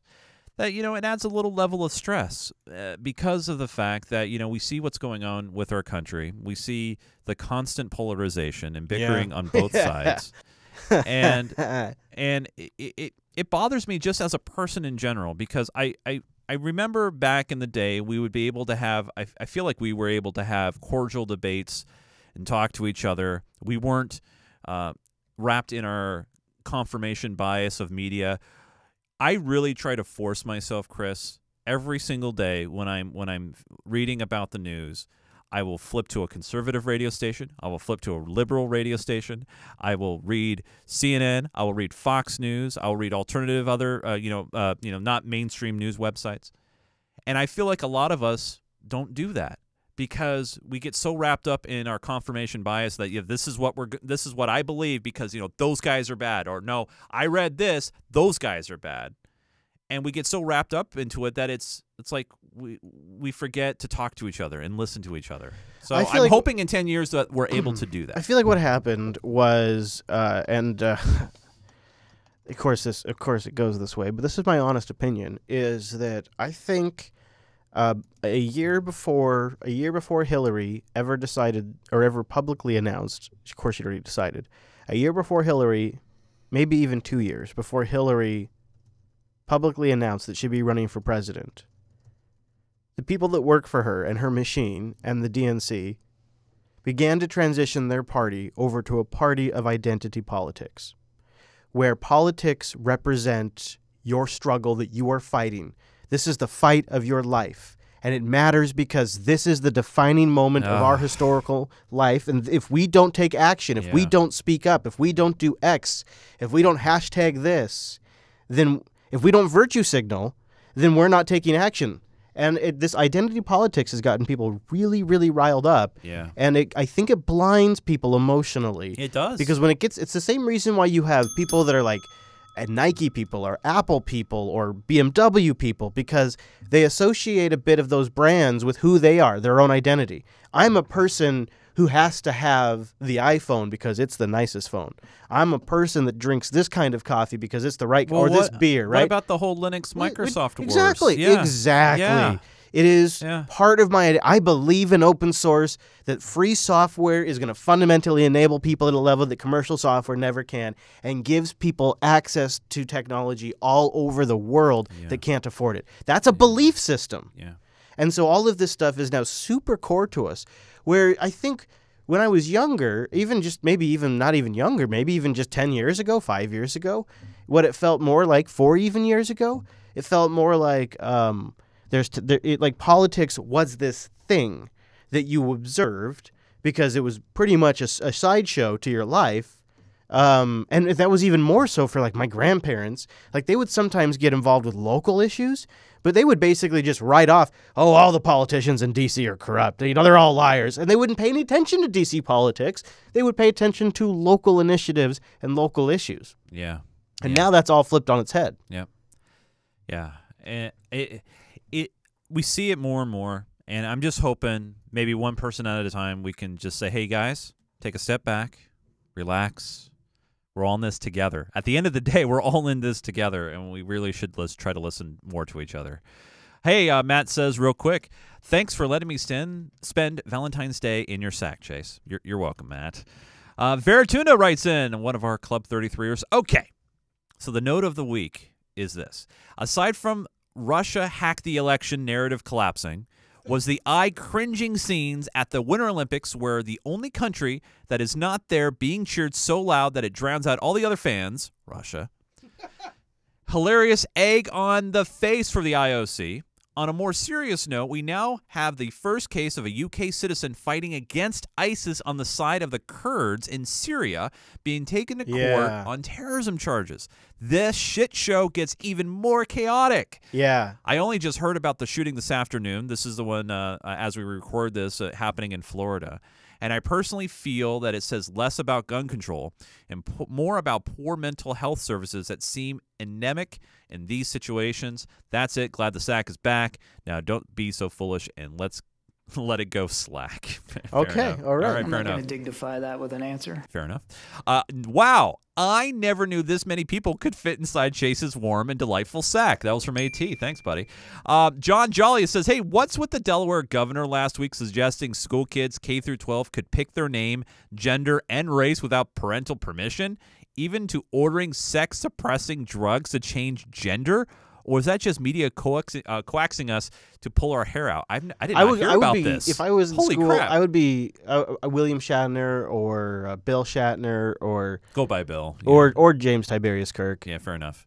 that, you know, it adds a little level of stress because of the fact that, you know, we see what's going on with our country. We see the constant polarization and bickering on both sides. And it bothers me just as a person in general, because I remember back in the day we would be able to have, I feel like we were able to have cordial debates and talk to each other. We weren't wrapped in our confirmation bias of media. I really try to force myself, Chris, every single day when I'm reading about the news. I will flip to a conservative radio station. I will flip to a liberal radio station. I will read CNN. I will read Fox News. I will read alternative other not mainstream news websites. And I feel like a lot of us don't do that, because we get so wrapped up in our confirmation bias that this is what I believe because, you know, those guys are bad, or no, I read this, those guys are bad. And we get so wrapped up into it that it's like we forget to talk to each other and listen to each other. So I'm hoping in 10 years that we're able to do that. I feel like what happened was, of course it goes this way, but this is my honest opinion, is that I think a year before Hillary ever decided or ever publicly announced, of course she'd already decided, a year before Hillary, maybe even 2 years before Hillary publicly announced that she'd be running for president, the people that work for her and her machine and the DNC began to transition their party over to a party of identity politics, where politics represent your struggle that you are fighting. This is the fight of your life, and it matters because this is the defining moment of our historical life. And if we don't take action, if we don't speak up, if we don't do X, if we don't hashtag this, then if we don't virtue signal, then we're not taking action. And this identity politics has gotten people really, really riled up. Yeah. And I think it blinds people emotionally. It does. Because when it's the same reason why you have people that are like Nike people or Apple people or BMW people, because they associate a bit of those brands with who they are, their own identity. I'm a person who has to have the iPhone because it's the nicest phone. I'm a person that drinks this kind of coffee because it's the right, this beer, right? What about the whole Linux Microsoft wars? Exactly, exactly. Yeah. It is part of I believe in open source, that free software is going to fundamentally enable people at a level that commercial software never can, and gives people access to technology all over the world that can't afford it. That's a belief system. Yeah. And so all of this stuff is now super core to us, where I think when I was younger, maybe even just 10 years ago, 5 years ago, what it felt more like 4 even years ago, it felt more like like politics was this thing that you observed because it was pretty much a sideshow to your life. And that was even more so for like my grandparents. Like they would sometimes get involved with local issues, but they would basically just write off, all the politicians in D.C. are corrupt. They're all liars. And they wouldn't pay any attention to D.C. politics. They would pay attention to local initiatives and local issues. Yeah. And now that's all flipped on its head. Yep. Yeah. And we see it more and more. And I'm just hoping maybe one person at a time we can just say, hey, guys, take a step back, relax. We're all in this together. At the end of the day, we're all in this together, and we really should try to listen more to each other. Hey, Matt says real quick, thanks for letting me spend Valentine's Day in your sack, Chase. You're welcome, Matt. Verituna writes in, one of our Club 33ers. Okay, so the note of the week is this. Aside from Russia hacked the election narrative collapsing, was the eye-cringing scenes at the Winter Olympics where the only country that is not there being cheered so loud that it drowns out all the other fans, Russia. Hilarious egg on the face for the IOC. On a more serious note, we now have the first case of a UK citizen fighting against ISIS on the side of the Kurds in Syria being taken to court on terrorism charges. This shit show gets even more chaotic. Yeah. I only just heard about the shooting this afternoon. This is the one, as we record this, happening in Florida. And I personally feel that it says less about gun control and more about poor mental health services that seem endemic in these situations. That's it. Glad the sack is back. Now, don't be so foolish and let's let it go slack. Okay. All right. I'm not going to dignify that with an answer. Fair enough. Wow. I never knew this many people could fit inside Chase's warm and delightful sack. That was from AT. Thanks, buddy. John Jolly says, hey, what's with the Delaware governor last week suggesting school kids K through 12 could pick their name, gender, and race without parental permission, even to ordering sex-suppressing drugs to change gender? Or is that just media coaxing us to pull our hair out? I didn't hear about this. If I was in Holy school, crap. I would be a William Shatner or Bill Shatner or go by Bill or James Tiberius Kirk. Yeah, fair enough.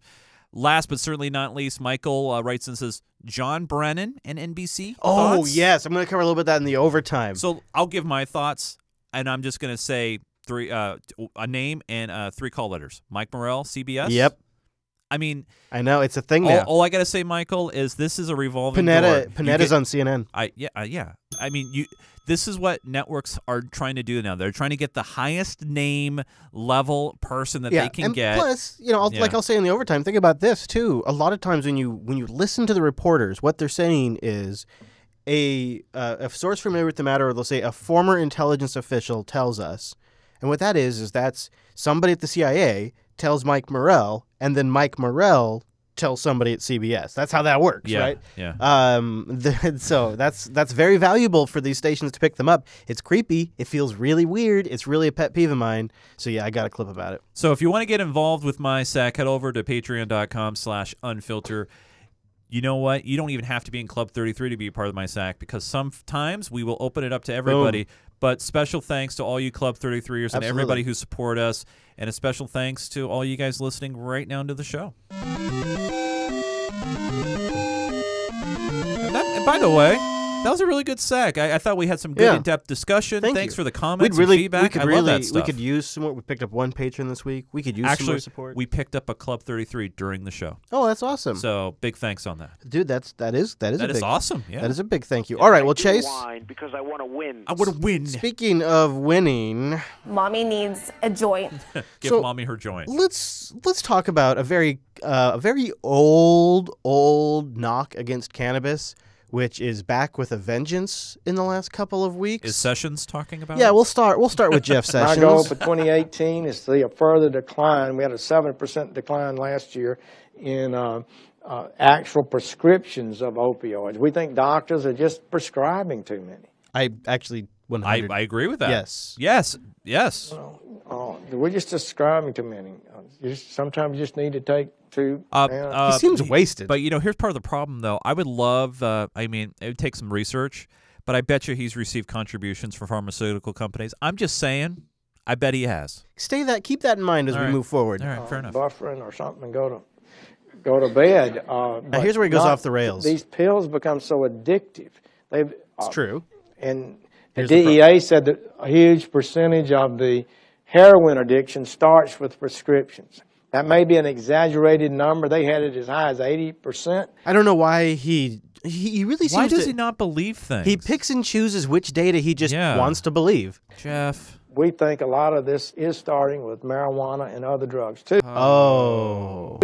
Last but certainly not least, Michael writes and says, John Brennan and NBC. Oh, thoughts? yes. I'm going to cover a little bit of that in the overtime. So I'll give my thoughts, and I'm just going to say a name and 3 call letters. Mike Morrell, CBS. Yep. I mean, I know it's a thing now. All I gotta say, Michael, is this is a revolving door. Panetta's on CNN. Yeah. I mean, this is what networks are trying to do now. They're trying to get the highest name level person that they can get. Plus, like I'll say in the overtime, think about this too. A lot of times when you listen to the reporters, what they're saying is a source familiar with the matter, or they'll say a former intelligence official tells us, and what that is that's somebody at the CIA tells Mike Morrell, and then Mike Morrell tells somebody at CBS. That's how that works, right? Yeah. So that's very valuable for these stations to pick them up. It's creepy. It feels really weird. It's really a pet peeve of mine. So yeah, I got a clip about it. So if you want to get involved with my SAC, head over to patreon.com/unfilter. You know what? You don't even have to be in Club 33 to be a part of my SAC, because sometimes we will open it up to everybody. Boom. But special thanks to all you Club 33ers and everybody who support us, and a special thanks to all you guys listening right now to the show. And by the way, that was a really good SAC. I thought we had some good in-depth discussion. Thanks for the comments and feedback. I love that stuff. We could use some more. We picked up one patron this week. We could use some more support. We picked up a Club 33 during the show. Oh, that's awesome. So big thanks on that. Dude, that is awesome. Yeah. That is a big thank you. All right, well, Chase. Because I want to win. I want to win. Speaking of winning, Mommy needs a joint. Give Mommy her joint. Let's talk about a very old knock against cannabis, which is back with a vengeance in the last couple of weeks. Is Sessions talking about? Yeah, we'll start with Jeff Sessions. My goal for 2018 is to see a further decline. We had a 7% decline last year in actual prescriptions of opioids. We think doctors are just prescribing too many. I actually 100. I agree with that. Yes. We're just prescribing too many. Sometimes you just need to take two. He seems wasted. But here's part of the problem, though. I would love. I mean, it would take some research, but I bet you he's received contributions from pharmaceutical companies. I'm just saying. I bet he has. Keep that in mind as we move forward. All right, fair enough. Buffering or something, and go to bed. Now here's where he goes off the rails. These pills become so addictive. It's true. And the DEA said that a huge percentage of the heroin addiction starts with prescriptions. That may be an exaggerated number. They had it as high as 80%. I don't know why he really seems to. Why does he not believe things? He picks and chooses which data he just wants to believe. Jeff. We think a lot of this is starting with marijuana and other drugs, too. Oh.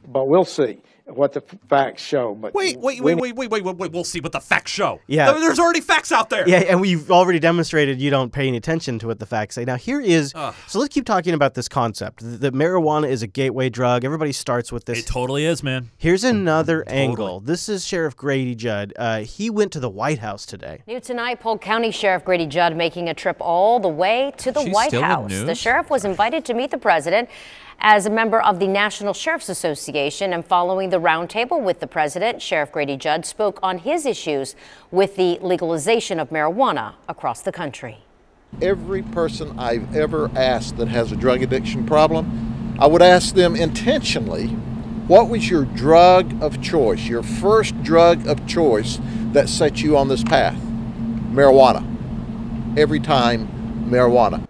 But we'll see what the facts show. But wait. We'll see what the facts show. Yeah. There's already facts out there. Yeah, and we've already demonstrated you don't pay any attention to what the facts say. Now, here is, so let's keep talking about this concept. That marijuana is a gateway drug. Everybody starts with this. It totally is, man. Here's another angle. This is Sheriff Grady Judd. He went to the White House today. New tonight, Polk County Sheriff Grady Judd making a trip all the way to the White House. The sheriff was invited to meet the president as a member of the National Sheriff's Association, and following the roundtable with the president, Sheriff Grady Judd spoke on his issues with the legalization of marijuana across the country. Every person I've ever asked that has a drug addiction problem, I would ask them intentionally, what was your drug of choice, your first drug of choice that set you on this path? Marijuana. Every time, marijuana.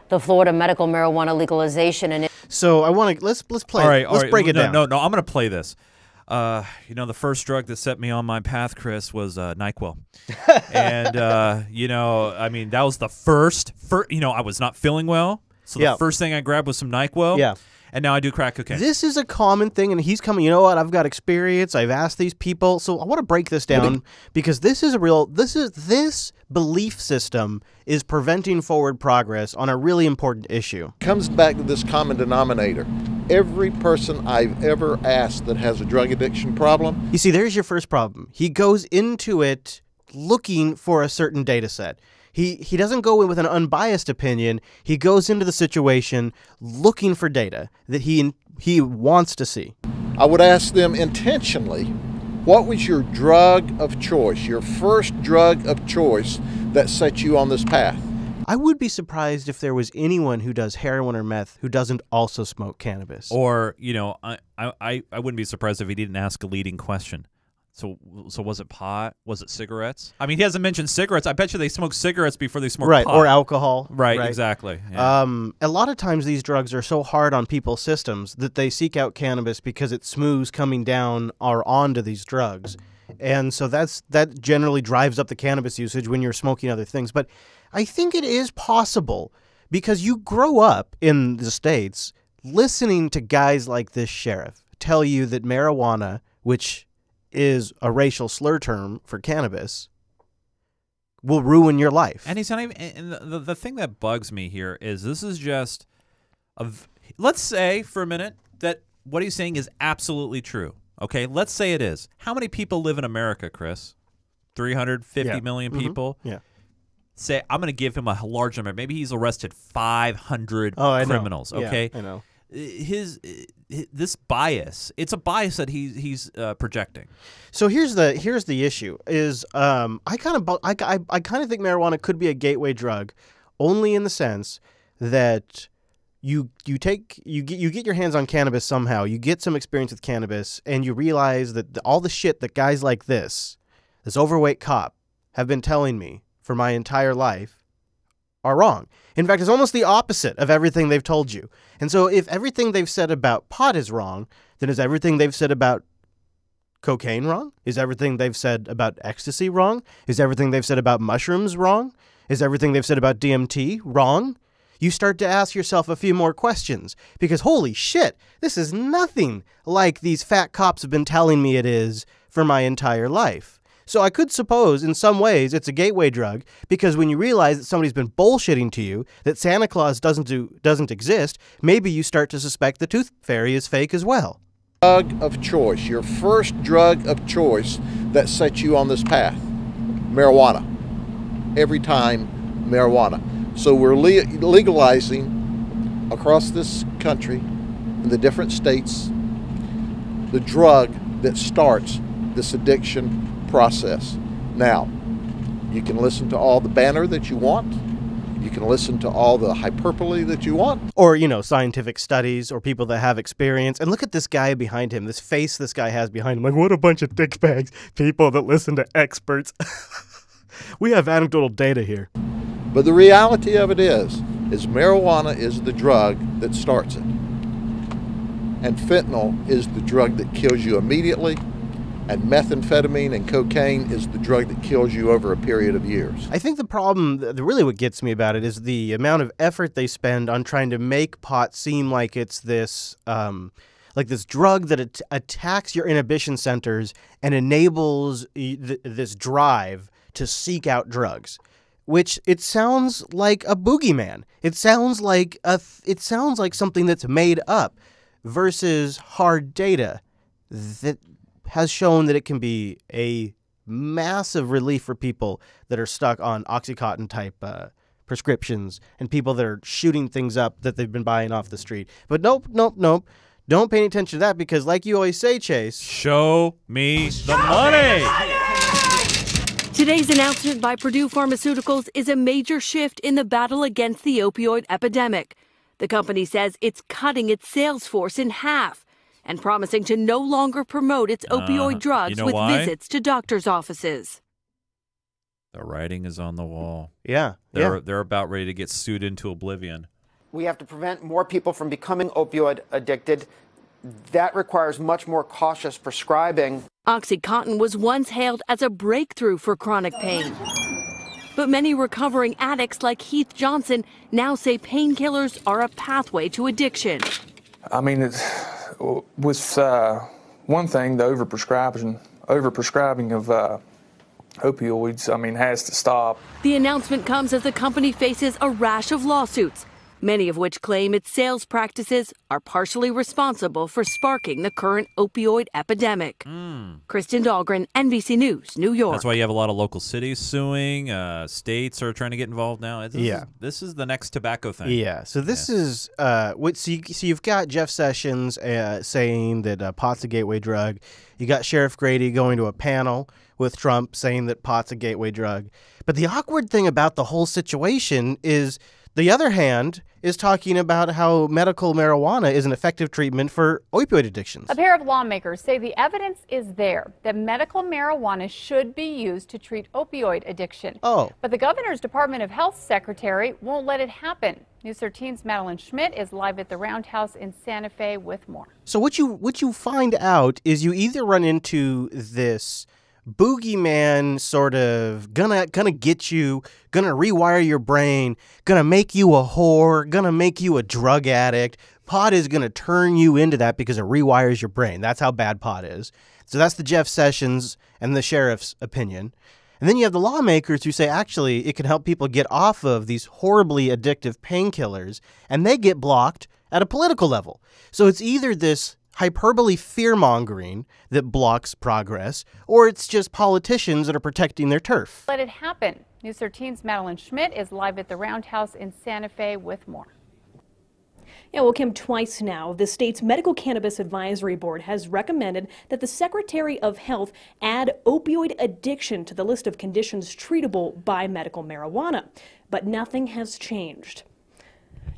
The Florida medical marijuana legalization and so I want to let's play. All right, let's break it down. No, I'm going to play this. The first drug that set me on my path, Chris, was NyQuil, and I mean that was the first. I was not feeling well, so the first thing I grabbed was some NyQuil. Yeah. And now I do crack cocaine. This is a common thing, and he's coming. You know what? I've got experience. I've asked these people, so I want to break this down because this is this belief system is preventing forward progress on a really important issue. Comes back to this common denominator. Every person I've ever asked that has a drug addiction problem. You see, there's your first problem. He goes into it looking for a certain data set. He doesn't go in with an unbiased opinion. He goes into the situation looking for data that he wants to see. I would ask them intentionally, what was your drug of choice, your first drug of choice that set you on this path? I would be surprised if there was anyone who does heroin or meth who doesn't also smoke cannabis. Or, I wouldn't be surprised if he didn't ask a leading question. So was it pot? Was it cigarettes? I mean, he hasn't mentioned cigarettes. I bet you they smoke cigarettes before they smoke right, pot. or alcohol. Right, exactly. Yeah. A lot of times these drugs are so hard on people's systems that they seek out cannabis because it smooths coming down or onto these drugs. And so that generally drives up the cannabis usage when you're smoking other things. But I think it is possible because you grow up in the States listening to guys like this sheriff tell you that marijuana, which is a racial slur term for cannabis, will ruin your life. And he's not even. And the thing that bugs me here is this is just let's say for a minute that what he's saying is absolutely true. Okay, let's say it is. How many people live in America, Chris? 350 million people. Yeah. Say I'm going to give him a large number. Maybe he's arrested 500 criminals. Okay, Yeah, I know. This bias, it's a bias that he's projecting. So here's the issue is I kind of think marijuana could be a gateway drug, only in the sense that you get your hands on cannabis somehow, you get some experience with cannabis, and you realize that all the shit that guys like this overweight cop have been telling me for my entire life are wrong. In fact, it's almost the opposite of everything they've told you. And so if everything they've said about pot is wrong, then is everything they've said about cocaine wrong? Is everything they've said about ecstasy wrong? Is everything they've said about mushrooms wrong? Is everything they've said about DMT wrong? You start to ask yourself a few more questions because holy shit, this is nothing like these fat cops have been telling me it is for my entire life. So I could suppose in some ways it's a gateway drug because when you realize that somebody's been bullshitting to you, that Santa Claus doesn't exist, maybe you start to suspect the tooth fairy is fake as well. Drug of choice, your first drug of choice that sets you on this path, marijuana. Every time, marijuana. So we're legalizing across this country, in the different states, the drug that starts this addiction process. Now, you can listen to all the banner that you want. You can listen to all the hyperbole that you want. Or, scientific studies or people that have experience. And look at this guy behind him, this face this guy has behind him. Like, what a bunch of dickbags, people that listen to experts. We have anecdotal data here. But the reality of it is marijuana is the drug that starts it. And fentanyl is the drug that kills you immediately. And methamphetamine and cocaine is the drug that kills you over a period of years. I think the problem, really what gets me about it, is the amount of effort they spend on trying to make pot seem like it's this drug that attacks your inhibition centers and enables this drive to seek out drugs, which it sounds like a boogeyman. It sounds like something that's made up versus hard data that has shown that it can be a massive relief for people that are stuck on Oxycontin-type prescriptions and people that are shooting things up that they've been buying off the street. But nope. Don't pay any attention to that because, like you always say, Chase, show me the money. Today's announcement by Purdue Pharmaceuticals is a major shift in the battle against the opioid epidemic. The company says it's cutting its sales force in half and promising to no longer promote its opioid drugs with visits to doctors' offices. The writing is on the wall. Yeah. They're about ready to get sued into oblivion. We have to prevent more people from becoming opioid addicted. That requires much more cautious prescribing. Oxycontin was once hailed as a breakthrough for chronic pain. But many recovering addicts like Heath Johnson now say painkillers are a pathway to addiction. I mean, with one thing, the overprescribing of opioids, has to stop. The announcement comes as the company faces a rash of lawsuits, many of which claim its sales practices are partially responsible for sparking the current opioid epidemic. Kristen Dahlgren, NBC News, New York. That's why you have a lot of local cities suing. States are trying to get involved now. This is the next tobacco thing. Yeah. So this is so you've got Jeff Sessions saying that pot's a gateway drug. You got Sheriff Grady going to a panel with Trump saying that pot's a gateway drug. But the awkward thing about the whole situation is The other hand is talking about how medical marijuana is an effective treatment for opioid addictions. A pair of lawmakers say the evidence is there that medical marijuana should be used to treat opioid addiction. Oh. But the governor's Department of Health secretary won't let it happen. News 13's Madeline Schmidt is live at the Roundhouse in Santa Fe with more. So what you find out is you either run into this boogeyman sort of gonna get you, gonna rewire your brain, gonna make you a whore, gonna make you a drug addict. Pot is gonna turn you into that because it rewires your brain. That's how bad pot is. So that's the Jeff Sessions and the sheriff's opinion. And then you have the lawmakers who say, actually, it can help people get off of these horribly addictive painkillers, and they get blocked at a political level. So it's either this hyperbole fear-mongering that blocks progress, or it's just politicians that are protecting their turf. Let it happen. News 13's Madeline Schmidt is live at the Roundhouse in Santa Fe with more. Yeah, well, Kim, twice now, the state's Medical Cannabis Advisory Board has recommended that the Secretary of Health add opioid addiction to the list of conditions treatable by medical marijuana. But nothing has changed.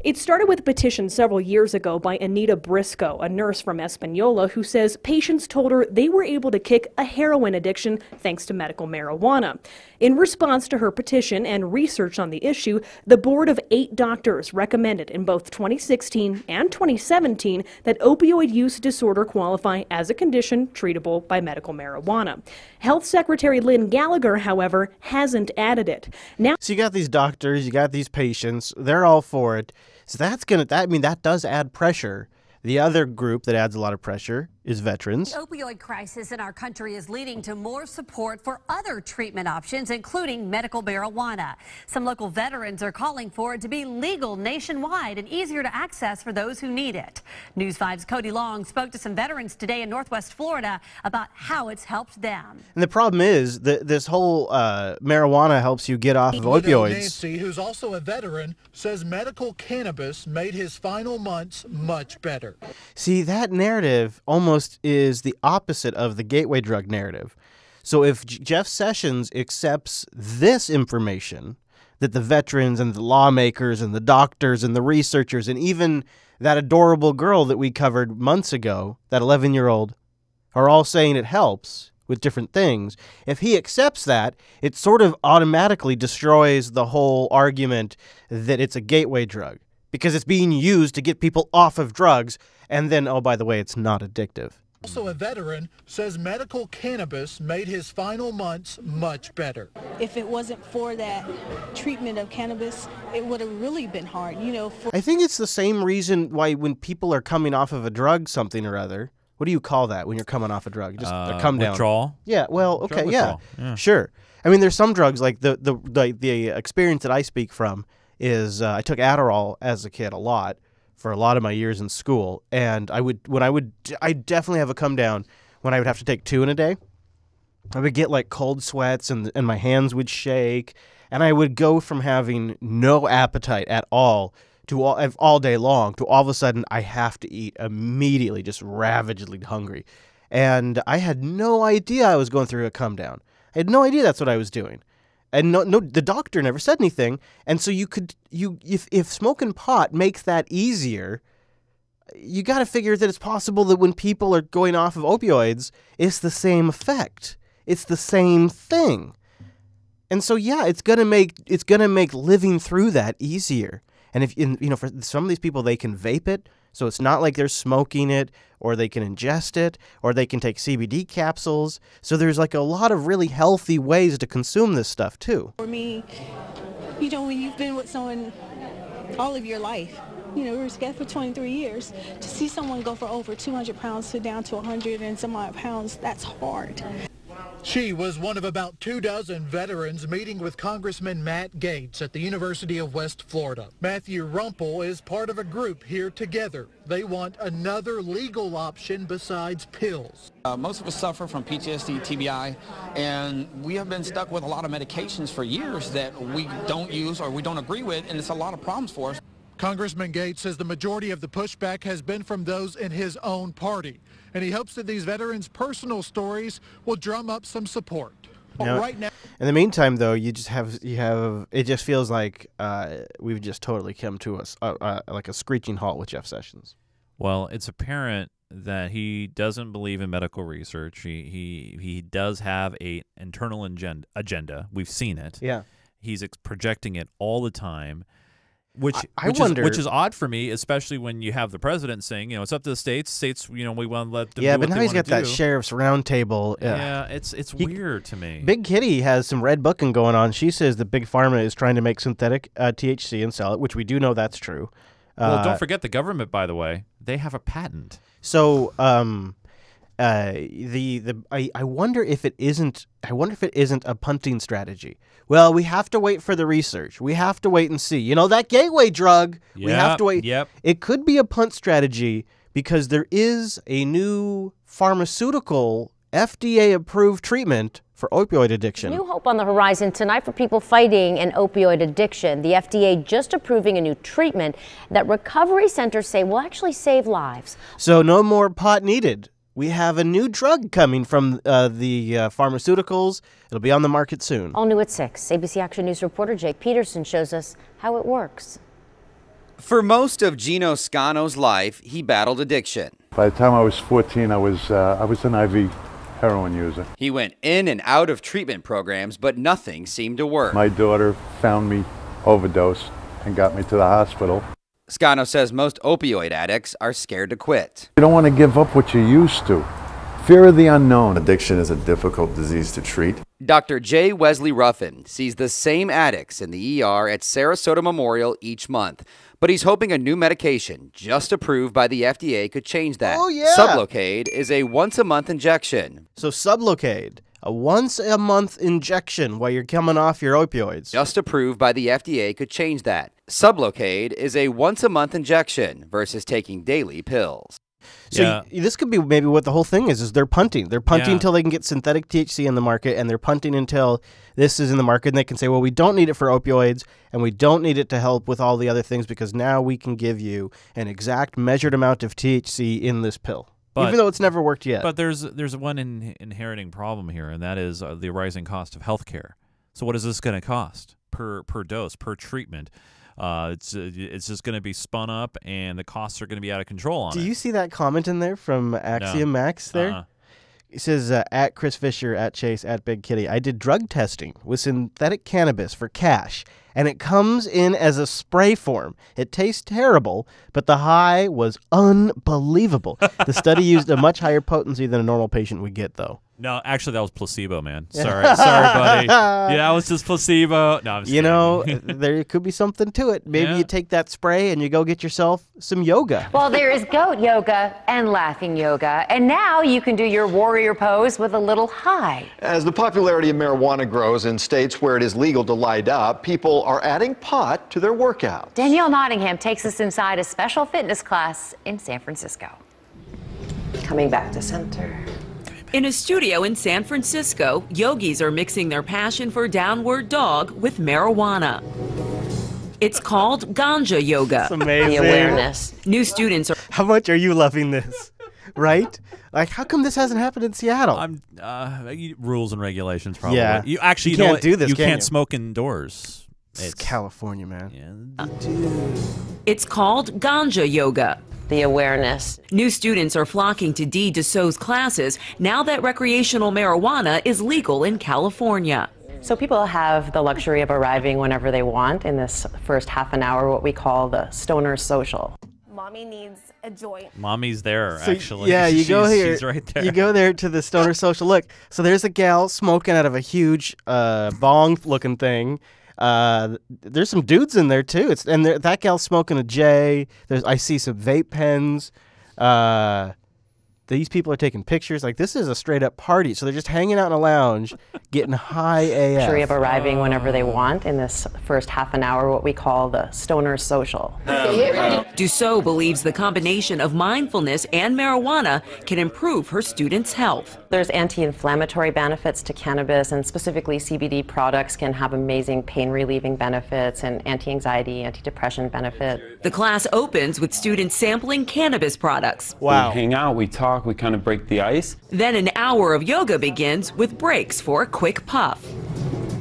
It started with a petition several years ago by Anita Briscoe, a nurse from Espanola, who says patients told her they were able to kick a heroin addiction thanks to medical marijuana. In response to her petition and research on the issue, the board of 8 doctors recommended in both 2016 and 2017 that opioid use disorder qualify as a condition treatable by medical marijuana. Health Secretary Lynn Gallagher, however, hasn't added it. Now, so you got these doctors, you got these patients, they're all for it. So that does add pressure. The other group that adds a lot of pressure is veterans. The opioid crisis in our country is leading to more support for other treatment options, including medical marijuana. Some local veterans are calling for it to be legal nationwide and easier to access for those who need it. News 5's Cody Long spoke to some veterans today in Northwest Florida about how it's helped them. And the problem is that this whole marijuana helps you get off of opioids. Nancy, who's also a veteran, says medical cannabis made his final months much better. See, that narrative almost is the opposite of the gateway drug narrative. So if Jeff Sessions accepts this information, that the veterans and the lawmakers and the doctors and the researchers and even that adorable girl that we covered months ago, that 11-year-old, are all saying it helps with different things, if he accepts that, it sort of automatically destroys the whole argument that it's a gateway drug, because it's being used to get people off of drugs, and then, oh, by the way, it's not addictive. Also a veteran, says medical cannabis made his final months much better. If it wasn't for that treatment of cannabis, it would have really been hard, I think it's the same reason why when people are coming off of a drug, something or other, what do you call that when you're coming off a drug? Just a come down. Withdrawal? Yeah, well, okay, yeah, sure. I mean, there's some drugs, like the experience that I speak from is I took Adderall as a kid a lot for a lot of my years in school, and I definitely have a come down when I would have to take 2 in a day. I would get like cold sweats and my hands would shake, and I would go from having no appetite at all to all day long to all of a sudden I have to eat immediately, just ravagingly hungry. And I had no idea I was going through a come down. I had no idea that's what I was doing. And no, the doctor never said anything. And so if smoking pot makes that easier, you got to figure that it's possible that when people are going off of opioids, it's the same effect. It's the same thing. And so yeah, it's gonna make living through that easier. And if for some of these people, they can vape it, so it's not like they're smoking it, or they can ingest it, or they can take CBD capsules. So there's like a lot of really healthy ways to consume this stuff too. For me, when you've been with someone all of your life, we were together for 23 years, to see someone go from over 200 pounds to down to 100 and some odd pounds, that's hard. She was one of about 24 veterans meeting with Congressman Matt Gaetz at the University of West Florida. Matthew Rumpel is part of a group here together. They want another legal option besides pills. Most of us suffer from PTSD, TBI, and we have been stuck with a lot of medications for years that we don't use or we don't agree with, and it's a lot of problems for us. Congressman Gaetz says the majority of the pushback has been from those in his own party, and he hopes that these veterans' personal stories will drum up some support. Right now. In the meantime, though, you have it just feels like we've just totally come to like a screeching halt with Jeff Sessions. Well, it's apparent that he doesn't believe in medical research. He does have an internal agenda. We've seen it. Yeah. He's projecting it all the time, which is odd for me, especially when you have the president saying, it's up to the states. States, we want to let them do but what now they he's wanna got that do. sheriff's roundtable. Yeah, it's weird to me. Big Kitty has some red booking going on. She says that Big Pharma is trying to make synthetic THC and sell it, which we do know that's true. Well, don't forget the government, by the way. They have a patent. So, I wonder if it isn't a punting strategy. Well, we have to wait for the research. We have to wait and see. That gateway drug. We have to wait. Yep. It could be a punt strategy because there is a new pharmaceutical FDA-approved treatment for opioid addiction. New hope on the horizon tonight for people fighting an opioid addiction. The FDA just approving a new treatment that recovery centers say will actually save lives. So no more pot needed. We have a new drug coming from the pharmaceuticals. It'll be on the market soon. All new at 6. ABC Action News reporter Jake Peterson shows us how it works. For most of Gino Scano's life, he battled addiction. By the time I was 14, I was an IV heroin user. He went in and out of treatment programs, but nothing seemed to work. My daughter found me overdosed and got me to the hospital. Scano says most opioid addicts are scared to quit. You don't want to give up what you used to. Fear of the unknown. Addiction is a difficult disease to treat. Dr. J. Wesley Ruffin sees the same addicts in the ER at Sarasota Memorial each month, but he's hoping a new medication just approved by the FDA could change that. Oh, yeah. Sublocade is a once-a-month injection. So Sublocade, a once-a-month injection while you're coming off your opioids. Just approved by the FDA could change that. Sublocade is a once-a-month injection versus taking daily pills. So this could be maybe what the whole thing is they're punting. They're punting until they can get synthetic THC in the market, and they're punting until this is in the market, and they can say, well, we don't need it for opioids, and we don't need it to help with all the other things because now we can give you an exact measured amount of THC in this pill. Even though it's never worked yet. But there's one inheriting problem here, and that is the rising cost of health care. So what is this going to cost per dose, per treatment? It's just going to be spun up, and the costs are going to be out of control on it. Do you see that comment in there from Axiom Max there? It says, at Chris Fisher, at Chase, at Big Kitty, I did drug testing with synthetic cannabis for cash, and it comes in as a spray form. It tastes terrible, but the high was unbelievable. The study used a much higher potency than a normal patient would get, though. No, actually, that was placebo, man. Sorry, buddy. Yeah, that was just placebo. No, I'm just kidding. There could be something to it. Maybe you take that spray and you go get yourself some yoga. Well, there is goat yoga and laughing yoga, and now you can do your warrior pose with a little high. As the popularity of marijuana grows in states where it is legal to light up, people are adding pot to their workout. Danielle Nottingham takes us inside a special fitness class in San Francisco. Coming back to center. In a studio in San Francisco, yogis are mixing their passion for downward dog with marijuana. It's called ganja yoga. That's amazing. The awareness. New students are... How much are you loving this? Right? Like, how come this hasn't happened in Seattle? Rules and regulations, probably. Yeah. You actually you can't do this. You can can't smoke indoors. It's California, man. It's called ganja yoga. The awareness. New students are flocking to Dee Dussault's classes now that recreational marijuana is legal in California. So people have the luxury of arriving whenever they want in this first half an hour, what we call the stoner social. Mommy needs a joint. Mommy's there, actually. Yeah, you go here. She's right there. You go there to the stoner social. Look, so there's a gal smoking out of a huge bong-looking thing. There's some dudes in there too. That gal's smoking a J. I see some vape pens. These people are taking pictures. Like, this is a straight up party. So they're just hanging out in a lounge, getting high AF. Luxury of arriving whenever they want in this first half an hour, what we call the stoner social. Dussault believes the combination of mindfulness and marijuana can improve her students' health. There's anti-inflammatory benefits to cannabis, and specifically CBD products can have amazing pain-relieving benefits and anti-anxiety, anti-depression benefit. The class opens with students sampling cannabis products. Wow. We hang out, we talk, we kind of break the ice. Then an hour of yoga begins with breaks for a quick quick puff.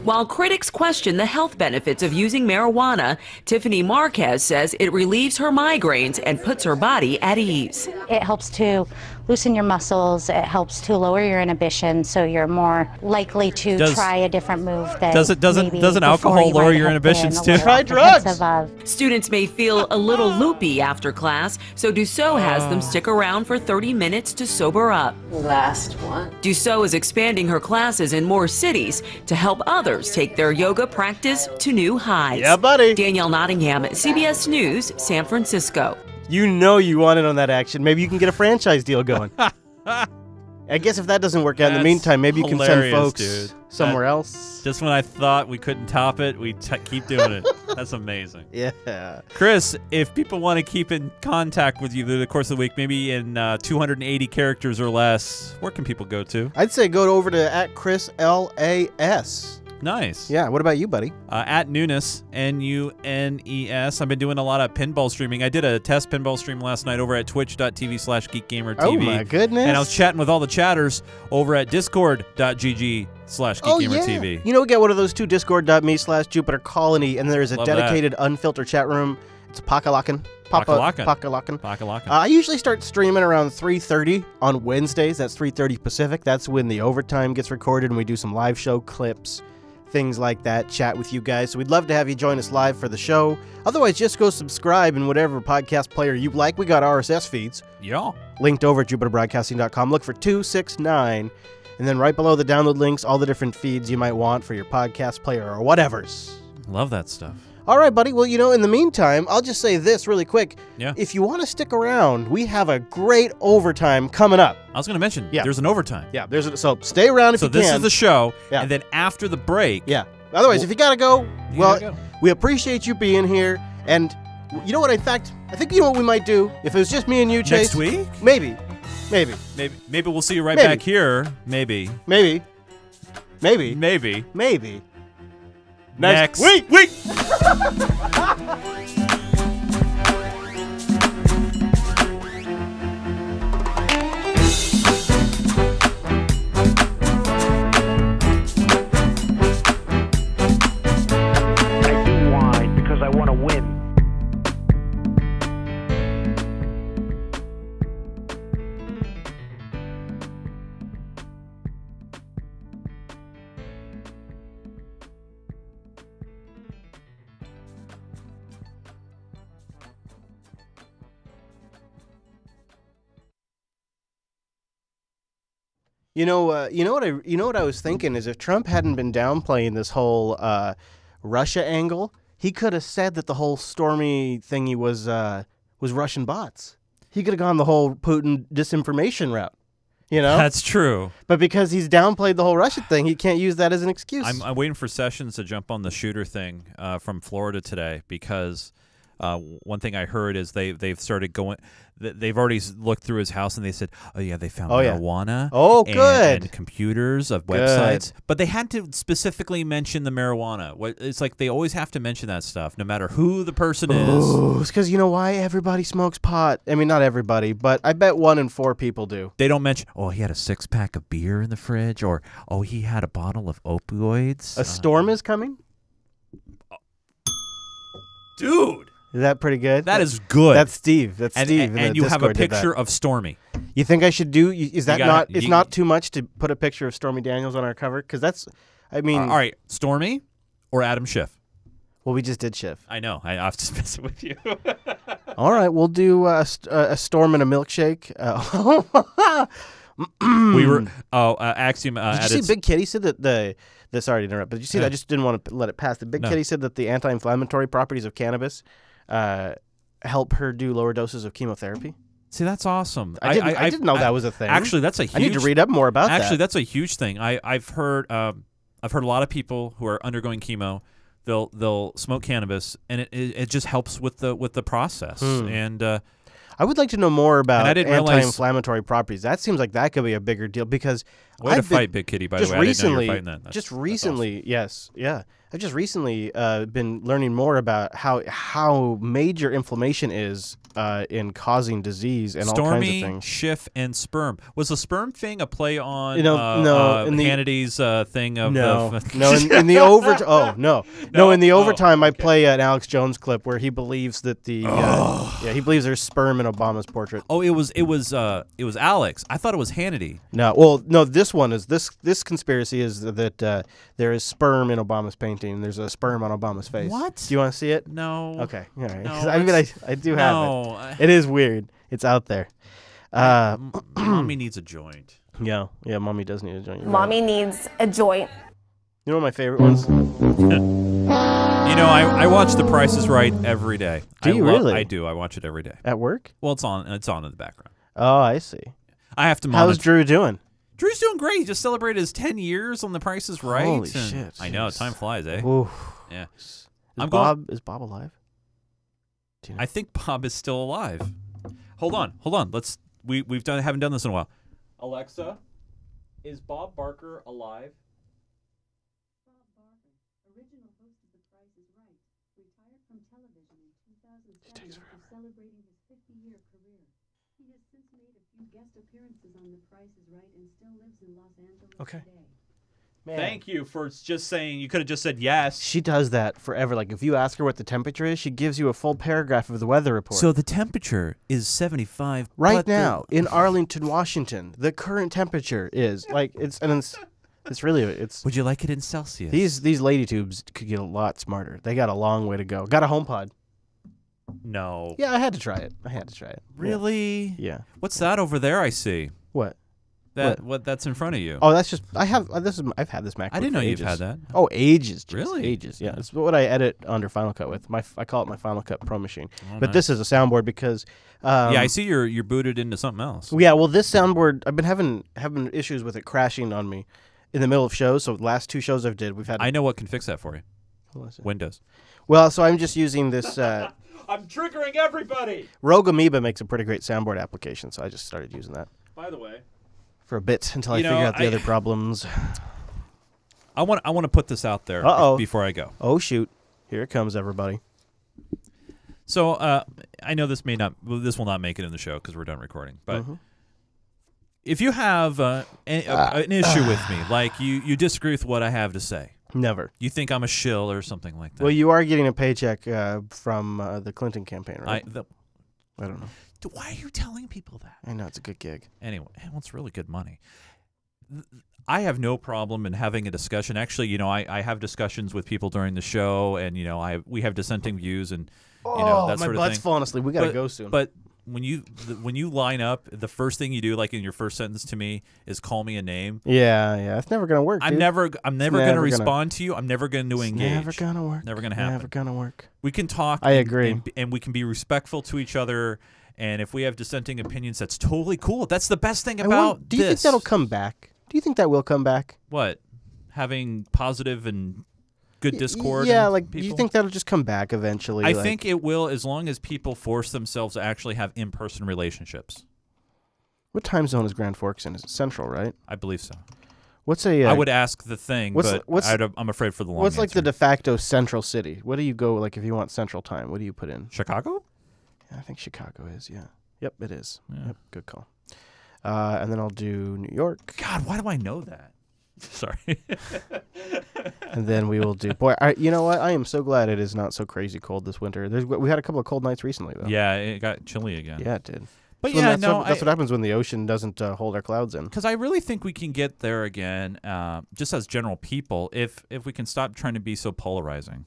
While critics question the health benefits of using marijuana, Tiffany Marquez says it relieves her migraines and puts her body at ease. It helps to loosen your muscles. It helps to lower your inhibition, so you're more likely to try a different move. Doesn't alcohol lower your inhibitions too? Try drugs. Students may feel a little loopy after class, so Dussault has them stick around for 30 minutes to sober up. Last one. Dussault is expanding her classes in more cities to help others take their yoga practice to new highs. Yeah, buddy. Danielle Nottingham, CBS News, San Francisco. You know you wanted on that action. Maybe you can get a franchise deal going. I guess if that doesn't work out in the meantime, maybe you can send folks somewhere else. Just when I thought we couldn't top it, we keep doing it. That's amazing. Yeah. Chris, if people want to keep in contact with you through the course of the week, maybe in 280 characters or less, where can people go to? I'd say go over to @ChrisLAS. Nice. Yeah. What about you, buddy? At Nunes, Nunes. I've been doing a lot of pinball streaming. I did a test pinball stream last night over at twitch.tv/GeekGamerTV. Oh, my goodness. And I was chatting with all the chatters over at discord.gg/GeekGamerTV. You know, get one of those two, discord.me/JupiterColony, and there's a Love dedicated Unfilter chat room. It's Pakalakan. Pakalakan. I usually start streaming around 3:30 on Wednesdays. That's 3:30 Pacific. That's when the overtime gets recorded, and we do some live show clips, things like that, chat with you guys. So we'd love to have you join us live for the show. Otherwise, just go subscribe in whatever podcast player you like. We got RSS feeds. Yeah. Linked over at jupiterbroadcasting.com. Look for 269. And then right below the download links, all the different feeds you might want for your podcast player or whatever's. Love that stuff. All right, buddy. Well, you know, in the meantime, I'll just say this really quick. Yeah. If you want to stick around, we have a great overtime coming up. I was going to mention, there's an overtime. Yeah, so stay around if you can. So this is the show, and then after the break. Yeah. Otherwise, if you got to go, we appreciate you being here. And you know what? In fact, I think you know what we might do? If it was just me and you, Chase. Next week? Maybe we'll see you right back here. Maybe. Next week. I want to win. You know what I was thinking is if Trump hadn't been downplaying this whole Russia angle, he could have said that the whole Stormy thingy was Russian bots. He could have gone the whole Putin disinformation route. You know? That's true. But because he's downplayed the whole Russia thing, he can't use that as an excuse. I'm waiting for Sessions to jump on the shooter thing from Florida today because one thing I heard is they've started going. They've already looked through his house and they said, "Oh yeah, they found marijuana. Oh, good. And computers of websites." But they had to specifically mention the marijuana. It's like they always have to mention that stuff, no matter who the person is. It's because you know why everybody smokes pot. I mean, not everybody, but I bet 1 in 4 people do. They don't mention, "Oh, he had a 6-pack of beer in the fridge," or "Oh, he had a bottle of opioids." A storm is coming, dude. Is that pretty good? That is good. That's Steve. That's Steve. And you have a picture of Stormy. You think I should do? Is that not? It's not too much to put a picture of Stormy Daniels on our cover because that's. I mean, all right, Stormy or Adam Schiff. Well, we just did Schiff. I know. I have to mess with you. All right, we'll do a storm and a milkshake. We were Axiom. Did you see Big Kitty said that sorry to interrupt, but did you see that? I just didn't want to let it pass. The Big Kitty said that the anti-inflammatory properties of cannabis help her do lower doses of chemotherapy. See, that's awesome. I didn't know that was a thing. Actually, that's a huge. I need to read up more about that. Actually, that's a huge thing. I've heard a lot of people who are undergoing chemo. They'll smoke cannabis, and it just helps with the process. And I would like to know more about anti-inflammatory properties. That seems like that could be a bigger deal because Way to fight, Big Kitty, by the way. I didn't know you were fighting that. Just recently, awesome. Yes, yeah. I've just recently been learning more about how major inflammation is in causing disease and all kinds of things. Stormy, Schiff, and sperm. Was the sperm thing a play on in Hannity's thing of in the overtime? Oh no! In the overtime, I play an Alex Jones clip where he believes that he believes there's sperm in Obama's portrait. Oh, it was Alex. I thought it was Hannity. No. This one is this conspiracy is that there is sperm in Obama's painting. There's a sperm on Obama's face. What? Do you want to see it? No. Okay. All right. No, I mean, I do have it. It is weird. It's out there. Mommy needs a joint. Yeah, Mommy does need a joint. Mommy needs a joint. You know what my favorite ones? I watch The Price is Right every day. Do you really? I do. I watch it every day. At work? Well, it's on in the background. Oh, I see. I have to monitor. How's Drew doing? Drew's doing great. He just celebrated his 10 years on The Price is Right. Holy shit. I know. Time flies, eh? Oof. Yeah. Is Bob alive? Do you know? I think Bob is still alive. Hold on. Haven't done this in a while. Alexa, is Bob Barker alive? Bob Barker, original host of The Price is Right, retired from television in 2007 after celebrating his 50-year career. He has since made a few guest appearances on The Price is Right and still lives in Los Angeles today. Man. Thank you for just saying. You could have just said yes. She does that forever. Like if you ask her what the temperature is, she gives you a full paragraph of the weather report. So the temperature is 75 right now in Arlington, Washington. The current temperature is it's really. Would you like it in Celsius? These lady tubes could get a lot smarter. They got a long way to go. Got a HomePod. No. Yeah, I had to try it. Really? Yeah. What's that over there? I see. What? What that's in front of you? Oh, that's just I've had this MacBook. I didn't know you've had that. Oh, ages. Really? Ages. Yeah, it's what I edit under Final Cut with. I call it my Final Cut Pro machine. Oh, but nice. This is a soundboard because I see you're booted into something else. Yeah, well, this soundboard I've been having issues with it crashing on me in the middle of shows. So the last 2 shows I've did, we've had. I know what can fix that for you. What is it? Windows. Well, so I'm just using this. I'm triggering everybody. Rogue Amoeba makes a pretty great soundboard application, so I just started using that. By the way. For a bit until I figure out the other problems. I want to put this out there before I go. Oh shoot! Here it comes, everybody. So I know this will not make it in the show because we're done recording. But if you have an issue with me, like you disagree with what I have to say, never. You think I'm a shill or something like that. Well, you are getting a paycheck from the Clinton campaign, right? I don't know. Why are you telling people that? I know, it's a good gig. Anyway, it's really good money. I have no problem in having a discussion. Actually, I have discussions with people during the show, and we have dissenting views, and that sort of thing. My butt's falling asleep. We gotta go soon. But when you line up, the first thing you do, like in your first sentence to me, is call me a name. Yeah, it's never gonna work. I'm never gonna respond to you. I'm never going to engage. Never gonna work. Never gonna happen. Never gonna work. We can talk. I agree, and we can be respectful to each other. And if we have dissenting opinions, that's totally cool. That's the best thing about Do you think that'll come back? Do you think that will come back? What? Having positive and good discord? Yeah, do you think that'll just come back eventually? I think it will, as long as people force themselves to actually have in-person relationships. What time zone is Grand Forks in? Is it Central, right? I believe so. I would ask the thing, but I'm afraid for the long What's answer. like the de facto central city? What do you go, if you want Central Time, what do you put in? Chicago? I think Chicago is, yeah. Yep, it is. Yeah. Yep, good call. And then I'll do New York. God, why do I know that? Sorry. And then we will do... Boy, you know what? I am so glad it is not so crazy cold this winter. We had a couple of cold nights recently, though. Yeah, it got chilly again. Yeah, it did. But that's what happens when the ocean doesn't hold our clouds in. Because I really think we can get there again, just as general people, if we can stop trying to be so polarizing.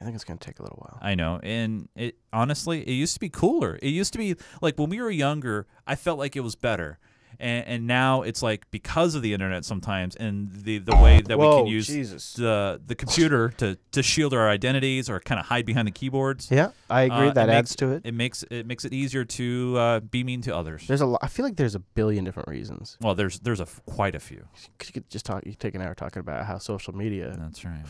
I think it's going to take a little while. I know. And honestly, it used to be cooler. It used to be like when we were younger, I felt like it was better. And now it's like because of the internet sometimes and the way that we can use the computer to shield our identities or kind of hide behind the keyboards. Yeah, I agree. That adds to it. It makes it easier to be mean to others. I feel like there's a billion different reasons. Well, there's quite a few. You could just talk. You take an hour talking about how social media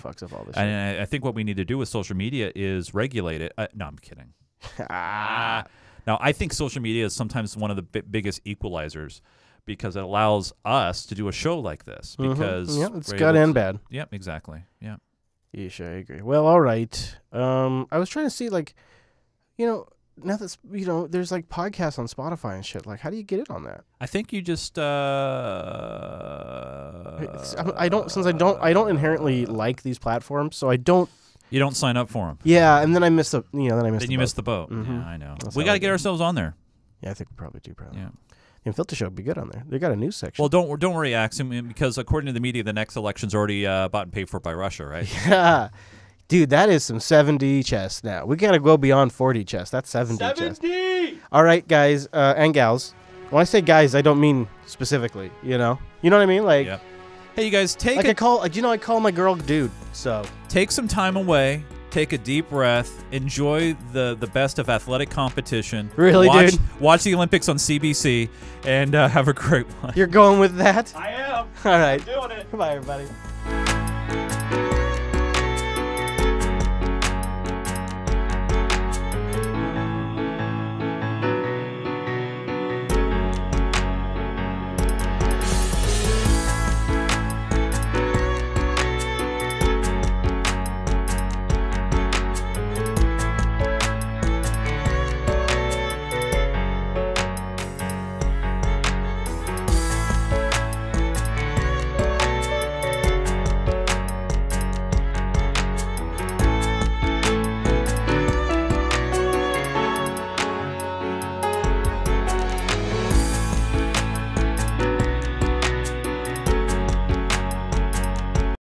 fucks up all this. And I think what we need to do with social media is regulate it. No, I'm kidding. Now, I think social media is sometimes one of the biggest equalizers. because it allows us to do a show like this. Because yeah, it's good and bad. Yep, exactly. Yeah. Yeesh, I agree. Well, all right. I was trying to see, like, now that's, there's like podcasts on Spotify and shit. Like, how do you get it on that? I think you just I don't inherently like these platforms, so I don't. You don't sign up for them. Yeah, and then I miss the missed the boat. Mm-hmm. Yeah, I know. That's We how got I to get do. ourselves on there. Yeah, I think we probably do. Yeah. The Unfilter show would be good on there. They got a news section. Well, don't worry, Axum, because according to the media, the next election's already bought and paid for by Russia, right? Yeah. Dude, that is some 70 chess now. We got to go beyond 40 chess. That's 70 chess. All right, guys and gals. When I say guys, I don't mean specifically, You know what I mean? Like, yep. Hey, you guys, I call my girl dude, so. Take some time away. Take a deep breath. Enjoy the best of athletic competition. Really, dude? Watch the Olympics on CBC and have a great one. You're going with that? I am. All right. I'm doing it. Goodbye, everybody.